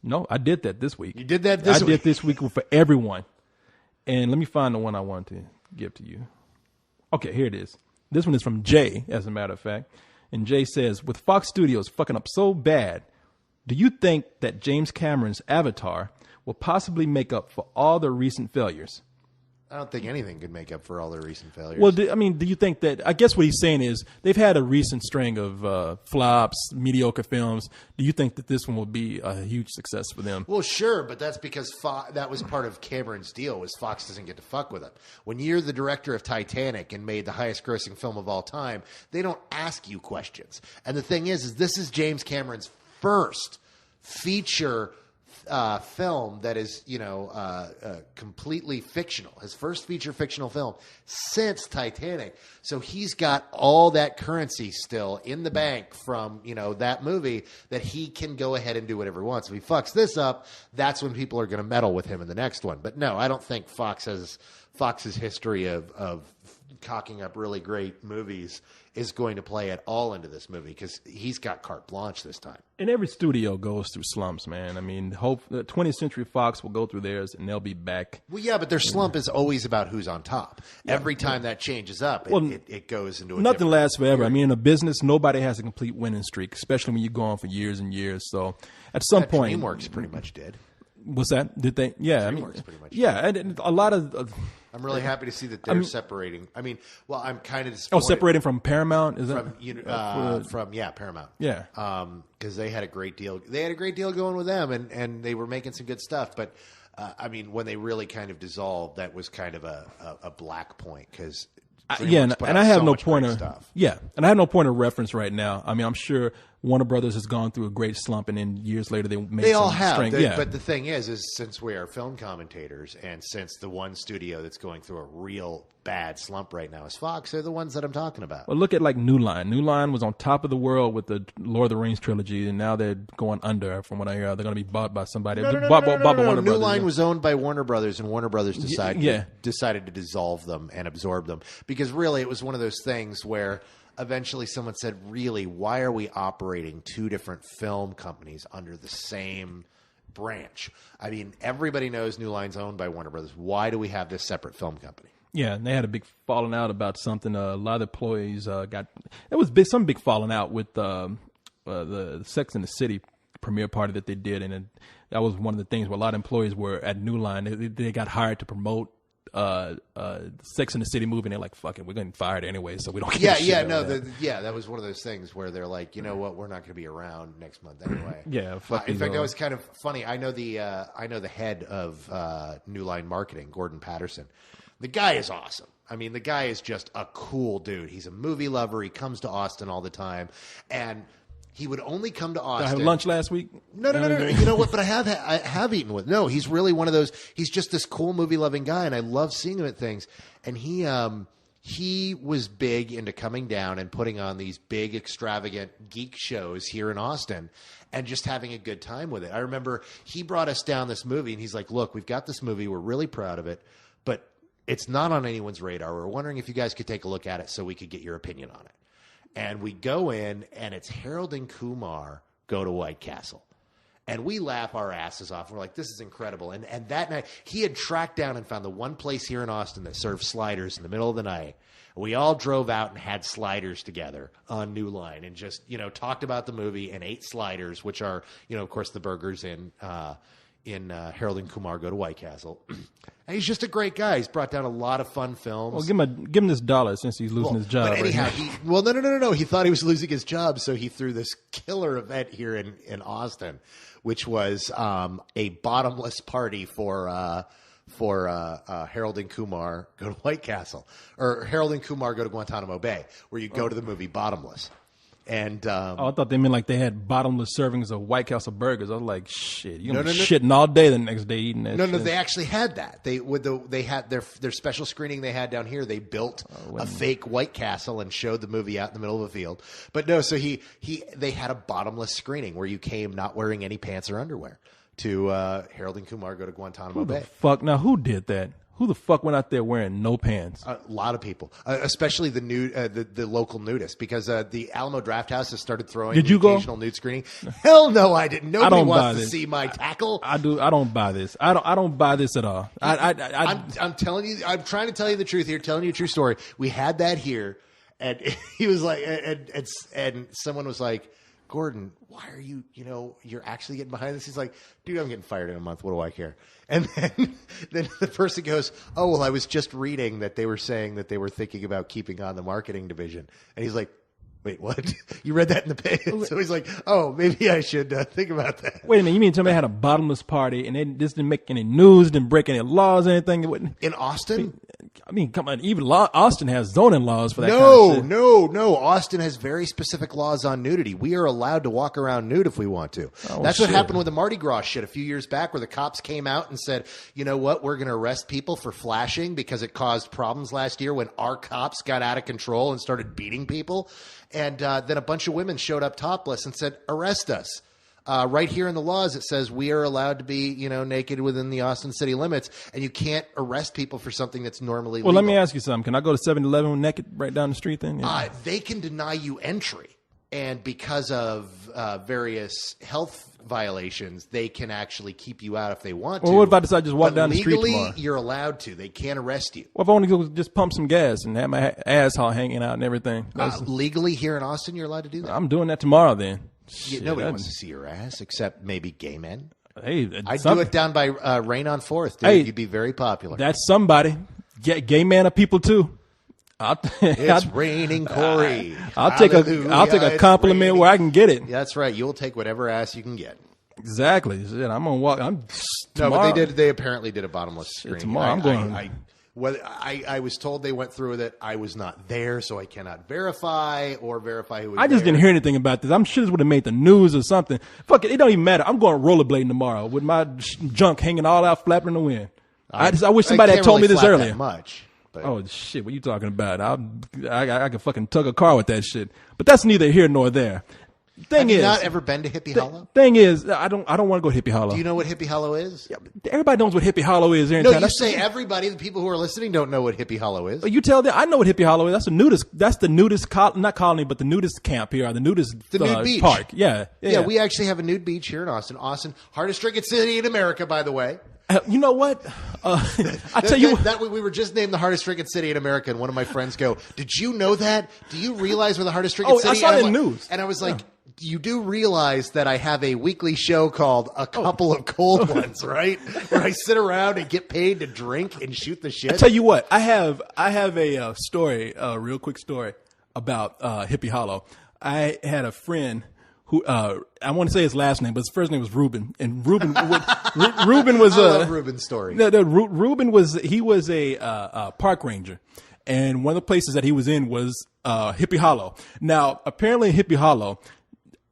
Speaker 2: No, I did that this week.
Speaker 1: You did that this week?
Speaker 2: I did this week for everyone. And let me find the one I want to give to you. Okay, here it is. This one is from Jay, as a matter of fact. And Jay says, with Fox Studios fucking up so bad, do you think that James Cameron's Avatar will possibly make up for all the recent failures?
Speaker 1: I don't think anything could make up for all their recent failures.
Speaker 2: Well, do you think that, I guess what he's saying is they've had a recent string of flops, mediocre films. Do you think that this one will be a huge success for them?
Speaker 1: Well, sure, but that's because that was part of Cameron's deal, was Fox doesn't get to fuck with it. When you're the director of Titanic and made the highest grossing film of all time, they don't ask you questions. And the thing is this is James Cameron's first feature film that is, completely fictional. His first feature fictional film since Titanic. So he's got all that currency still in the bank from, that movie that he can go ahead and do whatever he wants. If he fucks this up, that's when people are going to meddle with him in the next one. But no, I don't think Fox's history of cocking up really great movies is going to play at all into this movie because he's got carte blanche this time.
Speaker 2: And every studio goes through slumps, man. I mean, 20th Century Fox will go through theirs and they'll be back.
Speaker 1: Well, yeah, but their slump is always about who's on top. Yeah. Every time that changes up, it goes into a
Speaker 2: nothing lasts forever. I mean, in a business, nobody has a complete winning streak, especially when you go on for years and years. So at some point,
Speaker 1: DreamWorks pretty much did.
Speaker 2: What's that? Did they? Yeah,
Speaker 1: DreamWorks pretty much.
Speaker 2: Yeah, and a lot of.
Speaker 1: I'm really happy to see that they're separating. I mean, well, I'm kind of disappointed.
Speaker 2: Oh, separating from Paramount, is that?
Speaker 1: From Paramount.
Speaker 2: Yeah.
Speaker 1: Because they had a great deal. They had a great deal going with them, and they were making some good stuff. But I mean, when they really kind of dissolved, that was kind of a black point because.
Speaker 2: And I have no point of stuff. Yeah, and I have no point of reference right now. I mean, I'm sure Warner Brothers has gone through a great slump, and then years later they made
Speaker 1: They
Speaker 2: some
Speaker 1: all have.
Speaker 2: strength.
Speaker 1: But the thing is since we are film commentators, and since the one studio that's going through a real bad slump right now is Fox, they're the ones that I'm talking about.
Speaker 2: Well, look at like New Line. New Line was on top of the world with the Lord of the Rings trilogy, and now they're going under. From what I hear, they're going to be bought by somebody.
Speaker 1: No.
Speaker 2: Warner
Speaker 1: New
Speaker 2: Brothers.
Speaker 1: Line was owned by Warner Brothers, and Warner Brothers decided
Speaker 2: yeah.
Speaker 1: decided to dissolve them and absorb them, because really it was one of those things where eventually someone said, really, why are we operating two different film companies under the same branch? I mean, everybody knows New Line's owned by Warner Brothers. Why do we have this separate film company?
Speaker 2: Yeah, and they had a big falling out about something. A lot of employees got. There was some big falling out with the Sex and the City premiere party that they did, and that was one of the things where a lot of employees were at New Line. They got hired to promote Sex and the City movie, and they're like, "Fuck it, we're getting fired anyway, so we don't."
Speaker 1: That was one of those things where they're like, you know what, we're not going to be around next month anyway.
Speaker 2: Yeah,
Speaker 1: in fact, that was kind of funny. I know the head of New Line marketing, Gordon Patterson. The guy is awesome. I mean, the guy is just a cool dude. He's a movie lover. He comes to Austin all the time, and he would only come to Austin.
Speaker 2: I had lunch last week.
Speaker 1: No. You know what? But I have eaten with. No, he's really one of those. He's just this cool movie loving guy, and I love seeing him at things. And he was big into coming down and putting on these big, extravagant geek shows here in Austin, and just having a good time with it. I remember he brought us down this movie, and he's like, "Look, we've got this movie. We're really proud of it, but it's not on anyone's radar. We're wondering if you guys could take a look at it so we could get your opinion on it." And we go in, and it's Harold and Kumar Go to White Castle. And we laugh our asses off. We're like, this is incredible. And that night, he had tracked down and found the one place here in Austin that served sliders in the middle of the night. We all drove out and had sliders together on New Line, and just, talked about the movie and ate sliders, which are, of course, the burgers in Harold and Kumar Go to White Castle. And he's just a great guy. He's brought down a lot of fun films.
Speaker 2: Well, give him this dollar since he's losing his job.
Speaker 1: But anyhow,
Speaker 2: right
Speaker 1: no. He thought he was losing his job, so he threw this killer event here in Austin, which was a bottomless party for Harold and Kumar Go to White Castle, or Harold and Kumar Go to Guantanamo Bay, where you go to the movie Bottomless. And
Speaker 2: I thought they meant like they had bottomless servings of White Castle burgers. I was like, shit, you're gonna be shitting all day the next day eating that.
Speaker 1: No, they actually had that. They had their special screening they had down here. They built a fake White Castle and showed the movie out in the middle of a field. But no, so they had a bottomless screening where you came not wearing any pants or underwear to Harold and Kumar Go to Guantanamo Bay.
Speaker 2: Fuck, now who did that? Who the fuck went out there wearing no pants?
Speaker 1: A lot of people, especially the local nudists, because the Alamo Drafthouse has started throwing occasional nude screening. Hell no, I didn't. Nobody wants to see my tackle.
Speaker 2: I do. I don't buy this. I don't buy this at all.
Speaker 1: I'm telling you. I'm trying to tell you the truth here. Telling you a true story. We had that here, and he was like, and someone was like, Gordon, why are you, you're actually getting behind this? He's like, dude, I'm getting fired in a month. What do I care? And then the person goes, oh, well, I was just reading that they were saying that they were thinking about keeping on the marketing division. And he's like, wait, what? You read that in the paper? So he's like, oh, maybe I should think about that.
Speaker 2: Wait a minute. You mean somebody had a bottomless party and this didn't make any news, didn't break any laws or anything?
Speaker 1: In Austin?
Speaker 2: I mean, come on. Even Austin has zoning laws for that kind of shit.
Speaker 1: No. Austin has very specific laws on nudity. We are allowed to walk around nude if we want to. That's what happened with the Mardi Gras shit a few years back, where the cops came out and said, you know what, we're going to arrest people for flashing because it caused problems last year when our cops got out of control and started beating people. And then a bunch of women showed up topless and said, arrest us. Right here in the laws, it says we are allowed to be, naked within the Austin city limits, and you can't arrest people for something that's normally legal.
Speaker 2: Well, let me ask you something. Can I go to 7-Eleven naked right down the street then?
Speaker 1: Yeah. They can deny you entry, and because of various health violations, they can actually keep you out if they want to.
Speaker 2: Well, what if I decide to just walk down the street tomorrow?
Speaker 1: Legally, you're allowed to. They can't arrest you.
Speaker 2: What if I want to go just pump some gas and have my asshole hanging out and everything?
Speaker 1: Legally, here in Austin, you're allowed to do that.
Speaker 2: I'm doing that tomorrow then.
Speaker 1: Shit, nobody wants to see your ass except maybe gay men.
Speaker 2: Hey,
Speaker 1: I'd do it down by Rain on 4th, dude. Hey, you'd be very popular.
Speaker 2: That's somebody. Gay men are people too.
Speaker 1: It's raining, Corey.
Speaker 2: I'll take a compliment raining. Where I can get it.
Speaker 1: That's right. You'll take whatever ass you can get.
Speaker 2: Exactly. I'm gonna walk.
Speaker 1: No, but they apparently did a bottomless screening.
Speaker 2: Tomorrow, I'm going.
Speaker 1: Whether I was told they went through with it. I was not there, so I cannot verify who was
Speaker 2: I just
Speaker 1: there.
Speaker 2: didn't hear anything about this. I'm sure this would have made the news or something. Fuck it. It don't even matter. I'm going rollerblading tomorrow with my junk hanging all out, flapping in the wind. I wish somebody had told me this earlier.
Speaker 1: That much. But.
Speaker 2: Oh shit! What are you talking about? I can fucking tug a car with that shit. But that's neither here nor there.
Speaker 1: Have you not ever been to Hippie Hollow?
Speaker 2: Thing is, I don't want to go to Hippie Hollow.
Speaker 1: Do you know what Hippie Hollow is?
Speaker 2: Yeah, everybody knows what Hippie Hollow is.
Speaker 1: No, you say everybody. The people who are listening don't know what Hippie Hollow is.
Speaker 2: You tell them. I know what Hippie Hollow is. That's the nudist not colony, but the nudist camp here, the nudist
Speaker 1: nude beach
Speaker 2: park. Yeah.
Speaker 1: We actually have a nude beach here in Austin. Hardest drinking city in America, by the way.
Speaker 2: You know what? I tell you,
Speaker 1: that we were just named the hardest drinking city in America, and one of my friends go, "Did you know that? Do you realize we're the hardest drinking city?"
Speaker 2: I saw it in the news.
Speaker 1: And I was like. You do realize that I have a weekly show called A Couple of Cold Ones, right? Where I sit around and get paid to drink and shoot the shit.
Speaker 2: I tell you what, I have a story, a real quick story about Hippie Hollow. I had a friend who I want to say his last name, but his first name was Ruben, and Ruben Ruben was
Speaker 1: I love Ruben's story.
Speaker 2: Ruben was a park ranger. And one of the places that he was in was Hippie Hollow. Now, apparently, Hippie Hollow.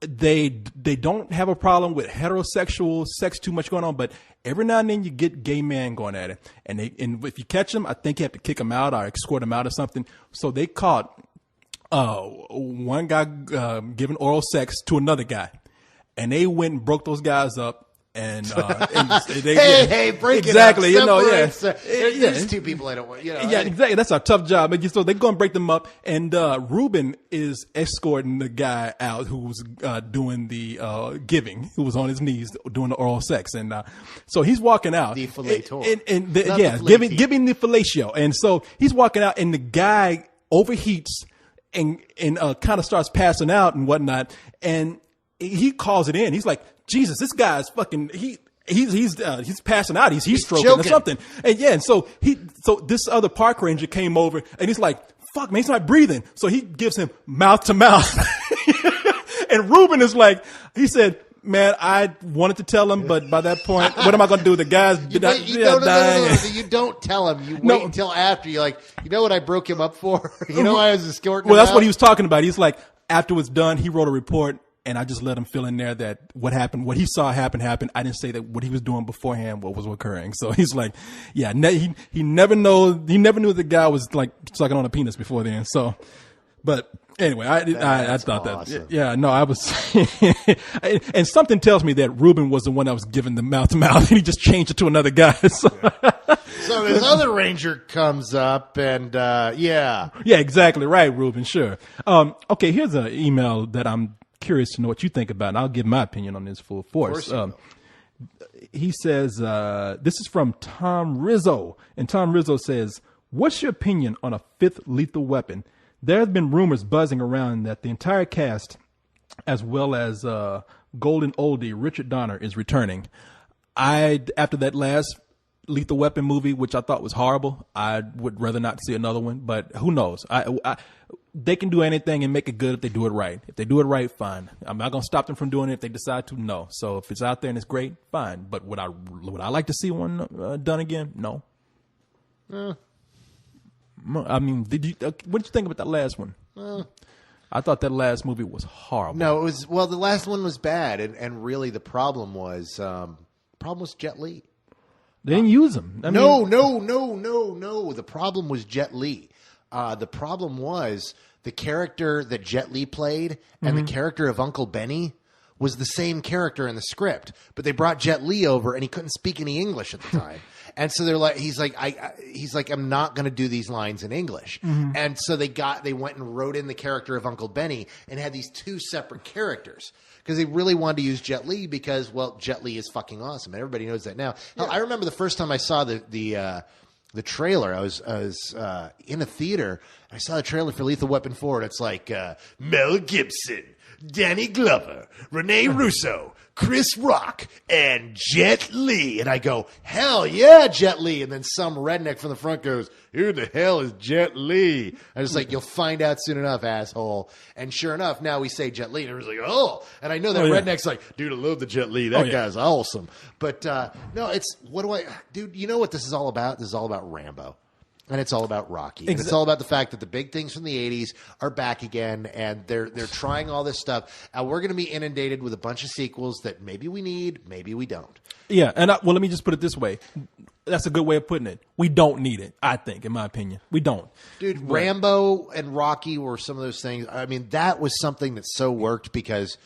Speaker 2: They don't have a problem with heterosexual sex too much going on, but every now and then you get gay men going at it, and if you catch them, I think you have to kick them out or escort them out or something. So they caught one guy giving oral sex to another guy, and they went and broke those guys up. And
Speaker 1: hey, break
Speaker 2: exactly,
Speaker 1: it up.
Speaker 2: There's
Speaker 1: two people I don't want.
Speaker 2: Yeah, exactly. That's a tough job. So they're going to break them up, and Ruben is escorting the guy out who was doing the giving, who was on his knees doing the oral sex, and so he's walking out.
Speaker 1: The fellator.
Speaker 2: Giving the fellatio, and so he's walking out, and the guy overheats and kind of starts passing out and whatnot, and he calls it in. He's like, Jesus, this guy's fucking, he's passing out. He's stroking
Speaker 1: joking.
Speaker 2: Or something. And so this other park ranger came over and he's like, fuck, man, he's not breathing. So he gives him mouth to mouth. And Ruben is like, he said, man, I wanted to tell him, but by that point, what am I going to do? The guy's dying.
Speaker 1: You don't tell him. You wait until after. You're like, you know what I broke him up for? You know I was escorting him
Speaker 2: that's
Speaker 1: out?
Speaker 2: What he was talking about. He's like, after it was done, he wrote a report. And I just let him fill in there that what happened, what he saw happened. I didn't say that what he was doing beforehand, what was occurring. So he's like, yeah, he never knew the guy was like sucking on a penis before then. So, but anyway, I thought
Speaker 1: awesome.
Speaker 2: that, yeah, no, I was, and something tells me that Ruben was the one that was giving the mouth to mouth, and he just changed it to another guy.
Speaker 1: So this other ranger comes up, and yeah,
Speaker 2: exactly right, Ruben. Sure. Okay, here's an email that I'm curious to know what you think about, and I'll give my opinion on this full force. He says, this is from Tom Rizzo, and Tom Rizzo says, what's your opinion on a fifth Lethal Weapon? There have been rumors buzzing around that the entire cast, as well as golden oldie Richard Donner, is returning. After that last Lethal Weapon movie, which I thought was horrible, I would rather not see another one, but who knows? They can do anything and make it good if they do it right. If they do it right, fine. I'm not going to stop them from doing it if they decide to. No. So if it's out there and it's great, fine. But would I like to see one done again? No. I mean, what did you think about that last one? I thought that last movie was horrible.
Speaker 1: No, the last one was bad, and really the problem was Jet Li.
Speaker 2: They didn't use him.
Speaker 1: No. The problem was Jet Li. The problem was the character that Jet Li played and the character of Uncle Benny was the same character in the script, but they brought Jet Li over and he couldn't speak any English at the time. And so he's like, I'm not going to do these lines in English. And so they went and wrote in the character of Uncle Benny and had these two separate characters because they really wanted to use Jet Li because, well, Jet Li is fucking awesome. And everybody knows that now. Yeah. Hell, I remember the first time I saw the trailer. I was in a theater. I saw the trailer for Lethal Weapon 4, and it's like Mel Gibson, Danny Glover, Rene Russo, Chris Rock, and Jet Li. And I go, hell yeah, Jet Li. And then some redneck from the front goes, who the hell is Jet Li? I was like, you'll find out soon enough, asshole. And sure enough, now we say Jet Li, and everyone's like, oh. And I know that redneck's like, dude, I love the Jet Li. That guy's awesome. But no, dude, you know what this is all about? This is all about Rambo. And it's all about Rocky. And it's all about the fact that the big things from the 80s are back again, and they're trying all this stuff. And we're going to be inundated with a bunch of sequels that maybe we need, maybe we don't.
Speaker 2: Yeah, and well, let me just put it this way. That's a good way of putting it. We don't need it, I think, in my opinion. We don't.
Speaker 1: Dude, Rambo and Rocky were some of those things. I mean, that was something that so worked because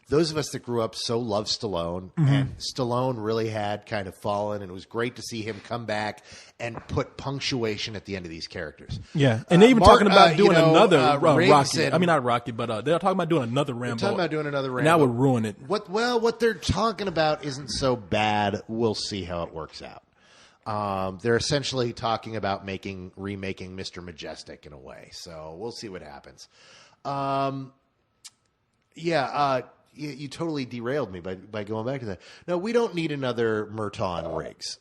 Speaker 1: those of us that grew up so loved Stallone, and Stallone really had kind of fallen, and it was great to see him come back and put punctuation at the end of these characters.
Speaker 2: Yeah, and they're even talking about doing another Rocky.
Speaker 1: And,
Speaker 2: I mean, not Rocky, but they're talking about doing another Rambo.
Speaker 1: They're talking about doing another Rambo.
Speaker 2: And that would ruin it.
Speaker 1: What they're talking about isn't so bad. We'll see how it works out. They're essentially talking about remaking Mr. Majestic in a way. So we'll see what happens. You totally derailed me by going back to that. No, we don't need another Merton Riggs.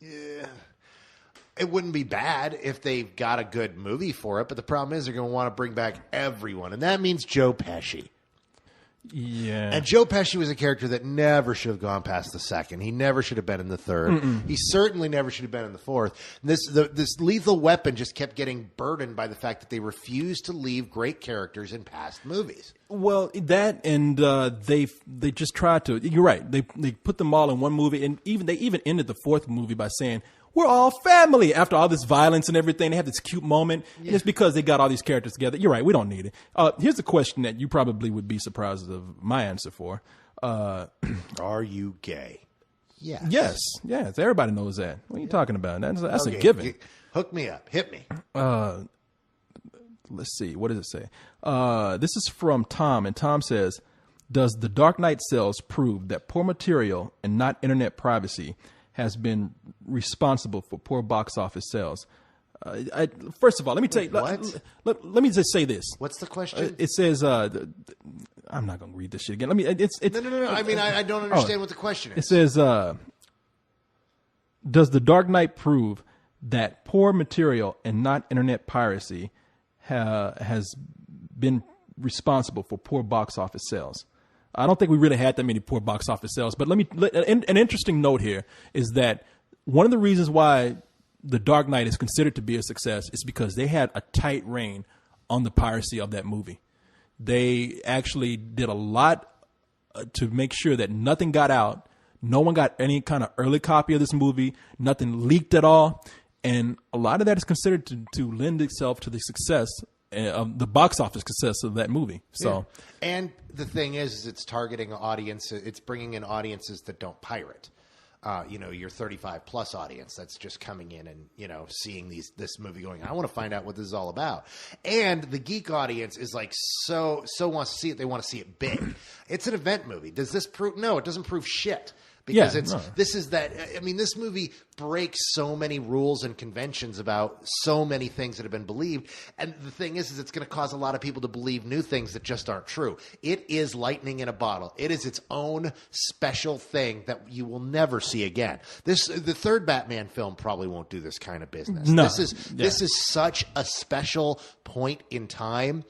Speaker 1: It wouldn't be bad if they've got a good movie for it, but the problem is they're going to want to bring back everyone, and that means Joe Pesci.
Speaker 2: Yeah.
Speaker 1: And Joe Pesci was a character that never should have gone past the second. He never should have been in the third. He certainly never should have been in the fourth. And this Lethal Weapon just kept getting burdened by the fact that they refused to leave great characters in past movies.
Speaker 2: Well, that and they just tried to. You're right. They put them all in one movie, and they even ended the fourth movie by saying, we're all family. After all this violence and everything, they have this cute moment. Yeah. And it's because they got all these characters together. You're right. We don't need it. Here's a question that you probably would be surprised of my answer for.
Speaker 1: Are you gay?
Speaker 2: Yes. Yes. Everybody knows that. What are you talking about? That's a given.
Speaker 1: Hook me up. Hit me.
Speaker 2: Let's see. What does it say? This is from Tom, and Tom says, does The Dark Knight sales prove that poor material and not internet privacy has been responsible for poor box office sales? First of all, let me tell you. Let me just say this.
Speaker 1: What's the question?
Speaker 2: It says. I'm not going to read this shit again.
Speaker 1: No. I mean, I don't understand what the question is.
Speaker 2: It says, does The Dark Knight prove that poor material and not internet piracy has been responsible for poor box office sales? I don't think we really had that many poor box office sales, but an interesting note here is that one of the reasons why The Dark Knight is considered to be a success is because they had a tight rein on the piracy of that movie. They actually did a lot to make sure that nothing got out. No one got any kind of early copy of this movie. Nothing leaked at all. And a lot of that is considered to lend itself to the success of the box office success of that movie. So,
Speaker 1: yeah. And the thing is it's targeting audiences. It's bringing in audiences that don't pirate. Your 35 plus audience that's just coming in and, seeing this movie going, I want to find out what this is all about. And the geek audience is like, so wants to see it. They want to see it big. It's an event movie. Does this prove? No, it doesn't prove shit. Because this movie breaks so many rules and conventions about so many things that have been believed. And the thing is it's going to cause a lot of people to believe new things that just aren't true. It is lightning in a bottle. It is its own special thing that you will never see again. The third Batman film probably won't do this kind of business.
Speaker 2: No.
Speaker 1: This is such a special point in time.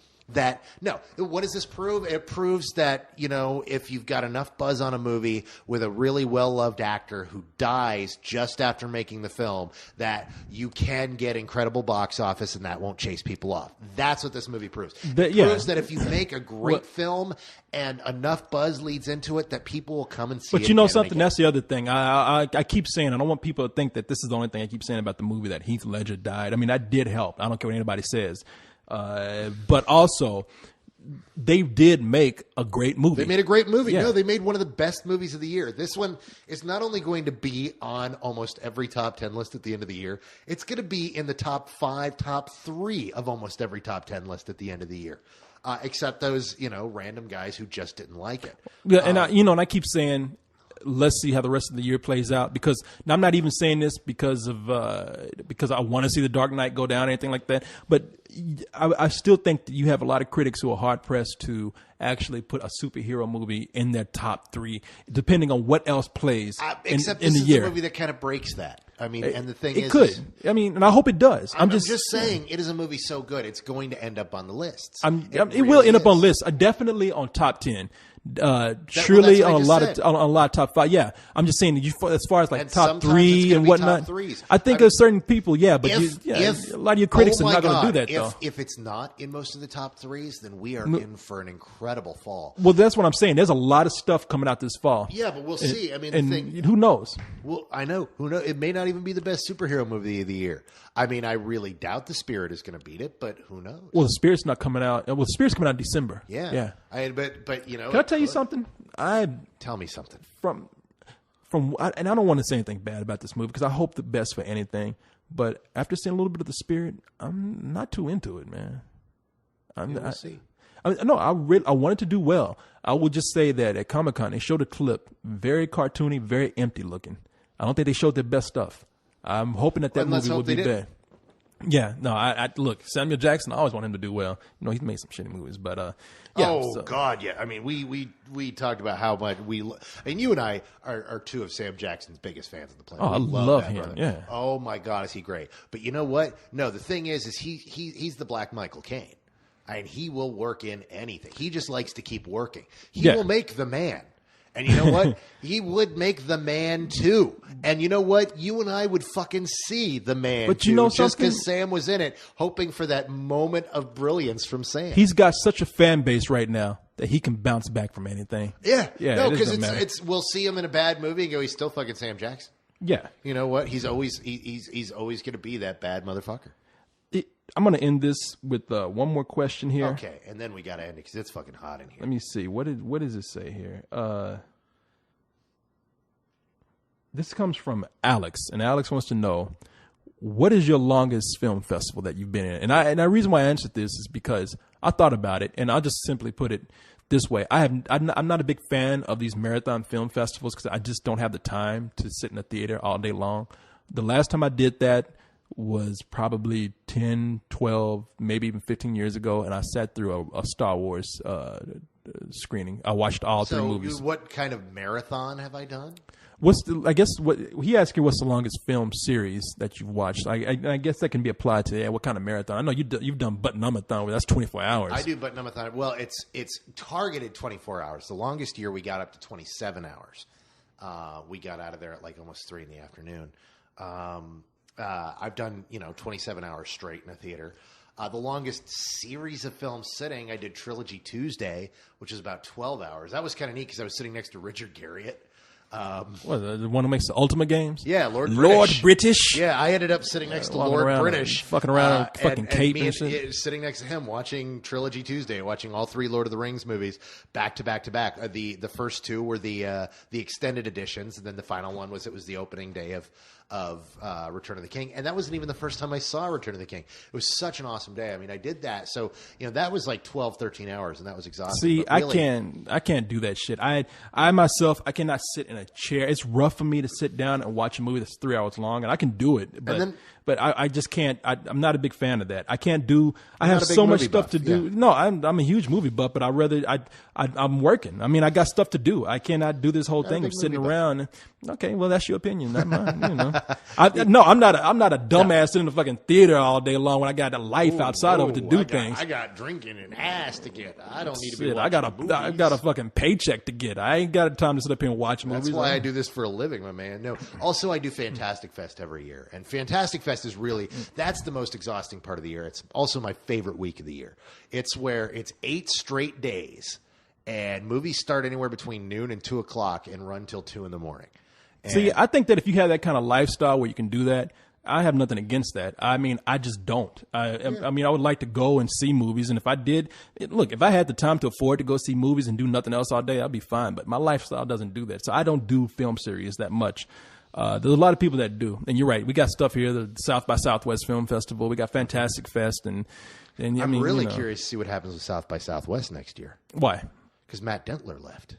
Speaker 1: What does this prove? It proves that, if you've got enough buzz on a movie with a really well-loved actor who dies just after making the film, that you can get incredible box office and that won't chase people off. That's what this movie proves. It proves that if you make a great film and enough buzz leads into it, that people will come and see it.
Speaker 2: But you know something? That's the other thing. I keep saying, I don't want people to think that this is the only thing I keep saying about the movie, that Heath Ledger died. I mean, that did help. I don't care what anybody says. But also, they did make a great movie.
Speaker 1: They made a great movie.
Speaker 2: Yeah.
Speaker 1: No, they made one of the best movies of the year. This one is not only going to be on almost every top 10 list at the end of the year, it's going to be in the top 5, top 3 of almost every top 10 list at the end of the year. Except those, random guys who just didn't like it.
Speaker 2: Yeah, and I keep saying, let's see how the rest of the year plays out, because I'm not even saying this because I want to see The Dark Knight go down or anything like that. But I still think that you have a lot of critics who are hard pressed to actually put a superhero movie in their top 3, depending on what else plays
Speaker 1: except
Speaker 2: in
Speaker 1: this
Speaker 2: the
Speaker 1: is
Speaker 2: year.
Speaker 1: a movie that kind of breaks that. I mean, and the thing
Speaker 2: It
Speaker 1: is,
Speaker 2: could. I mean, and I hope it does.
Speaker 1: I'm just saying, it is a movie so good, it's going to end up on the lists.
Speaker 2: It will end up on lists. Definitely on top 10. Surely on a lot of top 5. Yeah, I'm just saying as far as like
Speaker 1: and
Speaker 2: top 3 and whatnot. I think of certain people, but a lot of your critics are not going to do that though.
Speaker 1: If it's not in most of the top 3s, then we are in for an incredible fall.
Speaker 2: Well, that's what I'm saying. There's a lot of stuff coming out this fall.
Speaker 1: Yeah, but we'll see. I mean,
Speaker 2: who knows?
Speaker 1: Well, I know. Who knows? It may not even be the best superhero movie of the year. I mean, I really doubt The Spirit is going to beat it, but who knows?
Speaker 2: Well, The Spirit's not coming out. Well, The Spirit's coming out in December.
Speaker 1: Yeah. But you know,
Speaker 2: can I tell you something?
Speaker 1: Tell me something.
Speaker 2: And I don't want to say anything bad about this movie because I hope the best for anything. But after seeing a little bit of The Spirit, I'm not too into it, man.
Speaker 1: We'll see.
Speaker 2: I wanted to do well. I will just say that at Comic-Con, they showed a clip, very cartoony, very empty looking. I don't think they showed their best stuff. I'm hoping that movie will be bad. Yeah, no, I look, Samuel Jackson, I always want him to do well. You know, he's made some shitty movies, but yeah.
Speaker 1: God, yeah. I mean, we talked about how much and you and I are two of Sam Jackson's biggest fans of the planet.
Speaker 2: Oh, I love him. Brother. Yeah.
Speaker 1: Oh my God, is he great? But you know what? No, the thing is he's the Black Michael Caine, and he will work in anything. He just likes to keep working. He will make The Man. And you know what? He would make The Man too. And you know what? You and I would fucking see The Man
Speaker 2: but
Speaker 1: too,
Speaker 2: you know
Speaker 1: just because Sam was in it, hoping for that moment of brilliance from Sam.
Speaker 2: He's got such a fan base right now that he can bounce back from anything.
Speaker 1: Yeah. No, because we'll see him in a bad movie and go, he's still fucking Sam Jackson.
Speaker 2: Yeah.
Speaker 1: You know what? He's always going to be that bad motherfucker.
Speaker 2: I'm going to end this with one more question here.
Speaker 1: Okay, and then we got to end it because it's fucking hot in here.
Speaker 2: Let me see. What does it say here? This comes from Alex, and Alex wants to know, what is your longest film festival that you've been in? And the reason why I answered this is because I thought about it, and I'll just simply put it this way. I'm not a big fan of these marathon film festivals because I just don't have the time to sit in a theater all day long. The last time I did that was probably 10, 12, maybe even 15 years ago, and I sat through a Star Wars screening. I watched all 3 movies.
Speaker 1: What kind of marathon have I done?
Speaker 2: What he asked you, what's the longest film series that you've watched? I guess that can be applied to what kind of marathon. I know you've done Button Umathon, where that's 24 hours.
Speaker 1: I do Button Umathon. Well, it's targeted 24 hours. The longest year we got up to 27 hours. We got out of there at like almost 3 in the afternoon. I've done 27 hours straight in a theater. The longest series of films sitting, I did Trilogy Tuesday, which is about 12 hours. That was kind of neat because I was sitting next to Richard Garriott.
Speaker 2: The one who makes the Ultimate Games?
Speaker 1: Yeah, Lord
Speaker 2: British.
Speaker 1: Yeah, I ended up sitting next to Lord British.
Speaker 2: Fucking around with fucking cape and shit.
Speaker 1: Sitting next to him watching Trilogy Tuesday, watching all 3 Lord of the Rings movies back to back to back. The first 2 were the extended editions, and then the final one was the opening day of Return of the King. And that wasn't even the first time I saw Return of the King. It was such an awesome day. I mean, I did that. So, that was like 12, 13 hours, and that was exhausting.
Speaker 2: See, really, I can't do that shit. I myself, I cannot sit in a chair. It's rough for me to sit down and watch a movie that's 3 hours long, and I can do it, but I just can't. I'm not a big fan of that. I can't do. I have so much stuff to do. Yeah. No, I'm a huge movie buff, but I'm working. I mean, I got stuff to do. I cannot do this whole thing of sitting around. Okay, well, that's your opinion, not mine. I'm not a dumbass sitting in the fucking theater all day long when I got a life outside of it to do things.
Speaker 1: I got drinking and ass to get. I don't need to be watching
Speaker 2: I got a fucking paycheck to get. I ain't got time to sit up here and watch movies.
Speaker 1: That's why I do this for a living, my man. No. Also, I do Fantastic Fest every year, and Fantastic Fest is really that's the most exhausting part of the year. It's also my favorite week of the year. It's where it's 8 straight days, and movies start anywhere between noon and 2 o'clock and run till 2 in the morning.
Speaker 2: See, I think that if you have that kind of lifestyle where you can do that, I have nothing against that. I mean, I just don't. I mean, I would like to go and see movies. And if I did, if I had the time to afford to go see movies and do nothing else all day, I'd be fine. But my lifestyle doesn't do that. So I don't do film series that much. There's a lot of people that do. And you're right. We got stuff here, the South by Southwest Film Festival. We got Fantastic Fest. And
Speaker 1: I'm really curious to see what happens with South by Southwest next year.
Speaker 2: Why?
Speaker 1: Because Matt Dentler left.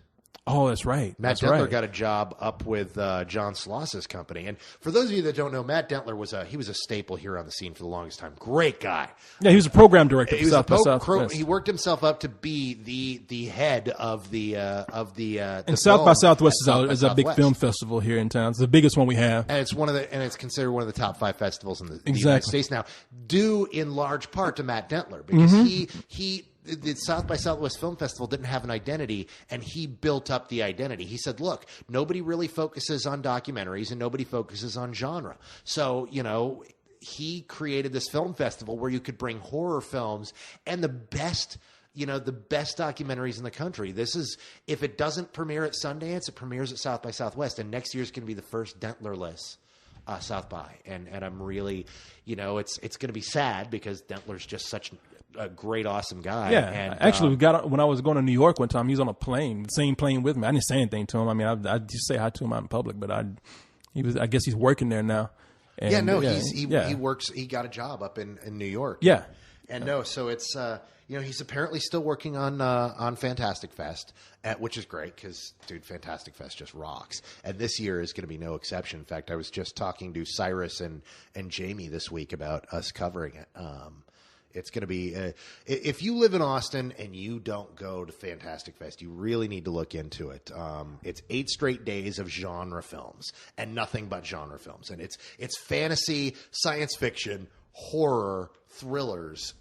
Speaker 2: Oh, that's right.
Speaker 1: Matt
Speaker 2: That's
Speaker 1: Dentler
Speaker 2: right.
Speaker 1: got a job up with John Sloss's company. And for those of you that don't know, Matt Dentler was a staple here on the scene for the longest time. Great guy.
Speaker 2: Yeah, he was a program director for
Speaker 1: He was
Speaker 2: South by Southwest.
Speaker 1: he worked himself up to be the head of the
Speaker 2: And South by Southwest is a big film festival here in town. It's the biggest one we have.
Speaker 1: And it's considered one of the top 5 festivals in the
Speaker 2: Exactly.
Speaker 1: United States now, due in large part to Matt Dentler, because the South by Southwest Film Festival didn't have an identity, and he built up the identity. He said, look, nobody really focuses on documentaries and nobody focuses on genre. So, he created this film festival where you could bring horror films and the best documentaries in the country. This is, if it doesn't premiere at Sundance, it premieres at South by Southwest, and next year's going to be the first Dentler-less South by. And I'm really, it's going to be sad because Dentler's just such a great, awesome guy.
Speaker 2: Yeah,
Speaker 1: and,
Speaker 2: actually, when I was going to New York one time, he was on a plane, the same plane with me. I didn't say anything to him. I mean, I just say hi to him out in public, but I guess he's working there now. And,
Speaker 1: he works. He got a job up in New York.
Speaker 2: Yeah,
Speaker 1: and so it's he's apparently still working on Fantastic Fest, which is great because dude, Fantastic Fest just rocks. And this year is going to be no exception. In fact, I was just talking to Cyrus and Jamie this week about us covering it. It's going to be if you live in Austin and you don't go to Fantastic Fest, you really need to look into it. It's 8 straight days of genre films and nothing but genre films, and it's fantasy, science fiction, horror, thrillers.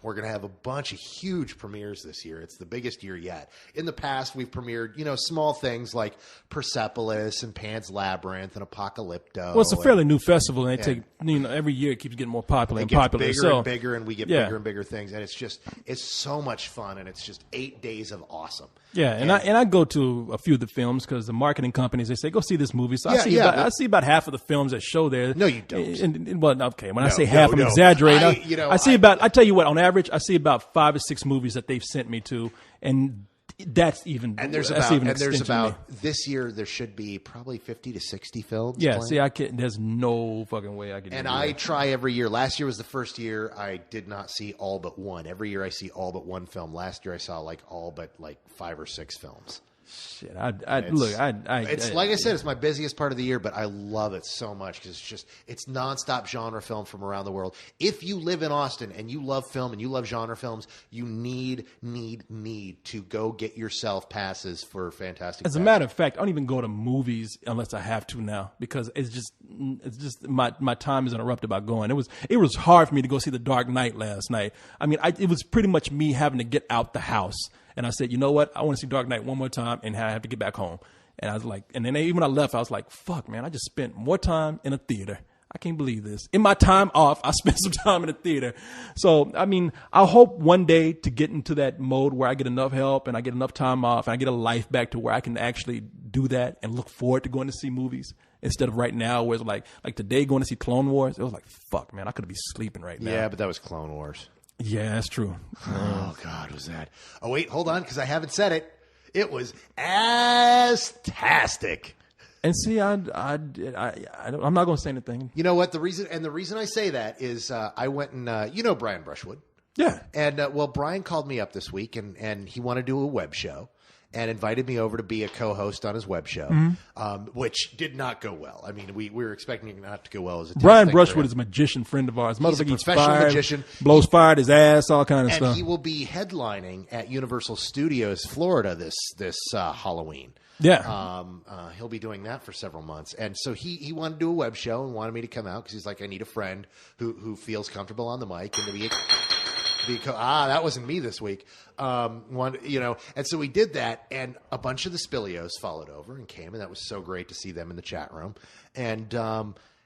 Speaker 1: We're going to have a bunch of huge premieres this year. It's the biggest year yet. In the past, we've premiered, small things like Persepolis and Pan's Labyrinth and Apocalypto.
Speaker 2: Well, it's a fairly new festival, and every year it keeps getting more popular and popular.
Speaker 1: Bigger and bigger, and we get bigger and bigger things, and it's so much fun, and it's just 8 days of awesome.
Speaker 2: Yeah, and I go to a few of the films because the marketing companies, they say, go see this movie. So I see about half of the films that show there.
Speaker 1: No, you don't.
Speaker 2: Well, okay, when I say half, I'm exaggerating. I tell you what, on average, I see about 5 or 6 movies that they've sent me to, and that's even.
Speaker 1: And there's about this year there should be probably 50 to 60 films.
Speaker 2: Yeah,
Speaker 1: playing.
Speaker 2: see, I can't. There's no fucking way I can.
Speaker 1: And I try every year. Last year was the first year I did not see all but one. Every year I see all but one film. Last year I saw all but 5 or 6 films.
Speaker 2: Shit, it's
Speaker 1: like I said, it's my busiest part of the year, but I love it so much because it's nonstop genre film from around the world. If you live in Austin and you love film and you love genre films, you need to go get yourself passes for Fantastic Fest.
Speaker 2: As a matter of fact, I don't even go to movies unless I have to now because it's just my time is interrupted by going. It was hard for me to go see The Dark Knight last night. I mean, it was pretty much me having to get out the house. And I said, you know what? I want to see Dark Knight one more time, and I have to get back home. And I was like, and then even when I left, I was like, fuck, man, I just spent more time in a theater. I can't believe this. In my time off, I spent some time in a theater. So, I mean, I hope one day to get into that mode where I get enough help and I get enough time off and I get a life back to where I can actually do that and look forward to going to see movies instead of right now where it's like today going to see Clone Wars. It was like, fuck, man, I could be sleeping right now.
Speaker 1: Yeah, but that was Clone Wars.
Speaker 2: Yeah, that's true.
Speaker 1: Oh, God, was that? Oh, wait, hold on, because I haven't said it. It was ass-tastic.
Speaker 2: And see, I'm not going to say anything.
Speaker 1: You know what? The reason I say that is I went and Brian Brushwood.
Speaker 2: Yeah.
Speaker 1: And Brian called me up this week and he wanted to do a web show and invited me over to be a co-host on his web show, which did not go well. I mean, we were expecting it not to go well as a
Speaker 2: Brian Brushwood is a magician friend of ours.
Speaker 1: He's a professional magician.
Speaker 2: Blows fire at his ass, all kind of stuff.
Speaker 1: And he will be headlining at Universal Studios Florida this Halloween.
Speaker 2: Yeah.
Speaker 1: He'll be doing that for several months. And so he wanted to do a web show and wanted me to come out because he's like, I need a friend who feels comfortable on the mic and to be that wasn't me this week. And so we did that, and a bunch of the Spilios followed over and came, and that was so great to see them in the chat room. And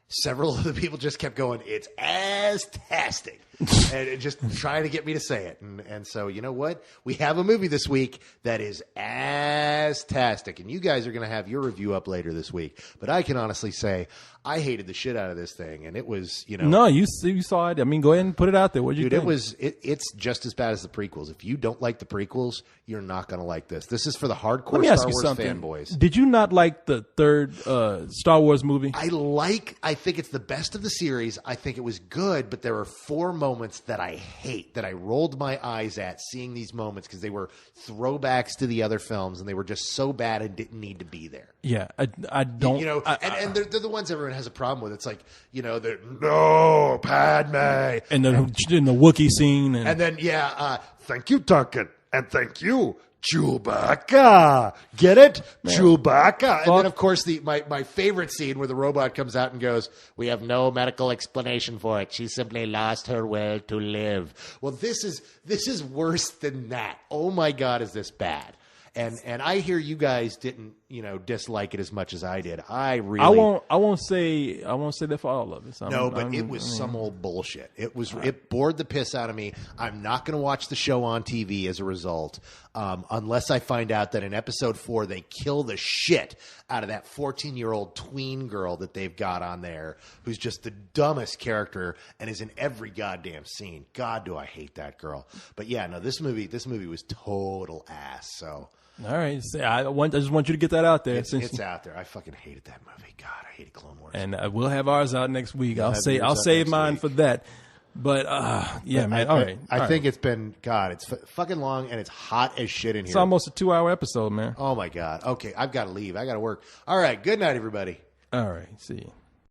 Speaker 1: several of the people just kept going, it's ass-tastic, and just trying to get me to say it. And so, you know what? We have a movie this week that is ass-tastic, and you guys are going to have your review up later this week. But I can honestly say I hated the shit out of this thing, and it was,
Speaker 2: No, you saw it. I mean, go ahead and put it out there. What did you think?
Speaker 1: It's just as bad as the prequels. If you don't like the prequels, you're not going to like this. This is for the hardcore
Speaker 2: Let me ask
Speaker 1: Star
Speaker 2: you
Speaker 1: Wars
Speaker 2: something.
Speaker 1: fanboys.
Speaker 2: Did you not like the third Star Wars movie?
Speaker 1: I think it's the best of the series. I think it was good, but there are 4 moments that I hate, that I rolled my eyes at seeing these moments because they were throwbacks to the other films and they were just so bad and didn't need to be there.
Speaker 2: Yeah, I don't.
Speaker 1: You know, and they're the ones everyone has a problem with. It's like, you know, no, Padme.
Speaker 2: And the Wookiee scene.
Speaker 1: And then, thank you, Duncan. And thank you, Chewbacca. Get it? Man. Chewbacca. And then, of course, my favorite scene where the robot comes out and goes, we have no medical explanation for it. She simply lost her will to live. Well, this is worse than that. Oh, my God, is this bad? And I hear you guys didn't, you know, dislike it as much as I did. I
Speaker 2: won't say that for all of it.
Speaker 1: It was some old bullshit. It bored the piss out of me. I'm not going to watch the show on TV as a result, unless I find out that in episode 4 they kill the shit out of that 14-year-old tween girl that they've got on there, who's just the dumbest character and is in every goddamn scene. God, do I hate that girl. But yeah, no, this movie was total ass. So.
Speaker 2: All right, I just want you to get that out there.
Speaker 1: It's out there. I fucking hated that movie. God, I hated Clone Wars.
Speaker 2: And we'll have ours out next week. I'll save mine for that. But man. All right.
Speaker 1: I think it's been it's fucking long and it's hot as shit in here.
Speaker 2: It's almost a 2-hour episode, man.
Speaker 1: Oh my God. Okay, I've got to leave. I got to work. All right. Good night, everybody.
Speaker 2: All right. See you.